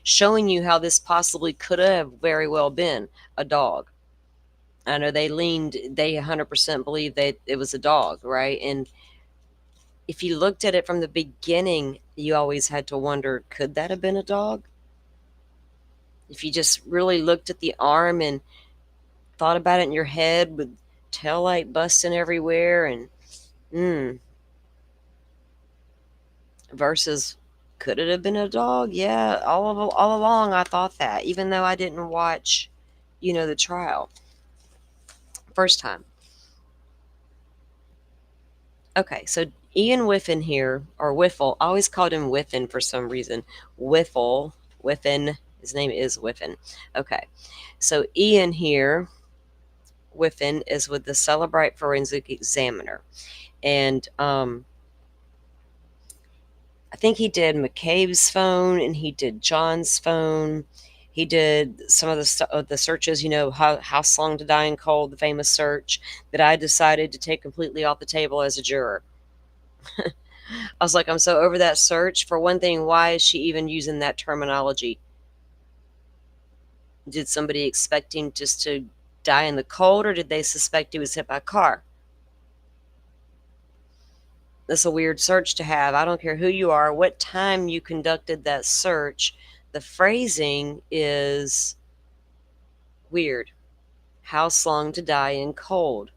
showing you how this possibly could have very well been a dog. I know they 100% believe that it was a dog, right? And if you looked at it from the beginning, you always had to wonder, could that have been a dog? If you just really looked at the arm and thought about it in your head with taillight busting everywhere and versus could it have been a dog? Yeah, all along I thought that, even though I didn't watch, the trial first time. Okay, so Ian Whiffen here, or Whiffle, I always called him Whiffen for some reason. Whiffen, his name is Whiffen. Okay, so Ian here, Whiffen, is with the Celebrite Forensic Examiner. And I think he did McCabe's phone and he did John's phone. He did some of the searches, how Long to Die in Cold, the famous search that I decided to take completely off the table as a juror. I was like, I'm so over that search. For one thing, why is she even using that terminology? Did somebody expect him just to die in the cold, or did they suspect he was hit by a car? That's a weird search to have. I don't care who you are, what time you conducted that search. The phrasing is weird. How Long to Die in Cold.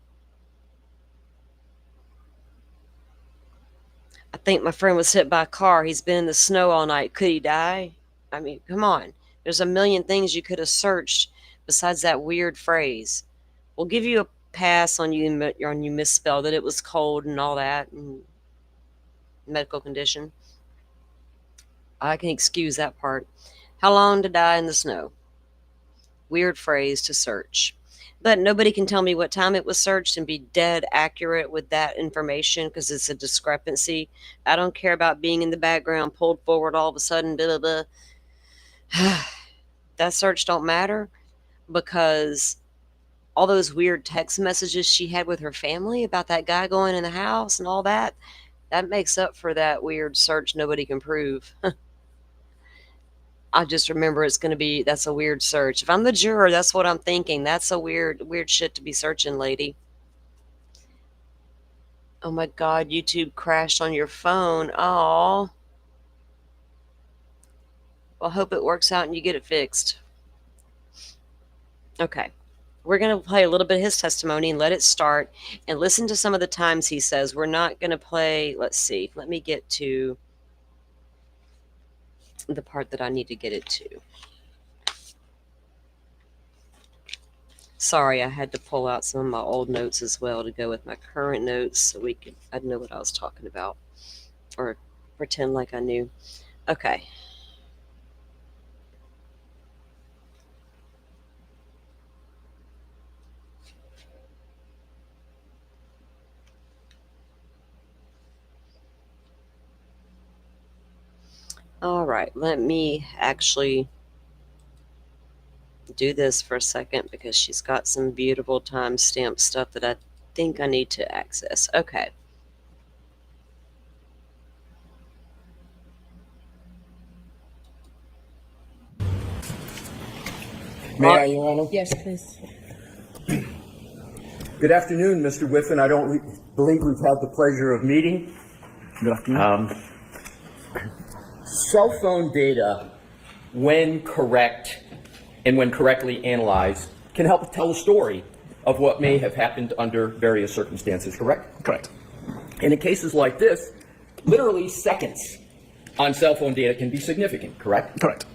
I think my friend was hit by a car. He's been in the snow all night. Could he die? I mean, come on. There's a million things you could have searched besides that weird phrase. We'll give you a pass on you misspelled it. It was cold and all that. And medical condition. I can excuse that part. How long to die in the snow? Weird phrase to search. But nobody can tell me what time it was searched and be dead accurate with that information because it's a discrepancy. I don't care about being in the background, pulled forward all of a sudden, blah, blah, blah. That search don't matter because all those weird text messages she had with her family about that guy going in the house and all that, that makes up for that weird search nobody can prove. I just remember that's a weird search. If I'm the juror, that's what I'm thinking. That's a weird shit to be searching, lady. Oh my God, YouTube crashed on your phone. Oh. Well, I hope it works out and you get it fixed. Okay. We're going to play a little bit of his testimony and let it start and listen to some of the times he says. We're not going to play, let's see. Let me get to the part that I need to get it to. Sorry, I had to pull out some of my old notes as well to go with my current notes so I'd know what I was talking about or pretend like I knew. Okay. All right, let me actually do this for a second because she's got some beautiful timestamp stuff that I think I need to access. Okay. May I, Your Honor? Yes, please. Good afternoon, Mr. Whiffen. I don't believe we've had the pleasure of meeting. Good afternoon. Cell phone data, when correct and when correctly analyzed, can help tell a story of what may have happened under various circumstances, correct? Correct. And in cases like this, literally seconds on cell phone data can be significant, correct? Correct.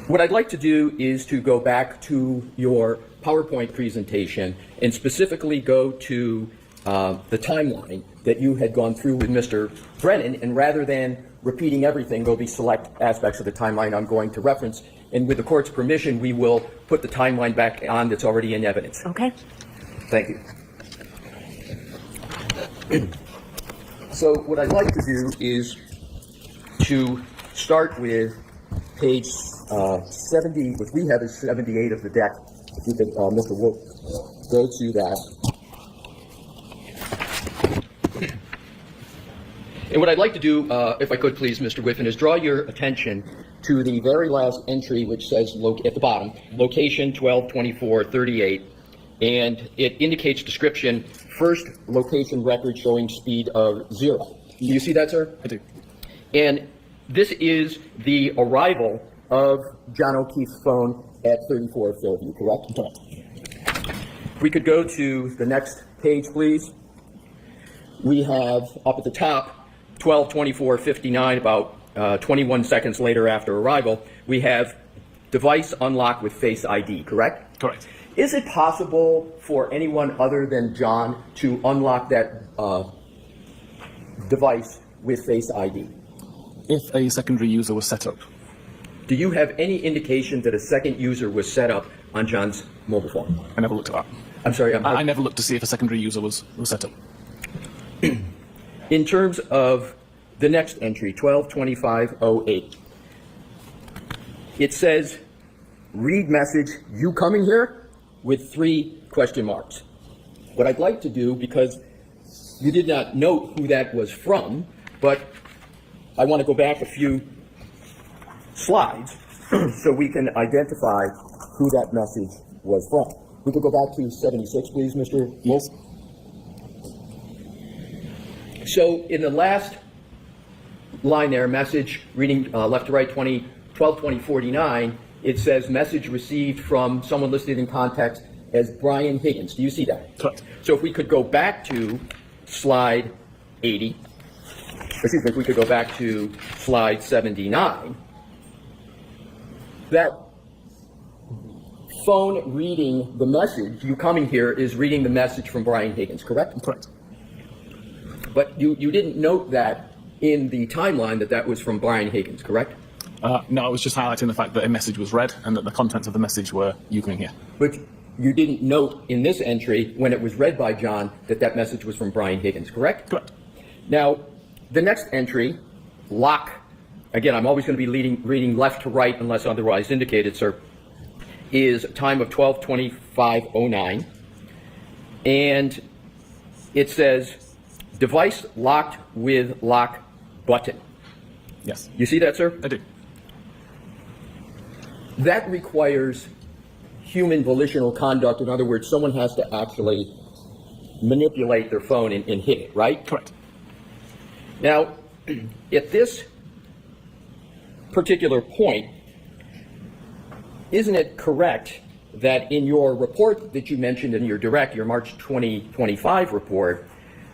What I'd like to do is to go back to your PowerPoint presentation and specifically go to the timeline that you had gone through with Mr. Brennan, and rather than repeating everything, there'll be select aspects of the timeline I'm going to reference, and with the court's permission, we will put the timeline back on that's already in evidence. Okay. Thank you. So what I'd like to do is to start with page 70, which we have is 78 of the deck. If you could, Mr. Wolf, go to that. And what I'd like to do, if I could please, Mr. Whiffen, is draw your attention to the very last entry, which says at the bottom, location 122438, and it indicates description, first location record showing speed of 0. Do you see that, sir? I do. And this is the arrival of John O'Keefe's phone at 34 Fairview, correct? Correct. We could go to the next page, please. We have up at the top, 12:24:59, about 21 seconds later after arrival, we have device unlocked with Face ID, correct? Correct. Is it possible for anyone other than John to unlock that device with Face ID? If a secondary user was set up. Do you have any indication that a second user was set up on John's mobile phone? I never looked at that. I'm sorry. I never looked to see if a secondary user was set up. In terms of the next entry, 12:25:08, it says, read message, you coming here? With 3 question marks. What I'd like to do, because you did not note who that was from, but I want to go back a few slides so we can identify who that message was from. We could go back to 76, please, Mr. Wolf. So in the last line there, message reading left to right 12:20:49, it says message received from someone listed in context as Brian Higgins. Do you see that? Correct. So if we could go back to slide 80, excuse me, if we could go back to slide 79, that phone reading the message, you coming here, is reading the message from Brian Higgins, correct? Correct. But you didn't note that in the timeline that was from Brian Higgins, correct? No, I was just highlighting the fact that a message was read and that the contents of the message were you coming here. But you didn't note in this entry, when it was read by John, that message was from Brian Higgins, correct? Correct. Now, the next entry, lock, again, I'm always going to be reading left to right unless otherwise indicated, sir, is time of 12:25:09. And it says, device locked with lock button. Yes. You see that, sir? I do. That requires human volitional conduct. In other words, someone has to actually manipulate their phone and hit it, right? Correct. Now, at this particular point, isn't it correct that in your report that you mentioned in your March 2025 report,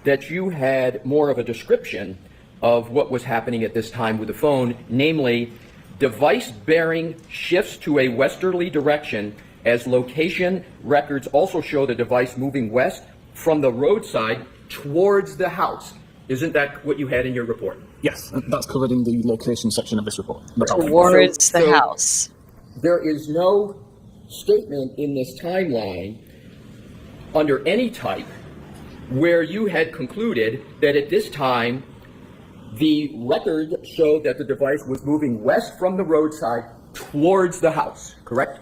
that you had more of a description of what was happening at this time with the phone, namely, device bearing shifts to a westerly direction as location records also show the device moving west from the roadside towards the house. Isn't that what you had in your report? Yes, that's covered in the location section of this report. Towards the house. There is no statement in this timeline under any type where you had concluded that at this time The records show that the device was moving west from the roadside towards the house, correct?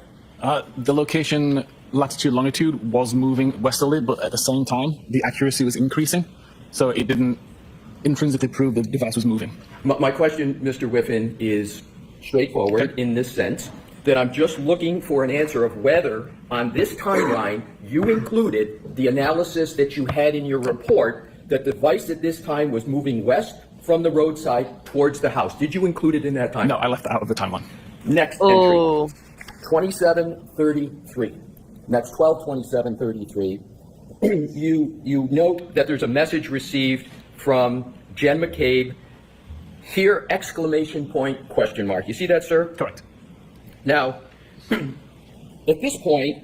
The location, latitude, longitude was moving westerly, but at the same time, the accuracy was increasing. So it didn't intrinsically prove the device was moving. My question, Mr. Whiffen, is straightforward in this sense, that I'm just looking for an answer of whether on this timeline you included the analysis that you had in your report that the device at this time was moving west from the roadside towards the house. Did you include it in that time? No, I left it out of the timeline. Next entry, 2733. That's 12/27/33. You note that there's a message received from Jen McCabe. Here, exclamation point, question mark. You see that, sir? Correct. Now, at this point,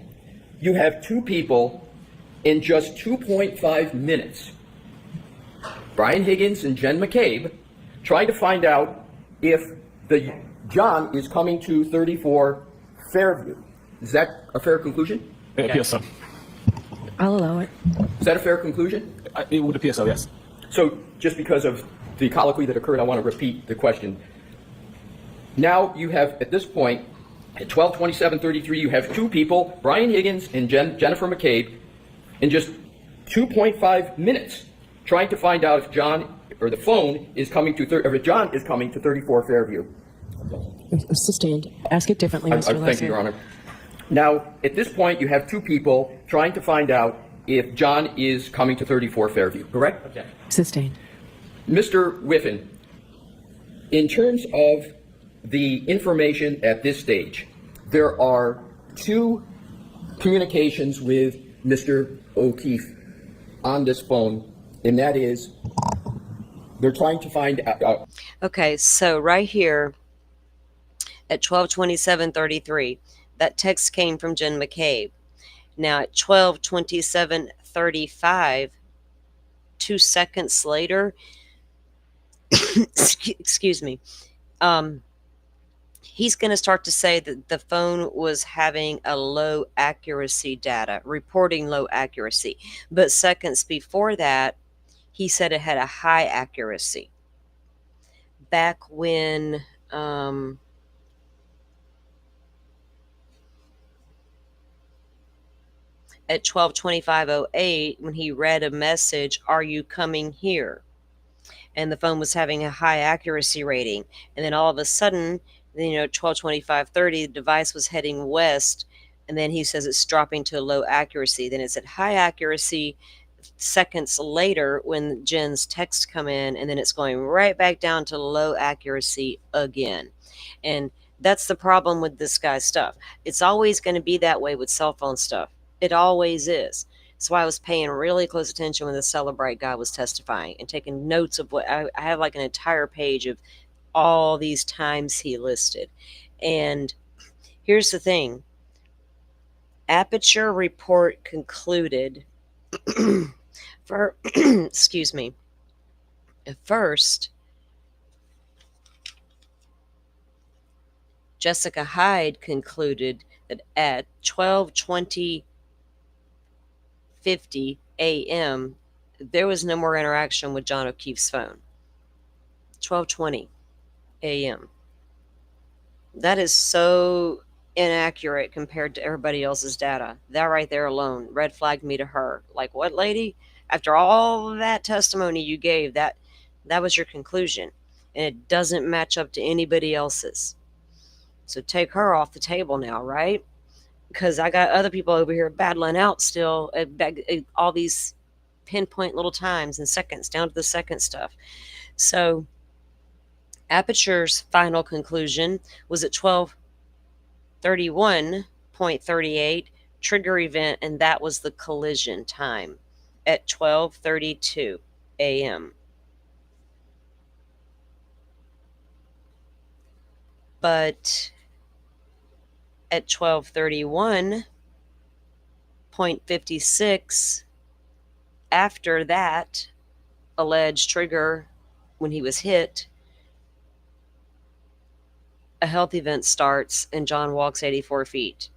you have two people in just 2.5 minutes, Brian Higgins and Jen McCabe, trying to find out if the John is coming to 34 Fairview. Is that a fair conclusion? It appears so. I'll allow it. Is that a fair conclusion? It would appear so, yes. So, just because of the colloquy that occurred, I want to repeat the question. Now you have, at this point, at 12/27/33, you have two people, Brian Higgins and Jennifer McCabe, in just 2.5 minutes, trying to find out if John, or the phone, is coming to, or if John is coming to 34 Fairview. Sustained. Ask it differently, Mr. Lesser. Thank you, Your Honor. Now, at this point, you have two people trying to find out if John is coming to 34 Fairview, correct? Okay. Sustained. Mr. Whiffen, in terms of the information at this stage, there are two communications with Mr. O'Keefe on this phone, and that is they're trying to find out. Okay, so right here at 12/27/33, that text came from Jen McCabe. Now at 12/27/35, 2 seconds later, excuse me, he's going to start to say that the phone was having a low accuracy data, reporting low accuracy. But seconds before that, he said it had a high accuracy. Back when at 12:25:08, when he read a message, "Are you coming here?" And the phone was having a high accuracy rating. And then all of a sudden, 12:25:30, the device was heading west. And then he says it's dropping to low accuracy. Then it's at high accuracy seconds later when Jen's texts come in. And then it's going right back down to low accuracy again. And that's the problem with this guy's stuff. It's always going to be that way with cell phone stuff. It always is. That's why I was paying really close attention when the Celebrite guy was testifying and taking notes of what I have, like an entire page of all these times he listed. And here's the thing. Aperture report concluded for excuse me. At first, Jessica Hyde concluded that at 12:50 a.m., there was no more interaction with John O'Keefe's phone. 12:20 a.m. That is so inaccurate compared to everybody else's data. That right there alone red flagged me to her. Like, what, lady? After all that testimony you gave, that was your conclusion. And it doesn't match up to anybody else's. So take her off the table now, right? Because I got other people over here battling out still at all these pinpoint little times and seconds, down to the second stuff. So Aperture's final conclusion was at 12:31.38, trigger event, and that was the collision time at 12:32 a.m. But at 12:31.56, after that alleged trigger, when he was hit, a health event starts and John walks 84 feet.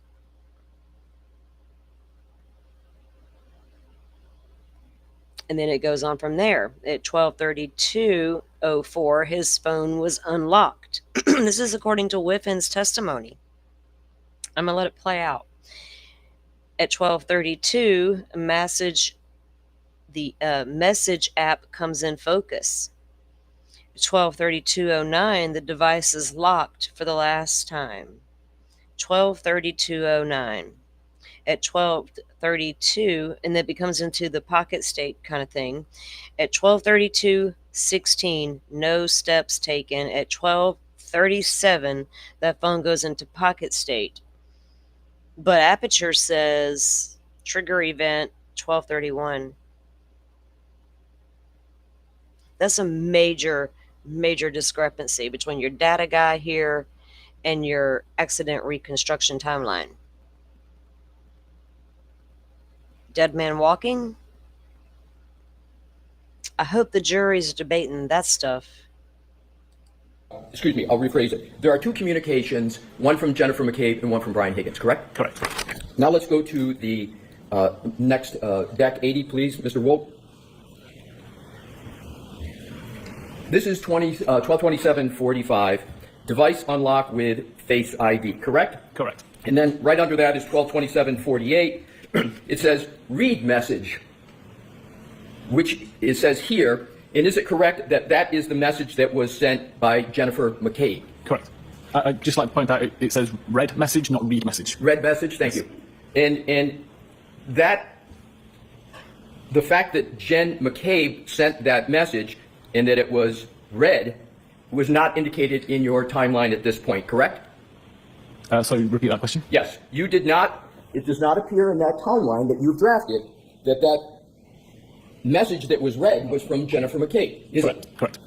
And then it goes on from there. At 12:32:04, his phone was unlocked. This is according to Whiffin's testimony. I'm going to let it play out. At 12:32, the message app comes in focus. At 12:32:09, the device is locked for the last time. 12:32:09. At 12:32, and that becomes into the pocket state kind of thing. At 12:32:16, no steps taken. At 12:37, that phone goes into pocket state. But Aperture says trigger event 12:31. That's a major discrepancy between your data guy here and your accident reconstruction timeline. Dead man walking? I hope the jury's debating that stuff. Excuse me, I'll rephrase it. There are two communications, one from Jennifer McCabe and one from Brian Higgins, correct? Correct. Now let's go to the next deck 80, please, Mr. Wolf. This is 12:27:45. Device unlock with Face ID, correct? Correct. And then right under that is 12:27:48. It says read message, which it says here. And is it correct that that is the message that was sent by Jennifer McCabe? Correct. I'd just like to point out it says read message, not read message. Read message, thank you. And that, the fact that Jen McCabe sent that message and that it was read was not indicated in your timeline at this point, correct? Sorry, repeat that question. Yes, you did not, it does not appear in that timeline that you've drafted that message that was read was from Jennifer McCabe, is it? Correct.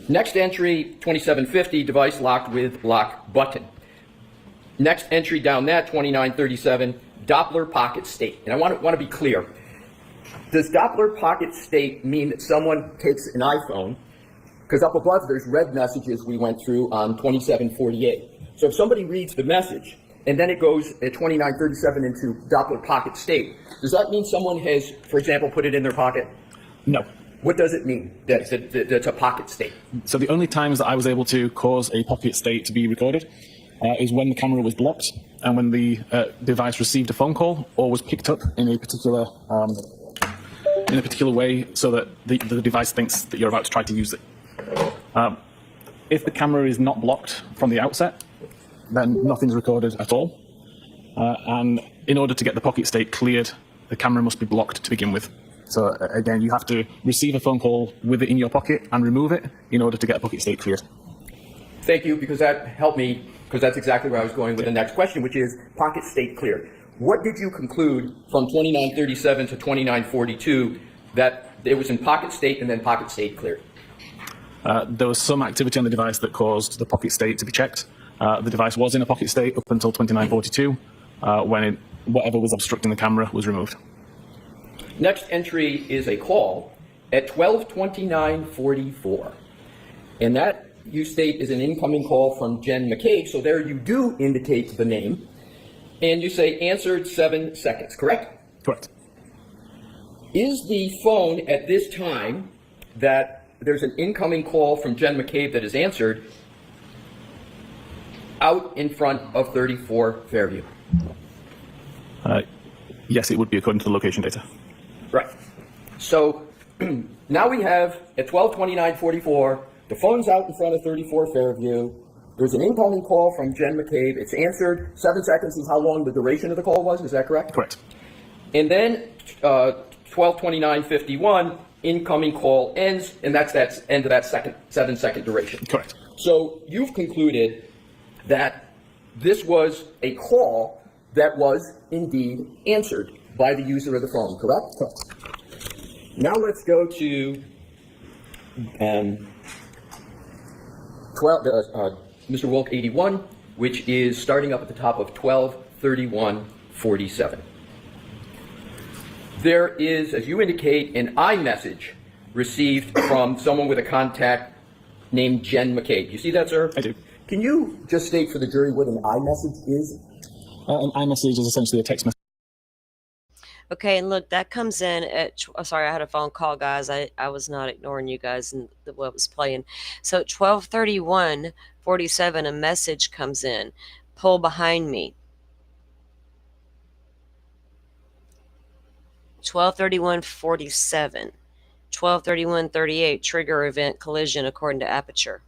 Next entry, 2750, device locked with lock button. Next entry down that, 2937, Doppler pocket state. And I want to be clear. Does Doppler pocket state mean that someone takes an iPhone, because up above there's read messages we went through on 2748. So if somebody reads the message, and then it goes at 2937 into Doppler pocket state, does that mean someone has, for example, put it in their pocket? No. What does it mean that's a pocket state? So the only times that I was able to cause a pocket state to be recorded is when the camera was blocked and when the device received a phone call or was picked up in a particular way so that the device thinks that you're about to try to use it. If the camera is not blocked from the outset, then nothing's recorded at all. And in order to get the pocket state cleared, the camera must be blocked to begin with. So again, you have to receive a phone call with it in your pocket and remove it in order to get a pocket state cleared. Thank you, because that helped me, because that's exactly where I was going with the next question, which is pocket state cleared. What did you conclude from 2937 to 2942 that it was in pocket state and then pocket state cleared? There was some activity on the device that caused the pocket state to be checked. The device was in a pocket state up until 2942, when whatever was obstructing the camera was removed. Next entry is a call at 12:29:44, and that you state is an incoming call from Jen McCabe. So there you do indicate the name, and you say answered 7 seconds. Correct? Correct. Is the phone at this time that there's an incoming call from Jen McCabe that is answered out in front of 34 Fairview? Yes, it would be according to the location data. Right. So now we have at 12:29:44, the phone's out in front of 34 Fairview. There's an incoming call from Jen McCabe. It's answered. 7 seconds is how long the duration of the call was. Is that correct? Correct. And then 12:29:51, incoming call ends, and that's end of that 7 second duration. Correct. So you've concluded that this was a call that was indeed answered by the user of the phone, correct? Correct. Now let's go to Mr. Wilk 81, which is starting up at the top of 12:31:47. There is, as you indicate, an iMessage received from someone with a contact named Jen McCabe. You see that, sir? I do. Can you just state for the jury what an iMessage is? An iMessage is essentially a text message. Okay, and look, that comes in at, sorry, I had a phone call, guys. I was not ignoring you guys and what was playing. So at 12:31:47, a message comes in. Pull behind me. 12:31:47. 12:31:38, trigger event collision according to Aperture.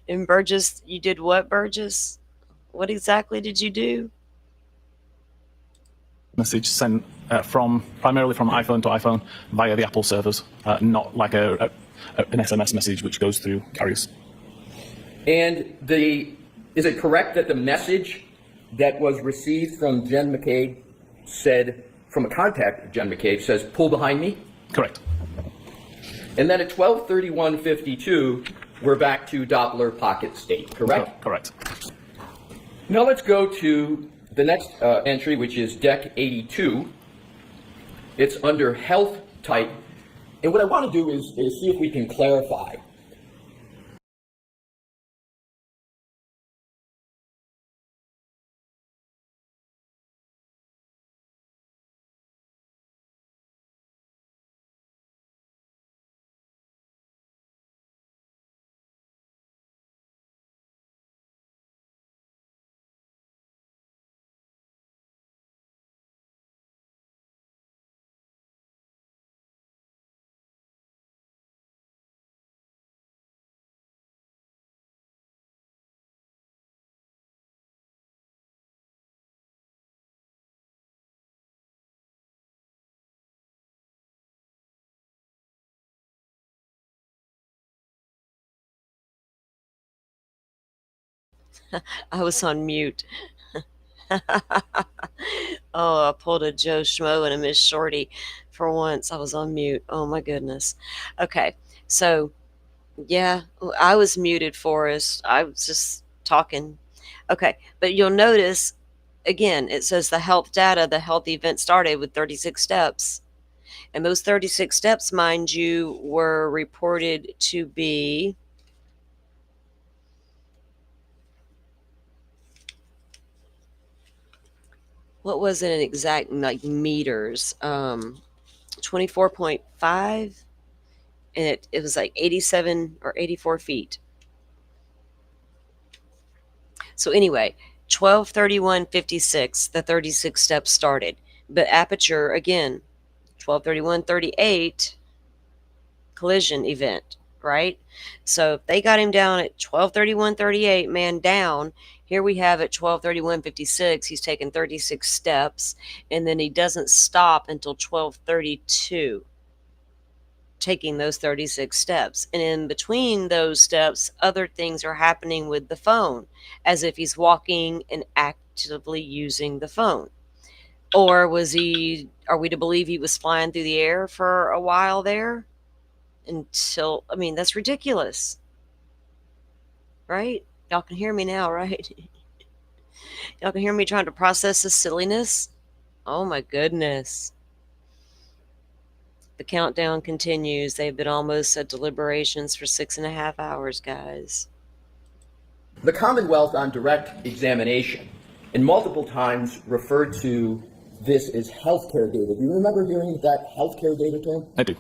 And Burgess, you did what, Burgess? What exactly did you do? Message sent primarily from iPhone to iPhone via the Apple servers, not like an SMS message which goes through carriers. And is it correct that the message that was received from Jen McCabe said, from a contact of Jen McCabe, says, pull behind me? Correct. And then at 12:31:52, we're back to Doppler pocket state, correct? Correct. Now let's go to the next entry, which is Deck 82. It's under health type. And what I want to do is see if we can clarify. I was on mute. Oh, I pulled a Joe Schmo and a Miss Shorty for once. I was on mute. Oh my goodness. Okay, so yeah, I was muted, Forrest. I was just talking. Okay, but you'll notice again, it says the health data, the health event started with 36 steps. And those 36 steps, mind you, were reported to be what was it in exact like meters? 24.5, and it was like 87 or 84 feet. So anyway, 12:31:56, the 36 steps started. But Aperture, again, 12:31:38, collision event, right? So if they got him down at 12:31:38, man down, here we have at 12:31:56, he's taken 36 steps, and then he doesn't stop until 12:32, taking those 36 steps. And in between those steps, other things are happening with the phone, as if he's walking and actively using the phone. Or are we to believe he was flying through the air for a while there? Until, I mean, that's ridiculous. Right? Y'all can hear me now, right? Y'all can hear me trying to process this silliness? Oh my goodness. The countdown continues. They've been almost at deliberations for 6.5 hours, guys. The Commonwealth on direct examination, and multiple times referred to this as healthcare data. Do you remember hearing that healthcare data term? I do.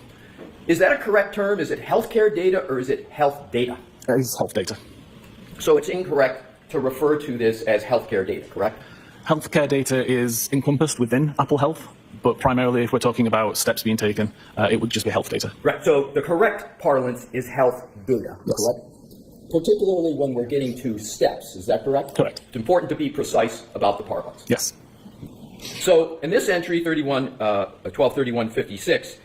Is that a correct term? Is it healthcare data or is it health data? It is health data. So it's incorrect to refer to this as healthcare data, correct? Healthcare data is encompassed within Apple Health, but primarily if we're talking about steps being taken, it would just be health data. Right, so the correct parlance is health data, yes. Correct? Particularly when we're getting to steps, is that correct? Correct. It's important to be precise about the parlance. Yes. So in this entry, 12:31:56,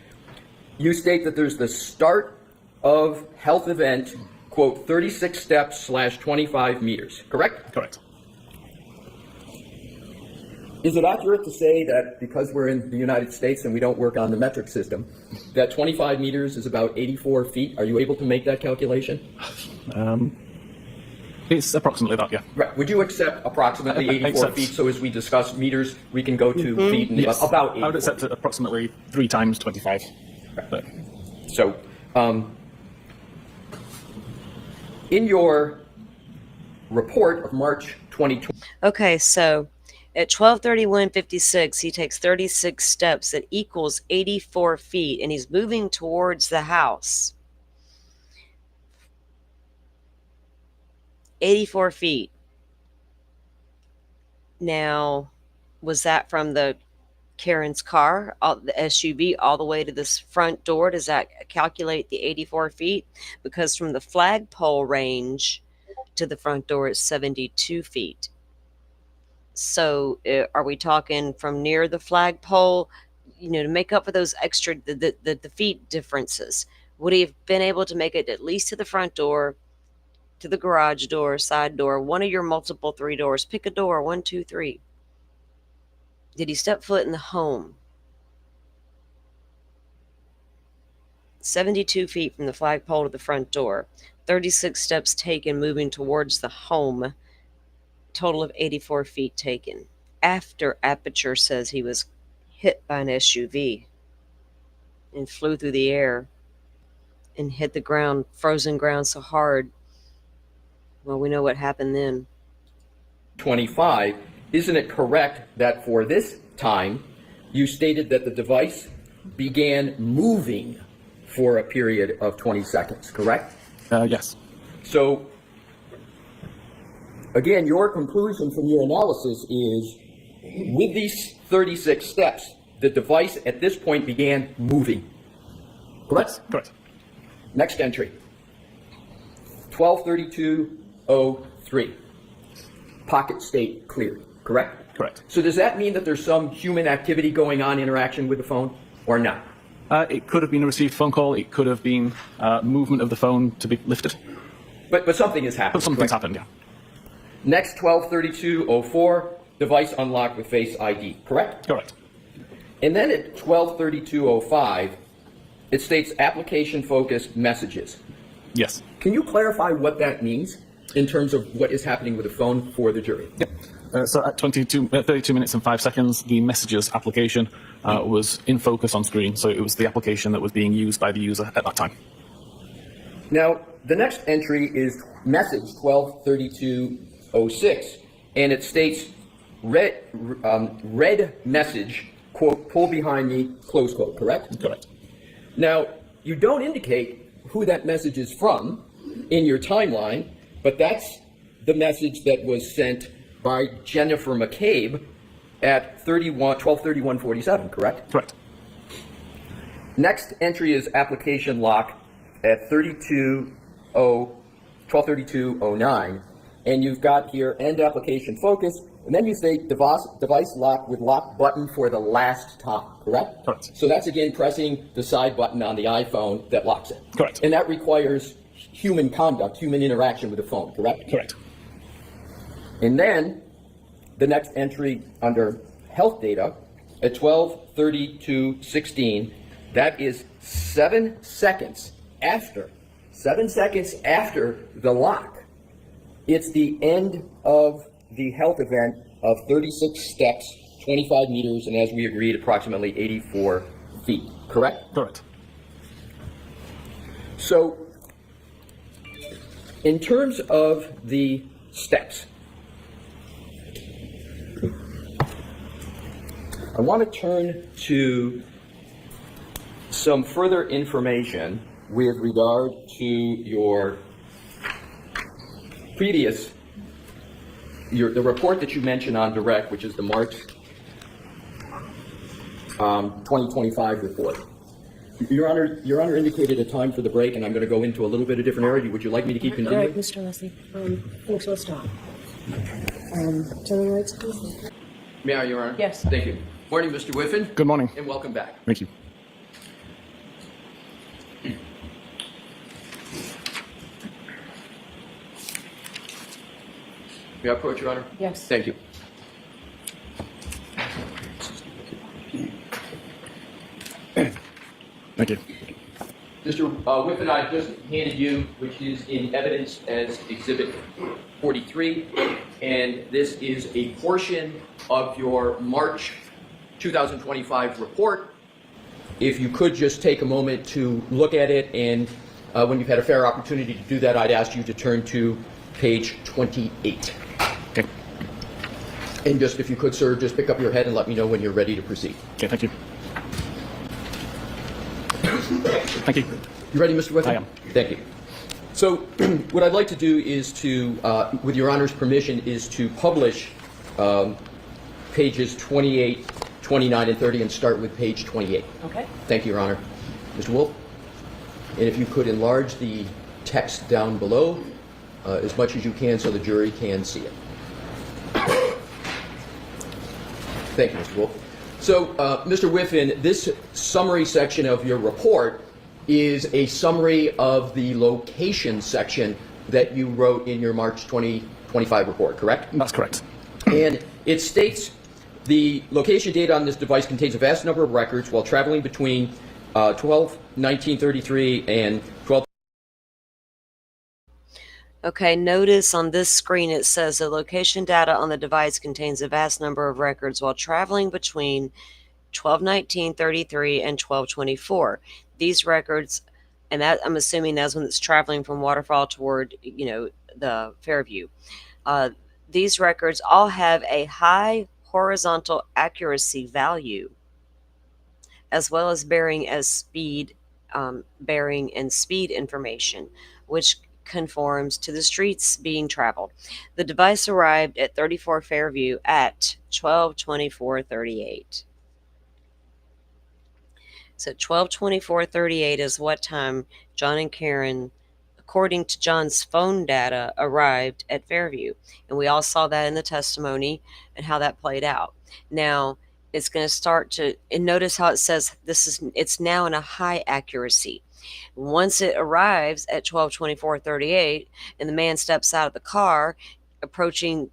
you state that there's the start of health event, quote, 36 steps / 25 meters, correct? Correct. Is it accurate to say that because we're in the United States and we don't work on the metric system, that 25 meters is about 84 feet? Are you able to make that calculation? It's approximately that, yeah. Right. Would you accept approximately 84 feet? So as we discuss meters, we can go to feet and yes. about 84. I would accept approximately 3 times 25. Right. So, in your report of March 2020. Okay, so At 12:31:56, he takes 36 steps. That equals 84 feet, and he's moving towards the house. 84 feet. Now, was that from the Karen's car, the SUV, all the way to this front door? Does that calculate the 84 feet? Because from the flagpole range to the front door is 72 feet. So are we talking from near the flagpole, to make up for those extra, the feet differences? Would he have been able to make it at least to the front door, to the garage door, side door, one of your multiple 3 doors? Pick a door, 1, 2, 3. Did he step foot in the home? 72 feet from the flagpole to the front door. 36 steps taken moving towards the home. Total of 84 feet taken. After Aperture says he was hit by an SUV and flew through the air and hit the ground, frozen ground so hard. Well, we know what happened then. 25, isn't it correct that for this time you stated that the device began moving for a period of 20 seconds, correct? Yes. So, again, your conclusion from your analysis is, with these 36 steps, the device at this point began moving, correct? Yes, correct. Next entry, 12:32:03. Pocket state cleared, correct? Correct. So does that mean that there's some human activity going on, interaction with the phone, or not? It could have been a received phone call. It could have been movement of the phone to be lifted. But something has happened. But something's happened, yeah. Next, 12:32:04, device unlocked with Face ID, correct? Correct. And then at 12:32:05, it states application-focused messages. Yes. Can you clarify what that means in terms of what is happening with the phone for the jury? Yep. So at 32 minutes and 5 seconds, the messages application was in focus on screen. So it was the application that was being used by the user at that time. Now, the next entry is message 12:32:06, and it states read message, quote, pull behind me, close quote, correct? Correct. Now, you don't indicate who that message is from in your timeline, but that's the message that was sent by Jennifer McCabe at 12:31:47, correct? Correct. Next entry is application lock at 12:32:09, and you've got here end application focus, and then you say device lock with lock button for the last time, correct? Correct. So that's again pressing the side button on the iPhone that locks it. Correct. And that requires human conduct, human interaction with the phone, correct? Correct. And then the next entry under health data at 12:32:16, that is 7 seconds after the lock. It's the end of the health event of 36 steps, 25 meters, and as we agreed, approximately 84 feet, correct? Correct. So, in terms of the steps, I want to turn to some further information with regard to your previous, the report that you mentioned on direct, which is the March 2025 report. Your Honor indicated a time for the break, and I'm going to go into a little bit of different area. Would you like me to keep All continuing? right, Mr. Leslie. Thanks, we'll stop. Turn the lights, please. May I, Your Honor? Yes. Thank you. Morning, Mr. Whiffen. Good morning. And welcome back. Thank you. May I approach, Your Honor? Yes. Thank you. Thank you. Mr. Whiffen, I just handed you, which is in evidence as Exhibit 43, and this is a portion of your March 2025 report. If you could just take a moment to look at it, and when you've had a fair opportunity to do that, I'd ask you to turn to page 28. Okay. And just, if you could, sir, just pick up your head and let me know when you're ready to proceed. Okay, thank you. Thank you. You ready, Mr. Whiffen? I am. Thank you. So what I'd like to do is to, with Your Honor's permission, is to publish pages 28, 29, and 30 and start with page 28. Okay. Thank you, Your Honor. Mr. Wolf? And if you could enlarge the text down below as much as you can so the jury can see it. Thank you, Mr. Wolf. So, Mr. Whiffen, this summary section of your report is a summary of the location section that you wrote in your March 2025 report, correct? That's correct. And it states the location data on this device contains a vast number of records while traveling between 12/1933 and 12. Okay, notice on this screen it says the location data on the device contains a vast number of records while traveling between 12/1933 and 12/24. These records, and that I'm assuming that's when it's traveling from Waterfall toward, the Fairview. These records all have a high horizontal accuracy value, as well as bearing and speed information, which conforms to the streets being traveled. The device arrived at 34 Fairview at 12/24/38. So 12/24/38 is what time John and Karen, according to John's phone data, arrived at Fairview. And we all saw that in the testimony and how that played out. Now, it's going to start to, and notice how it says it's now in a high accuracy. Once it arrives at 12/24/38 and the man steps out of the car approaching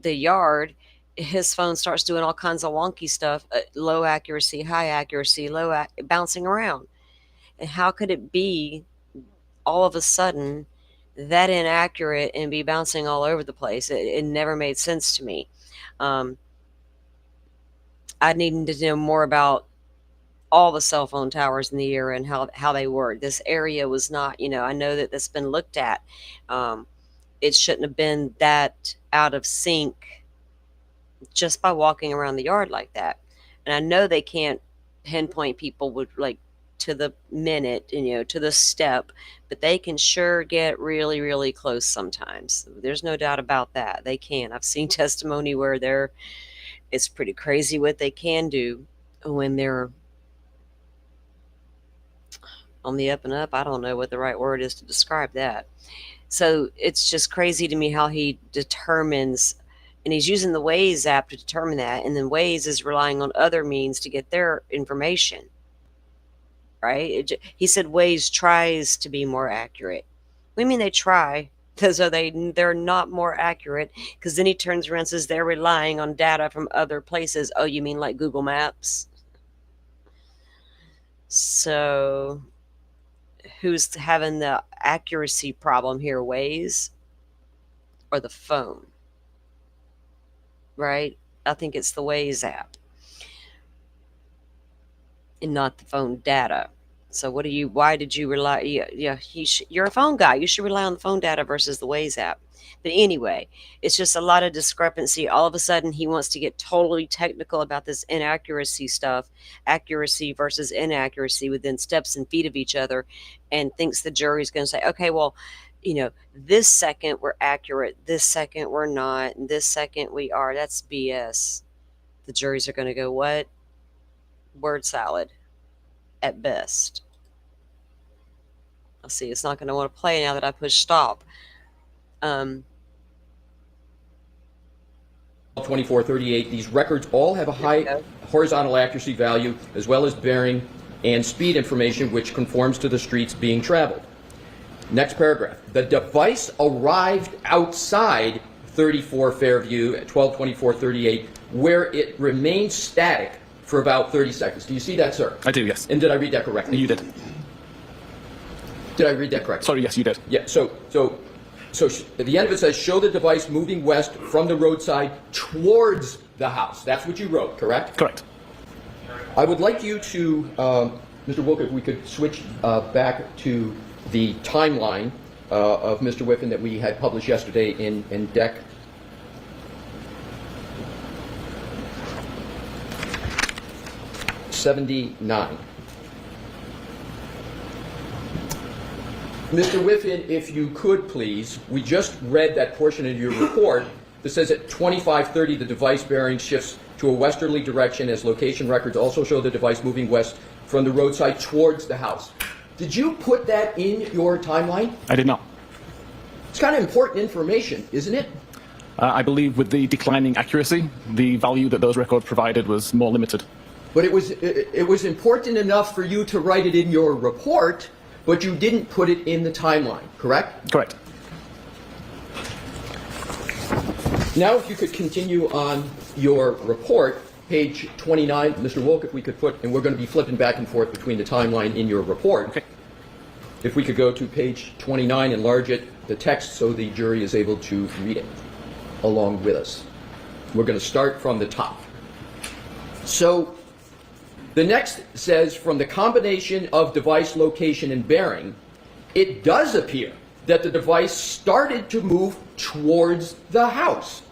the yard, his phone starts doing all kinds of wonky stuff, low accuracy, high accuracy, bouncing around. And how could it be all of a sudden that inaccurate and be bouncing all over the place? It never made sense to me. I needed to know more about all the cell phone towers in the area and how they work. This area was not, I know that that's been looked at. It shouldn't have been that out of sync just by walking around the yard like that. And I know they can't pinpoint people with to the minute, to the step, but they can sure get really, really close sometimes. There's no doubt about that. They can. I've seen testimony where it's pretty crazy what they can do when they're on the up and up. I don't know what the right word is to describe that. So it's just crazy to me how he determines, and he's using the Waze app to determine that, and then Waze is relying on other means to get their information, right? He said Waze tries to be more accurate. We mean they try, because they're not more accurate, because then he turns around and says they're relying on data from other places. Oh, you mean like Google Maps? So who's having the accuracy problem here, Waze or the phone? Right? I think it's the Waze app and not the phone data. So why did you rely? You're a phone guy. You should rely on the phone data versus the Waze app. But anyway, it's just a lot of discrepancy. All of a sudden, he wants to get totally technical about this inaccuracy stuff, accuracy versus inaccuracy within steps and feet of each other, and thinks the jury's going to say, okay, well, this second we're accurate, this second we're not, and this second we are. That's BS. The juries are going to go, what? Word salad at best. I'll see. It's not going to want to play now that I push stop. 24/38, these records all have a high horizontal accuracy value as well as bearing and speed information which conforms to the streets being traveled. Next paragraph. The device arrived outside 34 Fairview at 12/24/38 where it remained static for about 30 seconds. Do you see that, sir? I do, yes. And did I read that correctly? You did. Did I read that correctly? Sorry, yes, you did. Yeah, so at the end of it says, show the device moving west from the roadside towards the house. That's what you wrote, correct? Correct. I would like you to, Mr. Wilk, if we could switch back to the timeline of Mr. Whiffen that we had published yesterday in Deck 79. Mr. Whiffen, if you could please, we just read that portion of your report that says at 25:30 the device bearing shifts to a westerly direction as location records also show the device moving west from the roadside towards the house. Did you put that in your timeline? I did not. It's kind of important information, isn't it? I believe with the declining accuracy, the value that those records provided was more limited. But it was important enough for you to write it in your report, but you didn't put it in the timeline, correct? Correct. Now, if you could continue on your report, page 29, Mr. Wolk, if we could put, and we're going to be flipping back and forth between the timeline in your report. Okay. If we could go to page 29, enlarge it, the text, so the jury is able to read it along with us. We're going to start from the top. So, the next says, from the combination of device location and bearing, it does appear that the device started to move towards the house.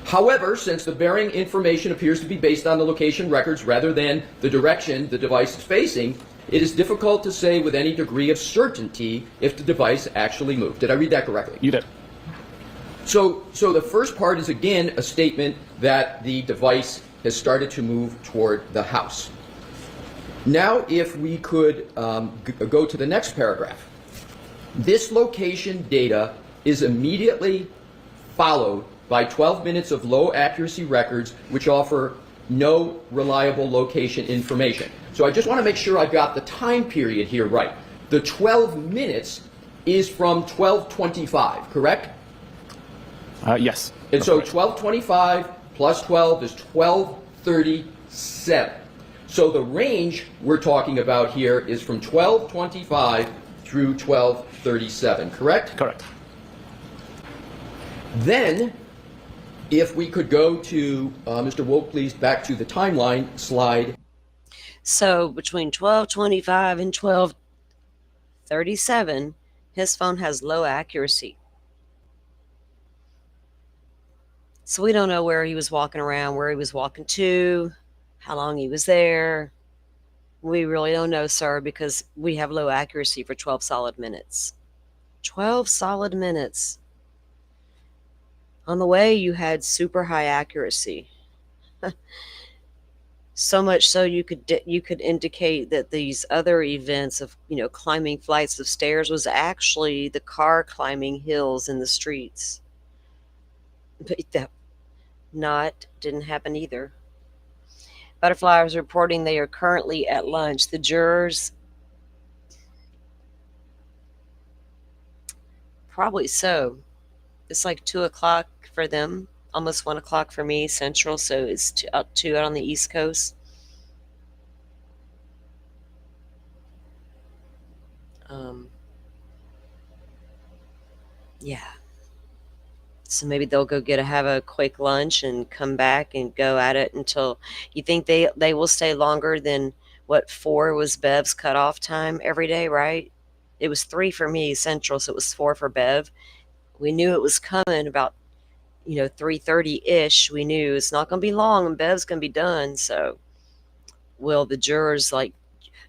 However, since the bearing information appears to be based on the location records rather than the direction the device is facing, it is difficult to say with any degree of certainty if the device actually moved. Did I read that correctly? You did. So the first part is again a statement that the device has started to move toward the house. Now, if we could go to the next paragraph. This location data is immediately followed by 12 minutes of low accuracy records which offer no reliable location information. So I just want to make sure I've got the time period here right. The 12 minutes is from 12:25, correct? Yes. And so 12:25 plus 12 is 12:37. So the range we're talking about here is from 12:25 through 12:37, correct? Correct. Then, if we could go to, Mr. Wolk, please, back to the timeline slide. So between 12:25 and 12:37, his phone has low accuracy. So we don't know where he was walking around, where he was walking to, how long he was there. We really don't know, sir, because we have low accuracy for 12 solid minutes. 12 solid minutes. On the way, you had super high accuracy. So much so you could indicate that these other events of, climbing flights of stairs was actually the car climbing hills in the streets. But that didn't happen either. Butterfly was reporting they are currently at lunch. The jurors, probably so. It's like 2 o'clock for them, almost 1 o'clock for me, Central, so it's 2 out on the East Coast. Yeah. So maybe they'll go have a quick lunch and come back and go at it until, you think they will stay longer than what 4 was Bev's cutoff time every day, right? It was 3 for me, Central, so it was 4 for Bev. We knew it was coming about, 3:30-ish. We knew it's not going to be long and Bev's going to be done. So will the jurors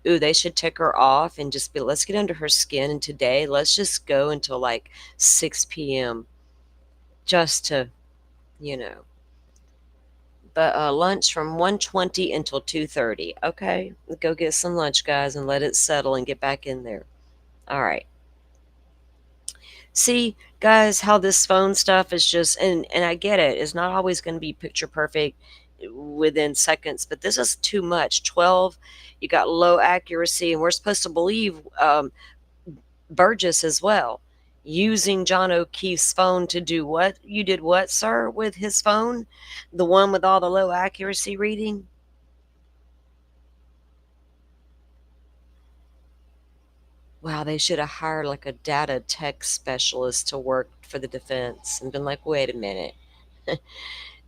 they should take her off and just be, let's get under her skin. And today, let's just go until 6 p.m. just to, But lunch from 1:20 until 2:30. Okay, go get some lunch, guys, and let it settle and get back in there. All right. See, guys, how this phone stuff is just, and I get it, it's not always going to be picture perfect within seconds, but this is too much. 12, you got low accuracy, and we're supposed to believe Burgess as well, using John O'Keefe's phone to do what? You did what, sir, with his phone? The one with all the low accuracy reading? Wow, they should have hired a data tech specialist to work for the defense and been like, wait a minute.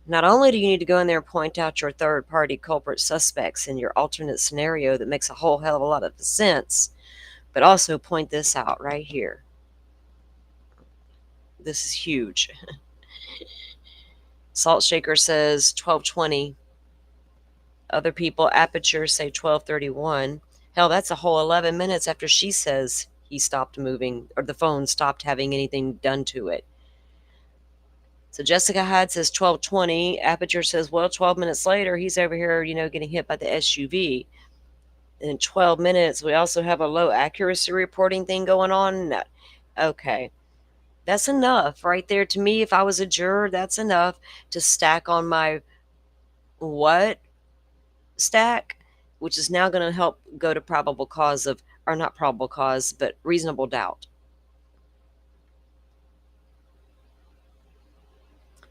Not only do you need to go in there and point out your third-party culprit suspects in your alternate scenario that makes a whole hell of a lot of sense, but also point this out right here. This is huge. Salt Shaker says 12:20. Other people, Aperture, say 12:31. Hell, that's a whole 11 minutes after she says he stopped moving, or the phone stopped having anything done to it. So Jessica Hyde says 12:20. Aperture says, well, 12 minutes later, he's over here, getting hit by the SUV. In 12 minutes, we also have a low accuracy reporting thing going on. No. Okay. That's enough right there. To me, if I was a juror, that's enough to stack on my what stack, which is now going to help go to probable cause of, or not probable cause, but reasonable doubt.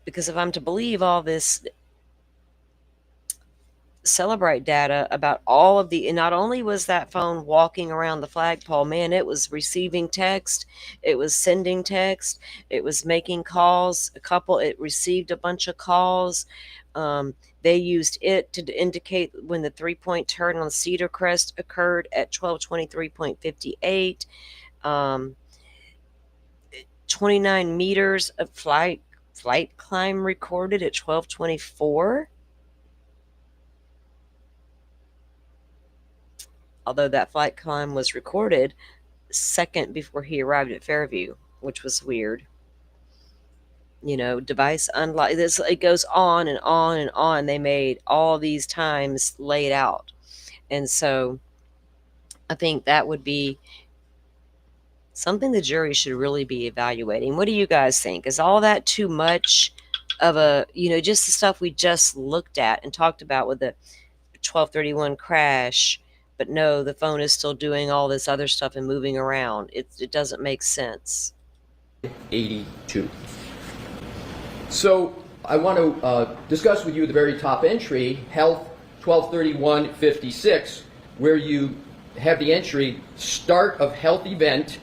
Because if I'm to believe all this Celebrate data about all of the, and not only was that phone walking around the flagpole, man, it was receiving text, it was sending text, it was making calls. It received a bunch of calls. They used it to indicate when the 3-point turn on Cedar Crest occurred at 12:23.58. 29 meters of flight climb recorded at 12:24. Although that flight climb was recorded second before he arrived at Fairview, which was weird. Device unlock. It goes on and on and on. They made all these times laid out. And so I think that would be something the jury should really be evaluating. What do you guys think? Is all that too much of a, just the stuff we just looked at and talked about with the 12:31 crash? But no, the phone is still doing all this other stuff and moving around. It doesn't make sense. 82. So I want to discuss with you the very top entry, Health 12:31:56, where you have the entry, start of health event,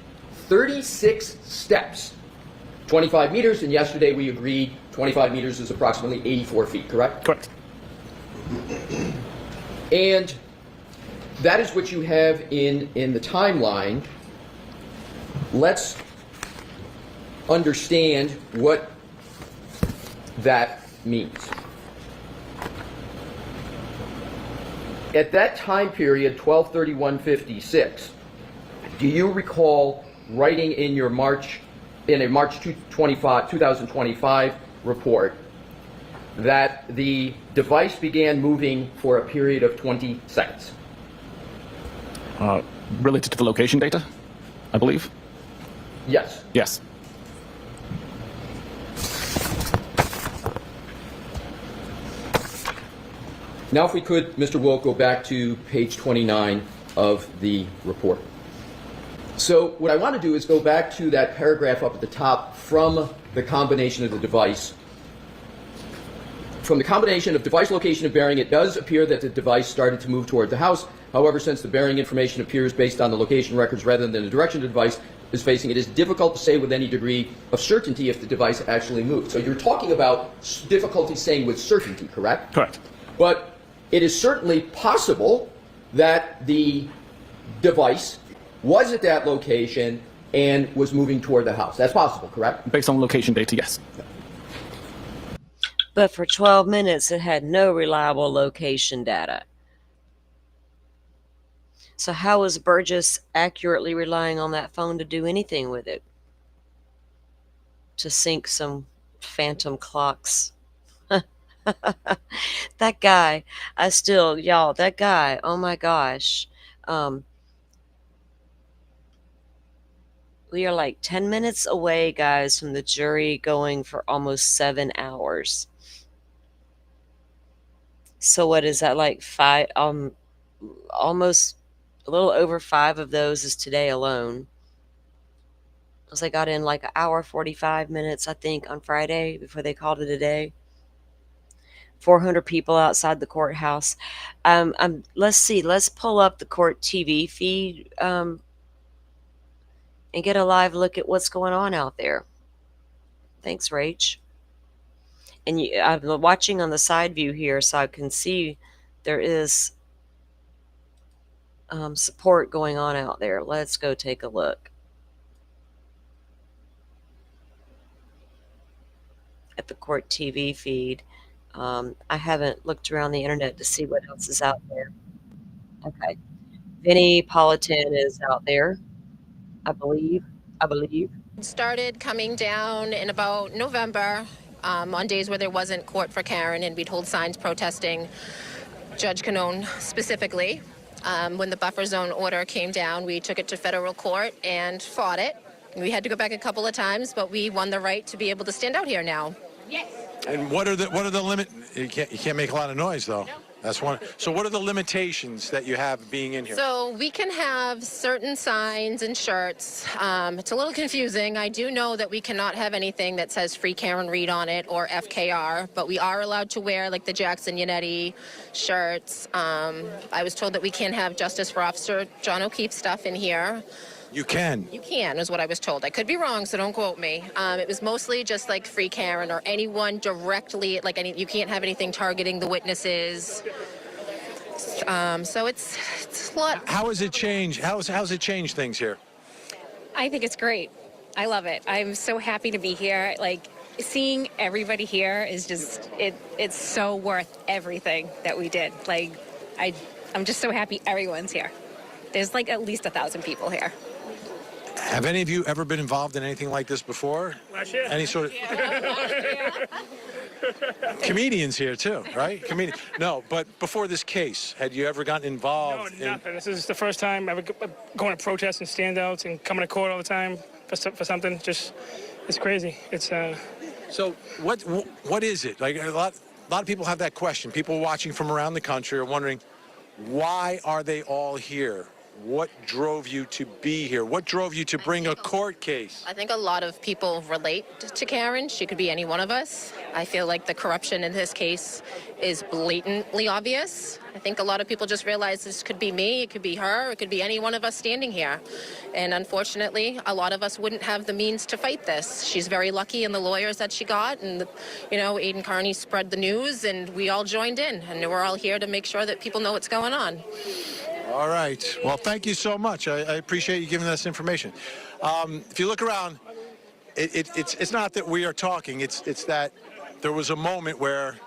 36 steps, 25 meters, and yesterday we agreed 25 meters is approximately 84 feet, correct? Correct. And that is what you have in the timeline. Let's understand what that means. At that time period, 12:31:56, do you recall writing in a March 2025 report that the device began moving for a period of 20 seconds? Related to the location data, I believe? Yes. Yes. Now if we could, Mr. Wilk, go back to page 29 of the report. So what I want to do is go back to that paragraph up at the top from the combination of the device. From the combination of device location and bearing, it does appear that the device started to move toward the house. However, since the bearing information appears based on the location records rather than the direction the device is facing, it is difficult to say with any degree of certainty if the device actually moved. So you're talking about difficulty saying with certainty, correct? Correct. But it is certainly possible that the device was at that location and was moving toward the house. That's possible, correct? Based on location data, yes. But for 12 minutes, it had no reliable location data. So how was Burgess accurately relying on that phone to do anything with it? To sync some phantom clocks. That guy, that guy, oh my gosh. We are like 10 minutes away, guys, from the jury going for almost 7 hours. So what is that, like five, almost a little over 5 of those is today alone. Because I got in like an hour, 45 minutes, I think, on Friday before they called it a day. 400 people outside the courthouse. Let's see. Let's pull up the court TV feed and get a live look at what's going on out there. Thanks, Rach. And I'm watching on the side view here, so I can see there is support going on out there. Let's go take a look at the court TV feed. I haven't looked around the internet to see what else is out there. Okay. Vinnie Politan is out there, I believe. Started coming down in about November, on days where there wasn't court for Karen, and we'd hold signs protesting Judge Canone specifically. When the buffer zone order came down, we took it to federal court and fought it. We had to go back a couple of times, but we won the right to be able to stand out here now. Yes. And what are the limit? You can't make a lot of noise though. That's one. So what are the limitations that you have being in here? So we can have certain signs and shirts. It's a little confusing. I do know that we cannot have anything that says Free Karen Reed on it or FKR, but we are allowed to wear like the Jackson Yannetti shirts. I was told that we can't have Justice for Officer John O'Keefe stuff in here. You can. You can, is what I was told. I could be wrong, so don't quote me. It was mostly just like Free Karen or anyone directly, like you can't have anything targeting the witnesses. So it's a lot. How has it changed? How's it changed things here? I think it's great. I love it. I'm so happy to be here. Like, seeing everybody here is just, it's so worth everything that we did. Like, I'm just so happy everyone's here. There's like at least 1,000 people here. Have any of you ever been involved in anything like this before? Last year. Any sort of... Comedians here too, right? No, but before this case, had you ever gotten involved? No, nothing. This is the first time ever going to protests and standouts and coming to court all the time for something. Just, it's crazy. It's So what is it? Like a lot of people have that question. People watching from around the country are wondering, why are they all here? What drove you to be here? What drove you to bring a court case? I think a lot of people relate to Karen. She could be any one of us. I feel like the corruption in this case is blatantly obvious. I think a lot of people just realize this could be me, it could be her, it could be any one of us standing here. And unfortunately, a lot of us wouldn't have the means to fight this. She's very lucky in the lawyers that she got, and Aidan Carney spread the news, and we all joined in, and we're all here to make sure that people know what's going on. All right. Well, thank you so much. I appreciate you giving us information. If you look around, it's not that we are talking. It's that there was a moment where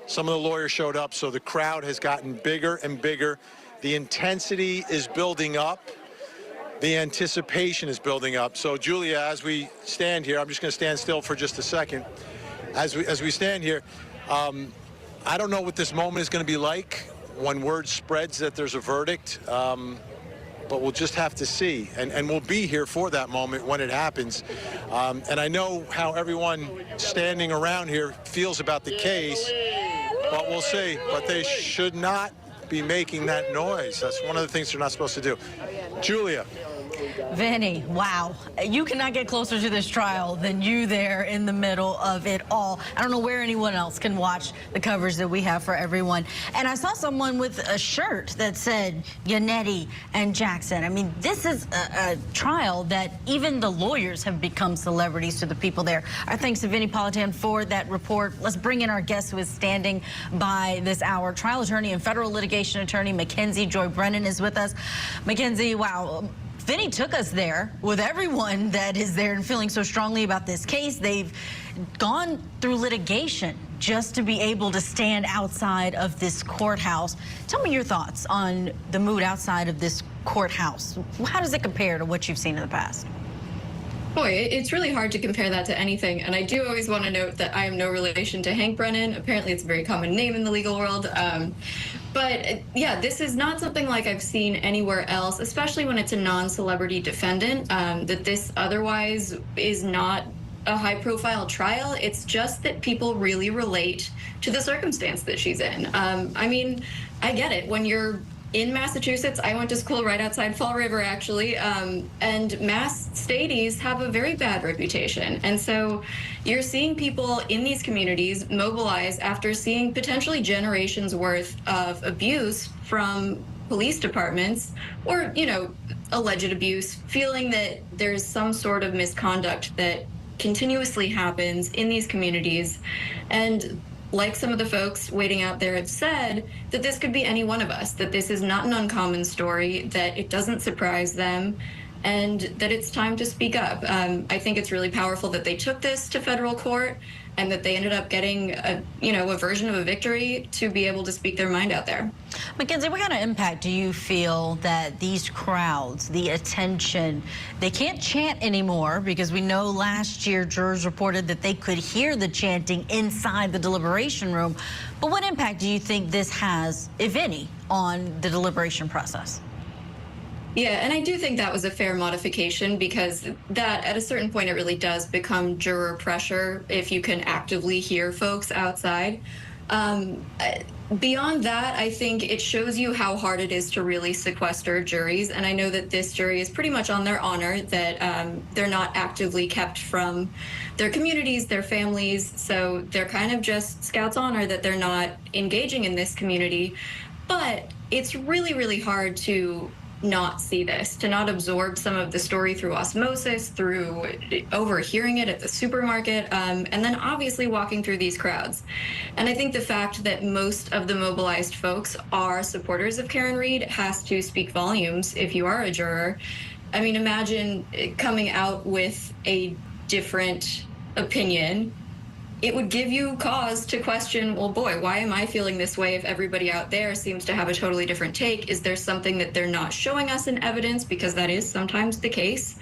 some of the lawyers showed up, so the crowd has gotten bigger and bigger. The intensity is building up. The anticipation is building up. So, Julia, as we stand here, I'm just going to stand still for just a second. As we stand here, I don't know what this moment is going to be like when word spreads that there's a verdict, but we'll just have to see. And we'll be here for that moment when it happens. And I know how everyone standing around here feels about the case, but we'll see. But they should not be making that noise. That's one of the things they're not supposed to do. Julia. Vinny, wow. You cannot get closer to this trial than you there in the middle of it all. I don't know where anyone else can watch the coverage that we have for everyone. And I saw someone with a shirt that said Yannetti and Jackson. I mean, this is a trial that even the lawyers have become celebrities to the people there. Our thanks to Vinnie Politan for that report. Let's bring in our guest who is standing by this hour. Trial attorney and federal litigation attorney Mackenzie Joy Brennan is with us. Mackenzie, wow. Vinny took us there with everyone that is there and feeling so strongly about this case. They've gone through litigation just to be able to stand outside of this courthouse. Tell me your thoughts on the mood outside of this courthouse. How does it compare to what you've seen in the past? Boy, it's really hard to compare that to anything. And I do always want to note that I am no relation to Hank Brennan. Apparently it's a very common name in the legal world. But yeah, this is not something like I've seen anywhere else, especially when it's a non-celebrity defendant, that this otherwise is not a high-profile trial. It's just that people really relate to the circumstance that she's in. I mean, I get it. When you're in Massachusetts, I went to school right outside Fall River, actually, and Mass stadies have a very bad reputation. And so you're seeing people in these communities mobilize after seeing potentially generations worth of abuse from police departments or, alleged abuse, feeling that there's some sort of misconduct that continuously happens in these communities. And like some of the folks waiting out there have said, that this could be any one of us, that this is not an uncommon story, that it doesn't surprise them, and that it's time to speak up. I think it's really powerful that they took this to federal court. and that they ended up getting a version of a victory to be able to speak their mind out there. Mackenzie, what kind of impact do you feel that these crowds, the attention, they can't chant anymore, because we know last year jurors reported that they could hear the chanting inside the deliberation room. But what impact do you think this has, if any, on the deliberation process? Yeah, and I do think that was a fair modification, because that at a certain point it really does become juror pressure if you can actively hear folks outside. Beyond that, I think it shows you how hard it is to really sequester juries. And I know that this jury is pretty much on their honor that they're not actively kept from their communities, their families. So they're kind of just Scouts' honor that they're not engaging in this community. But it's really, really hard to not see this, to not absorb some of the story through osmosis, through overhearing it at the supermarket, and then obviously walking through these crowds. And I think the fact that most of the mobilized folks are supporters of Karen Read has to speak volumes if you are a juror. I mean, imagine coming out with a different opinion. It would give you cause to question, well, boy, why am I feeling this way if everybody out there seems to have a totally different take? Is there something that they're not showing us in evidence? Because that is sometimes the case.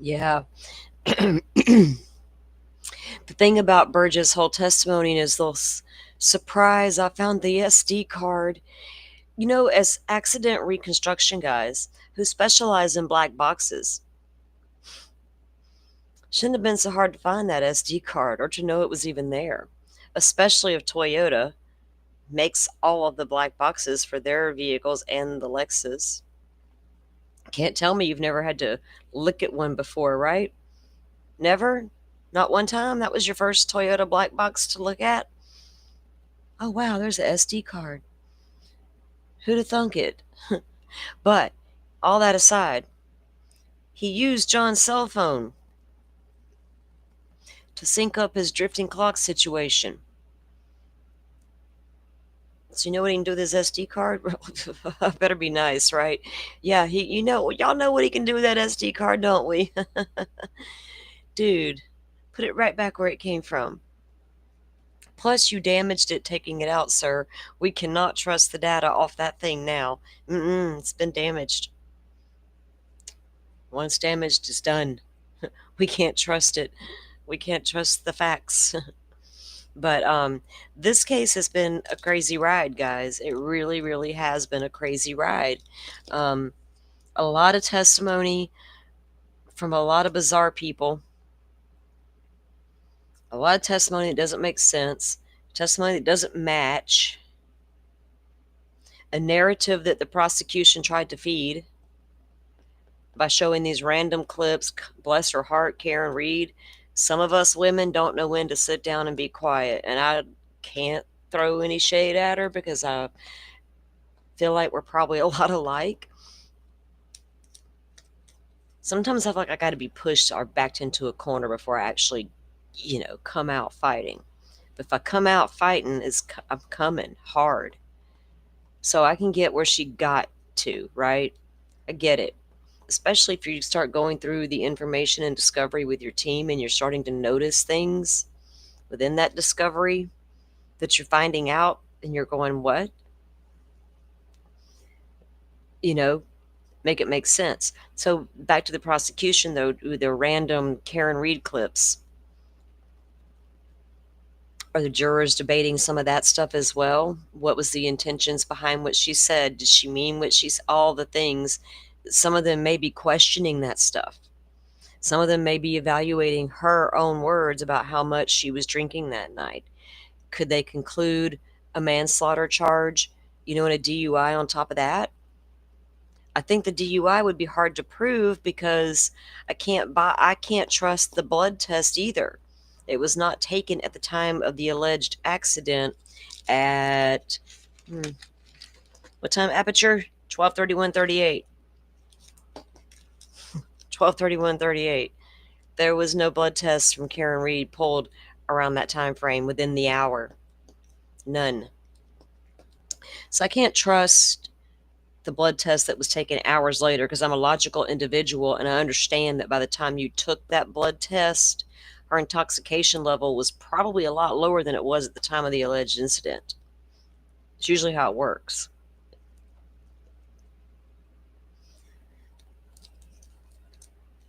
Yeah. The thing about Burge's whole testimony is this surprise. I found the SD card. You know, as accident reconstruction guys who specialize in black boxes, shouldn't have been so hard to find that SD card or to know it was even there, especially if Toyota makes all of the black boxes for their vehicles and the Lexus. Can't tell me you've never had to look at one before, right? Never? Not one time? That was your first Toyota black box to look at? Oh, wow, there's an SD card. Who'd have thunk it? But all that aside, he used John's cell phone to sync up his drifting clock situation. So you know what he can do with his SD card? Better be nice, right? Yeah, y'all know what he can do with that SD card, don't we? Dude, put it right back where it came from. Plus, you damaged it taking it out, sir. We cannot trust the data off that thing now. It's been damaged. Once damaged, it's done. We can't trust it. We can't trust the facts. But this case has been a crazy ride, guys. It really, really has been a crazy ride. A lot of testimony from a lot of bizarre people. A lot of testimony that doesn't make sense. Testimony that doesn't match. A narrative that the prosecution tried to feed by showing these random clips. Bless her heart, Karen Read. Some of us women don't know when to sit down and be quiet. And I can't throw any shade at her because I feel like we're probably a lot alike. Sometimes I feel like I got to be pushed or backed into a corner before I actually, come out fighting. But if I come out fighting, I'm coming hard. So I can get where she got to, right? I get it. Especially if you start going through the information and discovery with your team and you're starting to notice things within that discovery that you're finding out and you're going, what? Make it make sense. So back to the prosecution, though, the random Karen Read clips. Are the jurors debating some of that stuff as well? What was the intentions behind what she said? Did she mean what she's all the things? Some of them may be questioning that stuff. Some of them may be evaluating her own words about how much she was drinking that night. Could they conclude a manslaughter charge, and a DUI on top of that? I think the DUI would be hard to prove because I can't trust the blood test either. It was not taken at the time of the alleged accident at what time? Aperture 12:31:38. 12:31:38. There was no blood test from Karen Read pulled around that time frame within the hour. None. So I can't trust the blood test that was taken hours later because I'm a logical individual and I understand that by the time you took that blood test, her intoxication level was probably a lot lower than it was at the time of the alleged incident. It's usually how it works.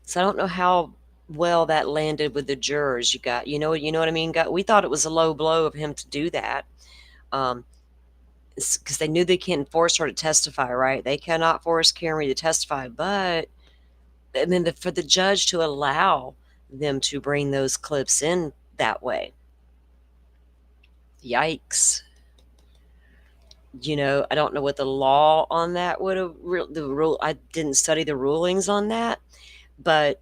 So I don't know how well that landed with the jurors. You know what I mean? We thought it was a low blow of him to do that. Because they knew they can't force her to testify, right? They cannot force Karen to testify, but and then for the judge to allow them to bring those clips in that way. Yikes. I don't know what the law on that would have the rule. I didn't study the rulings on that, but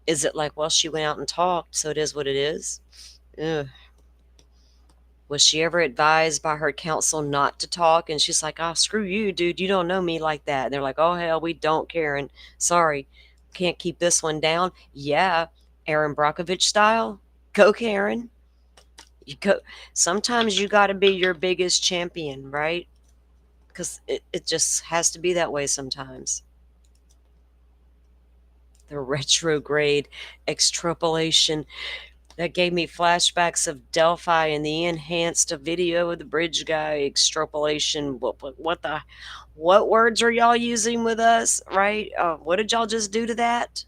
is it like, well, she went out and talked, so it is what it is? Ugh. Was she ever advised by her counsel not to talk? And she's like, oh, screw you, dude. You don't know me like that. And they're like, oh, hell, we don't, Karen. Sorry. Can't keep this one down. Yeah. Aaron Brockovich style. Go, Karen. You go. Sometimes you got to be your biggest champion, right? Because it just has to be that way sometimes. The retrograde extrapolation. That gave me flashbacks of Delphi and the enhanced video of the bridge guy extrapolation. What words are y'all using with us, right? What did y'all just do to that?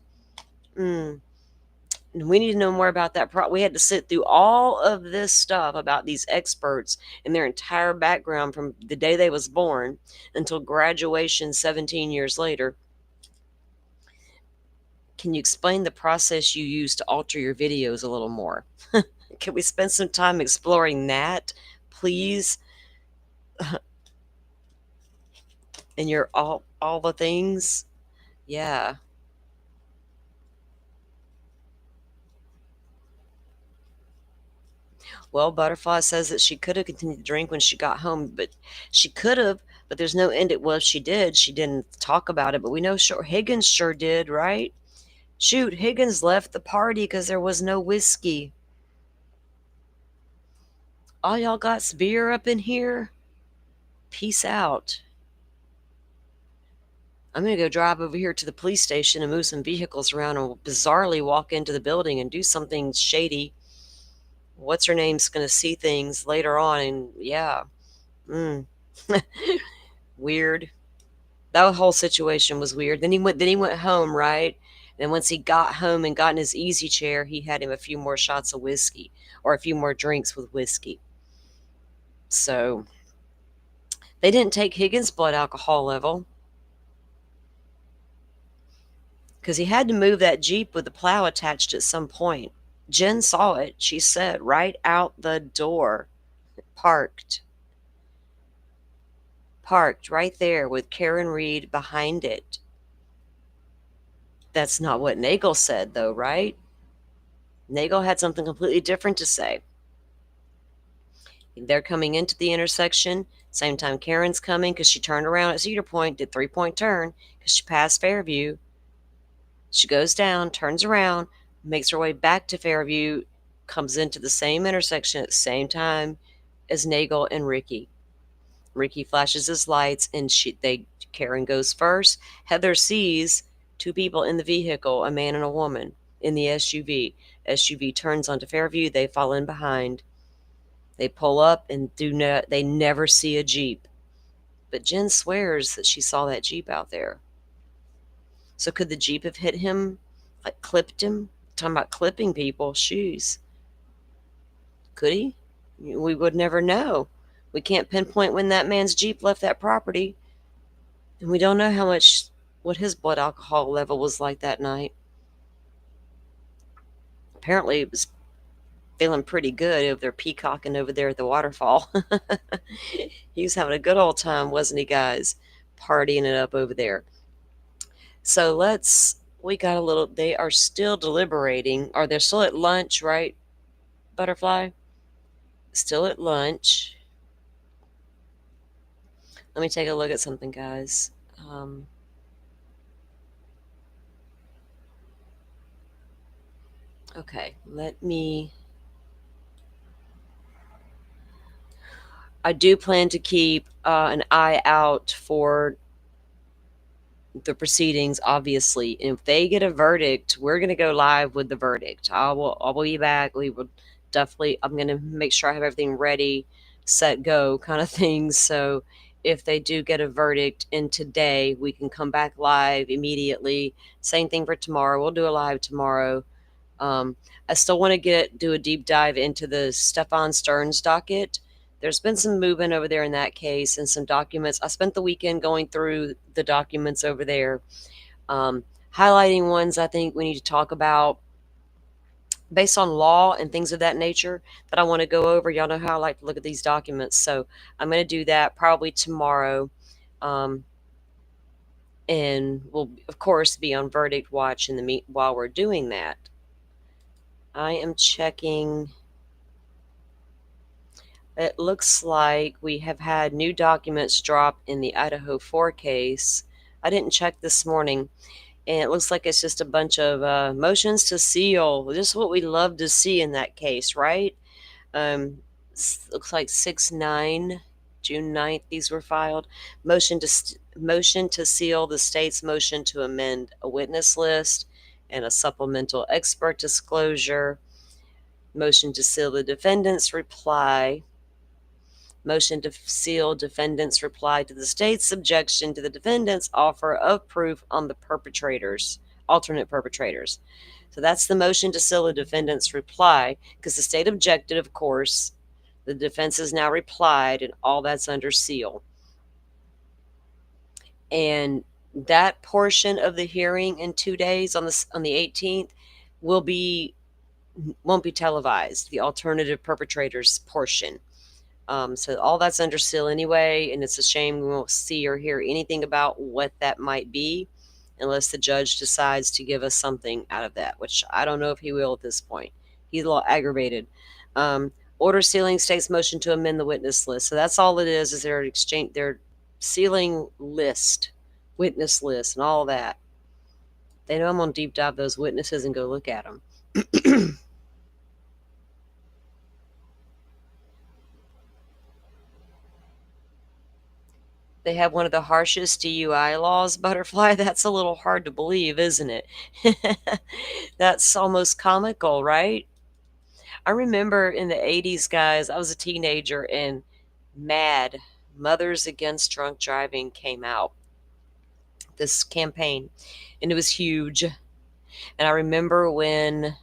We need to know more about that. We had to sit through all of this stuff about these experts and their entire background from the day they was born until graduation 17 years later. Can you explain the process you use to alter your videos a little more? Can we spend some time exploring that, please? And your all the things? Yeah. Well, Butterfly says that she could have continued to drink when she got home, but she could have, but there's no end. Well, she did. She didn't talk about it, but we know Higgins sure did, right? Shoot, Higgins left the party because there was no whiskey. All y'all got beer up in here? Peace out. I'm going to go drive over here to the police station and move some vehicles around and bizarrely walk into the building and do something shady. What's her name's going to see things later on, and yeah. Weird. That whole situation was weird. Then he went home, right? And once he got home and got in his easy chair, he had him a few more shots of whiskey or a few more drinks with whiskey. So they didn't take Higgins' blood alcohol level because he had to move that Jeep with the plow attached at some point. Jen saw it, she said, right out the door. Parked right there with Karen Reed behind it. That's not what Nagel said, though, right? Nagel had something completely different to say. They're coming into the intersection, same time Karen's coming because she turned around at Cedar Point, did 3-point turn because she passed Fairview. She goes down, turns around, makes her way back to Fairview, comes into the same intersection at the same time as Nagel and Ricky. Ricky flashes his lights, and Karen goes first. Heather sees two people in the vehicle, a man and a woman, in the SUV. SUV turns onto Fairview. They fall in behind. They pull up and they never see a Jeep. But Jen swears that she saw that Jeep out there. So could the Jeep have hit him, like clipped him? Talking about clipping people, shoes. Could he? We would never know. We can't pinpoint when that man's Jeep left that property. And we don't know what his blood alcohol level was like that night. Apparently it was feeling pretty good over there peacocking over there at the waterfall. He was having a good old time, wasn't he, guys? Partying it up over there. So they are still deliberating, or they're still at lunch, right, Butterfly? Still at lunch. Let me take a look at something, guys. Okay, I do plan to keep an eye out for the proceedings, obviously. And if they get a verdict, we're going to go live with the verdict. I will be back. We will definitely, I'm going to make sure I have everything ready, set, go kind of thing. So if they do get a verdict in today, we can come back live immediately. Same thing for tomorrow. We'll do a live tomorrow. I still want to do a deep dive into the Stefan Stearns docket. There's been some movement over there in that case and some documents. I spent the weekend going through the documents over there, highlighting ones I think we need to talk about based on law and things of that nature that I want to go over. Y'all know how I like to look at these documents. So I'm going to do that probably tomorrow. And we'll, of course, be on verdict watch while we're doing that. I am checking. It looks like we have had new documents drop in the Idaho 4 case. I didn't check this morning, and it looks like it's just a bunch of motions to seal. Just what we love to see in that case, right? Looks like 6/9, June 9th, these were filed. Motion to seal the state's motion to amend a witness list and a supplemental expert disclosure. Motion to seal the defendant's reply. Motion to seal defendant's reply to the state's objection to the defendant's offer of proof on the alternate perpetrators. So that's the motion to seal the defendant's reply, because the state objected, of course. The defense has now replied, and all that's under seal. And that portion of the hearing in 2 days on the 18th won't be televised, the alternative perpetrators portion. So all that's under seal anyway, and it's a shame we won't see or hear anything about what that might be unless the judge decides to give us something out of that, which I don't know if he will at this point. He's a little aggravated. Order sealing state's motion to amend the witness list. So that's all it is they're sealing witness list and all that. They know I'm going to deep dive those witnesses and go look at them. They have one of the harshest DUI laws, Butterfly. That's a little hard to believe, isn't it? That's almost comical, right? I remember in the 80s, guys, I was a teenager, and MAD, Mothers Against Drunk Driving, came out, this campaign, and it was huge. And I remember when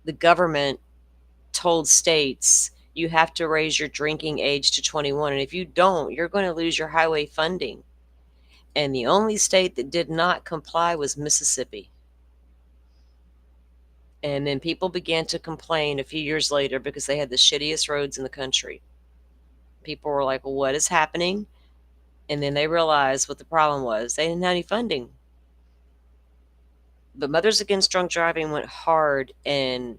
the government told states, you have to raise your drinking age to 21. And if you don't, you're going to lose your highway funding. And the only state that did not comply was Mississippi. And then people began to complain a few years later because they had the shittiest roads in the country. People were like, well, what is happening? And then they realized what the problem was. They didn't have any funding. But Mothers Against Drunk Driving went hard, and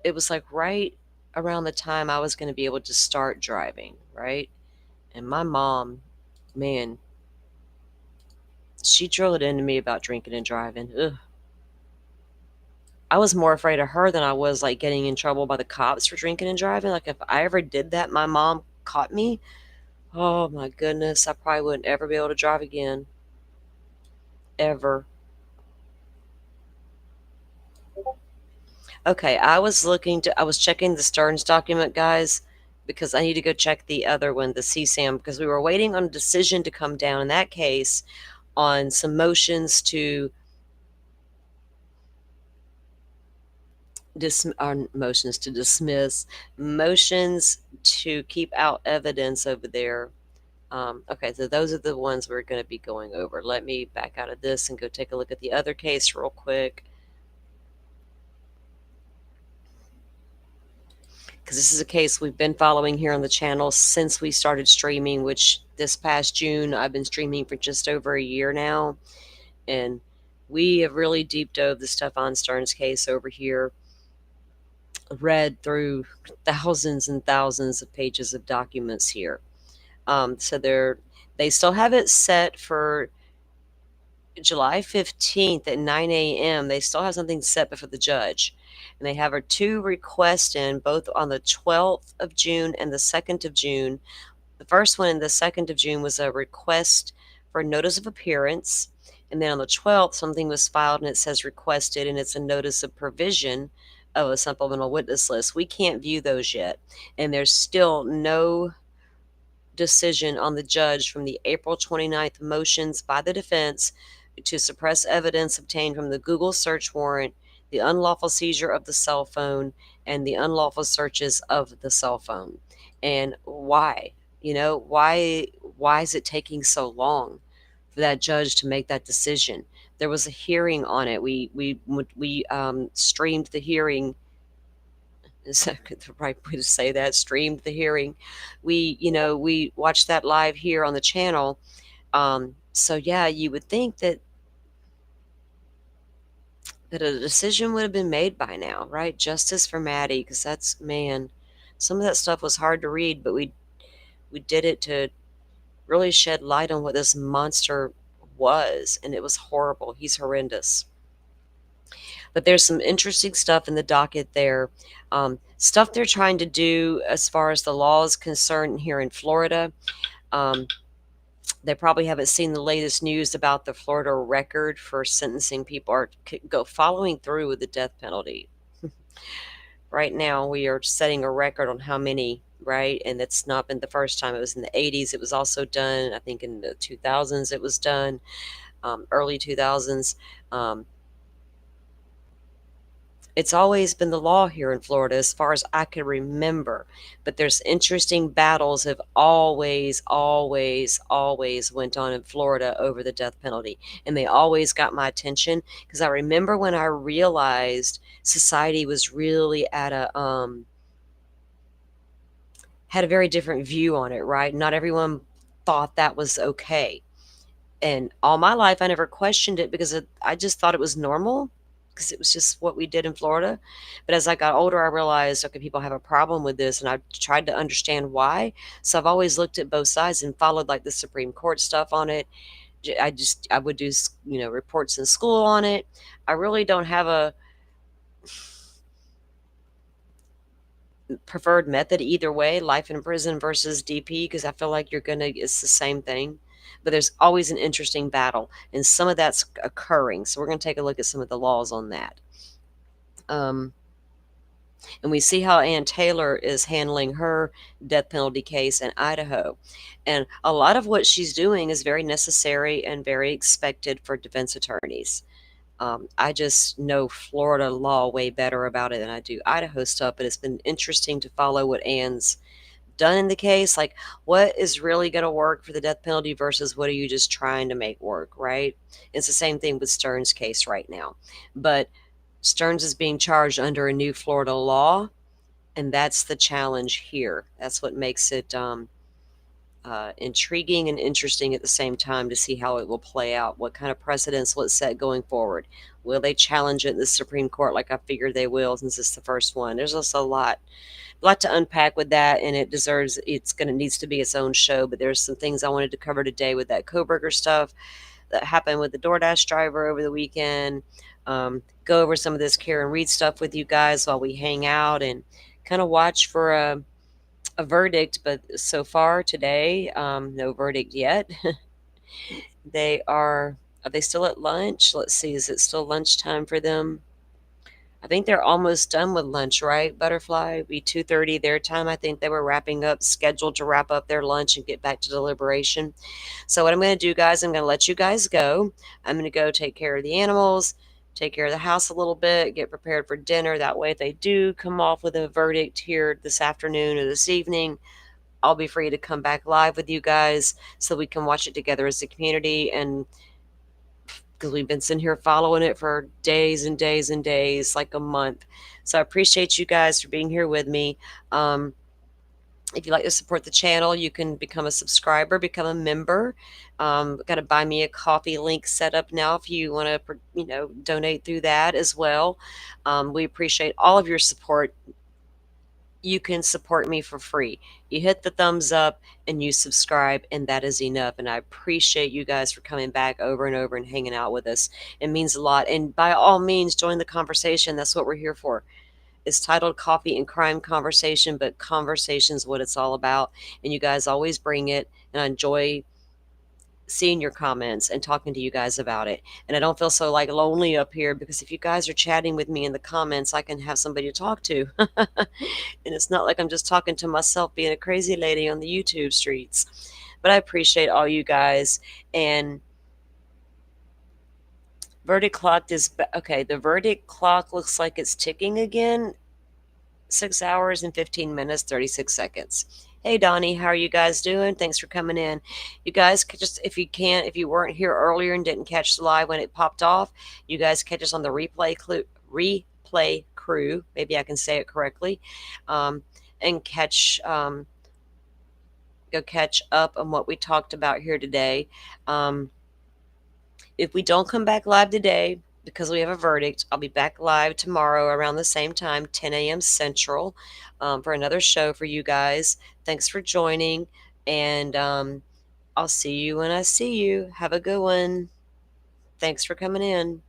it was like right around the time I was going to be able to start driving, right? And my mom, man, she drilled it into me about drinking and driving. Ugh. I was more afraid of her than I was like getting in trouble by the cops for drinking and driving. Like if I ever did that, my mom caught me, oh my goodness, I probably wouldn't ever be able to drive again. Ever. Okay, I was checking the Stearns document, guys, because I need to go check the other one, the CSAM, because we were waiting on a decision to come down in that case on some motions to motions to keep out evidence over there. Okay, so those are the ones we're going to be going over. Let me back out of this and go take a look at the other case real quick, because this is a case we've been following here on the channel since we started streaming, which this past June, I've been streaming for just over a year now. And we have really deep dove the Stefan Stearns case over here, read through thousands and thousands of pages of documents here. So they still have it set for July 15th at 9 a.m. They still have something set before the judge. And they have our two requests in, both on the 12th of June and the 2nd of June. The first one in the 2nd of June was a request for notice of appearance. And then on the 12th, something was filed and it says requested, and it's a notice of provision of a supplemental witness list. We can't view those yet. And there's still no decision on the judge from the April 29th motions by the defense to suppress evidence obtained from the Google search warrant, the unlawful seizure of the cell phone, and the unlawful searches of the cell phone. And why? Why is it taking so long for that judge to make that decision? There was a hearing on it. We streamed the hearing. Is that the right way to say that? Streamed the hearing. We watched that live here on the channel. So yeah, you would think that a decision would have been made by now, right? Justice for Maddie, because that's, man, some of that stuff was hard to read, but we did it to really shed light on what this monster was, and it was horrible. He's horrendous. But there's some interesting stuff in the docket there. Stuff they're trying to do as far as the law is concerned here in Florida. They probably haven't seen the latest news about the Florida record for sentencing people or following through with the death penalty. Right now, we are setting a record on how many, right? And it's not been the first time. It was in the 80s. It was also done, I think in the 2000s it was done, early 2000s. It's always been the law here in Florida as far as I can remember. But there's interesting battles have always went on in Florida over the death penalty. And they always got my attention because I remember when I realized society was really at had a very different view on it, right? Not everyone thought that was okay. And all my life, I never questioned it because I just thought it was normal, because it was just what we did in Florida. But as I got older, I realized, okay, people have a problem with this, and I tried to understand why. So I've always looked at both sides and followed like the Supreme Court stuff on it. I would do, reports in school on it. I really don't have a preferred method either way, life in prison versus DP, because I feel like it's the same thing. But there's always an interesting battle, and some of that's occurring. So we're going to take a look at some of the laws on that. And we see how Ann Taylor is handling her death penalty case in Idaho. And a lot of what she's doing is very necessary and very expected for defense attorneys. I just know Florida law way better about it than I do Idaho stuff, but it's been interesting to follow what Ann's done in the case, like what is really going to work for the death penalty versus what are you just trying to make work, right? It's the same thing with Stearns' case right now, but Stearns is being charged under a new Florida law, and that's the challenge here. That's what makes it intriguing and interesting at the same time to see how it will play out. What kind of precedents will it set going forward? Will they challenge it in the Supreme Court like I figured they will, since it's the first one? There's also a lot to unpack with that, and needs to be its own show. But there's some things I wanted to cover today with that Koberger stuff that happened with the DoorDash driver over the weekend. Go over some of this Karen Reed stuff with you guys while we hang out and kind of watch for a verdict. But so far today, no verdict yet. Are they still at lunch? Let's see, is it still lunchtime for them? I think they're almost done with lunch, right, Butterfly? It'd be 2:30 their time. I think they were scheduled to wrap up their lunch and get back to deliberation. So what I'm going to do, guys, I'm going to let you guys go. I'm going to go take care of the animals, take care of the house a little bit, get prepared for dinner. That way, if they do come off with a verdict here this afternoon or this evening, I'll be free to come back live with you guys so we can watch it together as a community. And because we've been sitting here following it for days and days and days, like a month. So I appreciate you guys for being here with me. If you'd like to support the channel, you can become a subscriber, become a member. Got a Buy Me a Coffee link set up now if you want to, donate through that as well. We appreciate all of your support. You can support me for free. You hit the thumbs up and you subscribe, and that is enough. And I appreciate you guys for coming back over and over and hanging out with us. It means a lot. And by all means, join the conversation. That's what we're here for. It's titled Coffee and Crime Conversation, but conversation's what it's all about. And you guys always bring it. And I enjoy seeing your comments and talking to you guys about it. And I don't feel so like lonely up here, because if you guys are chatting with me in the comments, I can have somebody to talk to. And it's not like I'm just talking to myself being a crazy lady on the YouTube streets. But I appreciate all you guys. And verdict clock is okay. The verdict clock looks like it's ticking again. 6 hours and 15 minutes, 36 seconds. Hey, Donnie, how are you guys doing? Thanks for coming in. You guys could just, if you weren't here earlier and didn't catch the live when it popped off, you guys catch us on the replay crew. Maybe I can say it correctly. And go catch up on what we talked about here today. If we don't come back live today, because we have a verdict, I'll be back live tomorrow around the same time, 10 a.m. Central, for another show for you guys. Thanks for joining, and I'll see you when I see you. Have a good one. Thanks for coming in.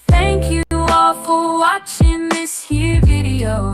Thank you all for watching this here video.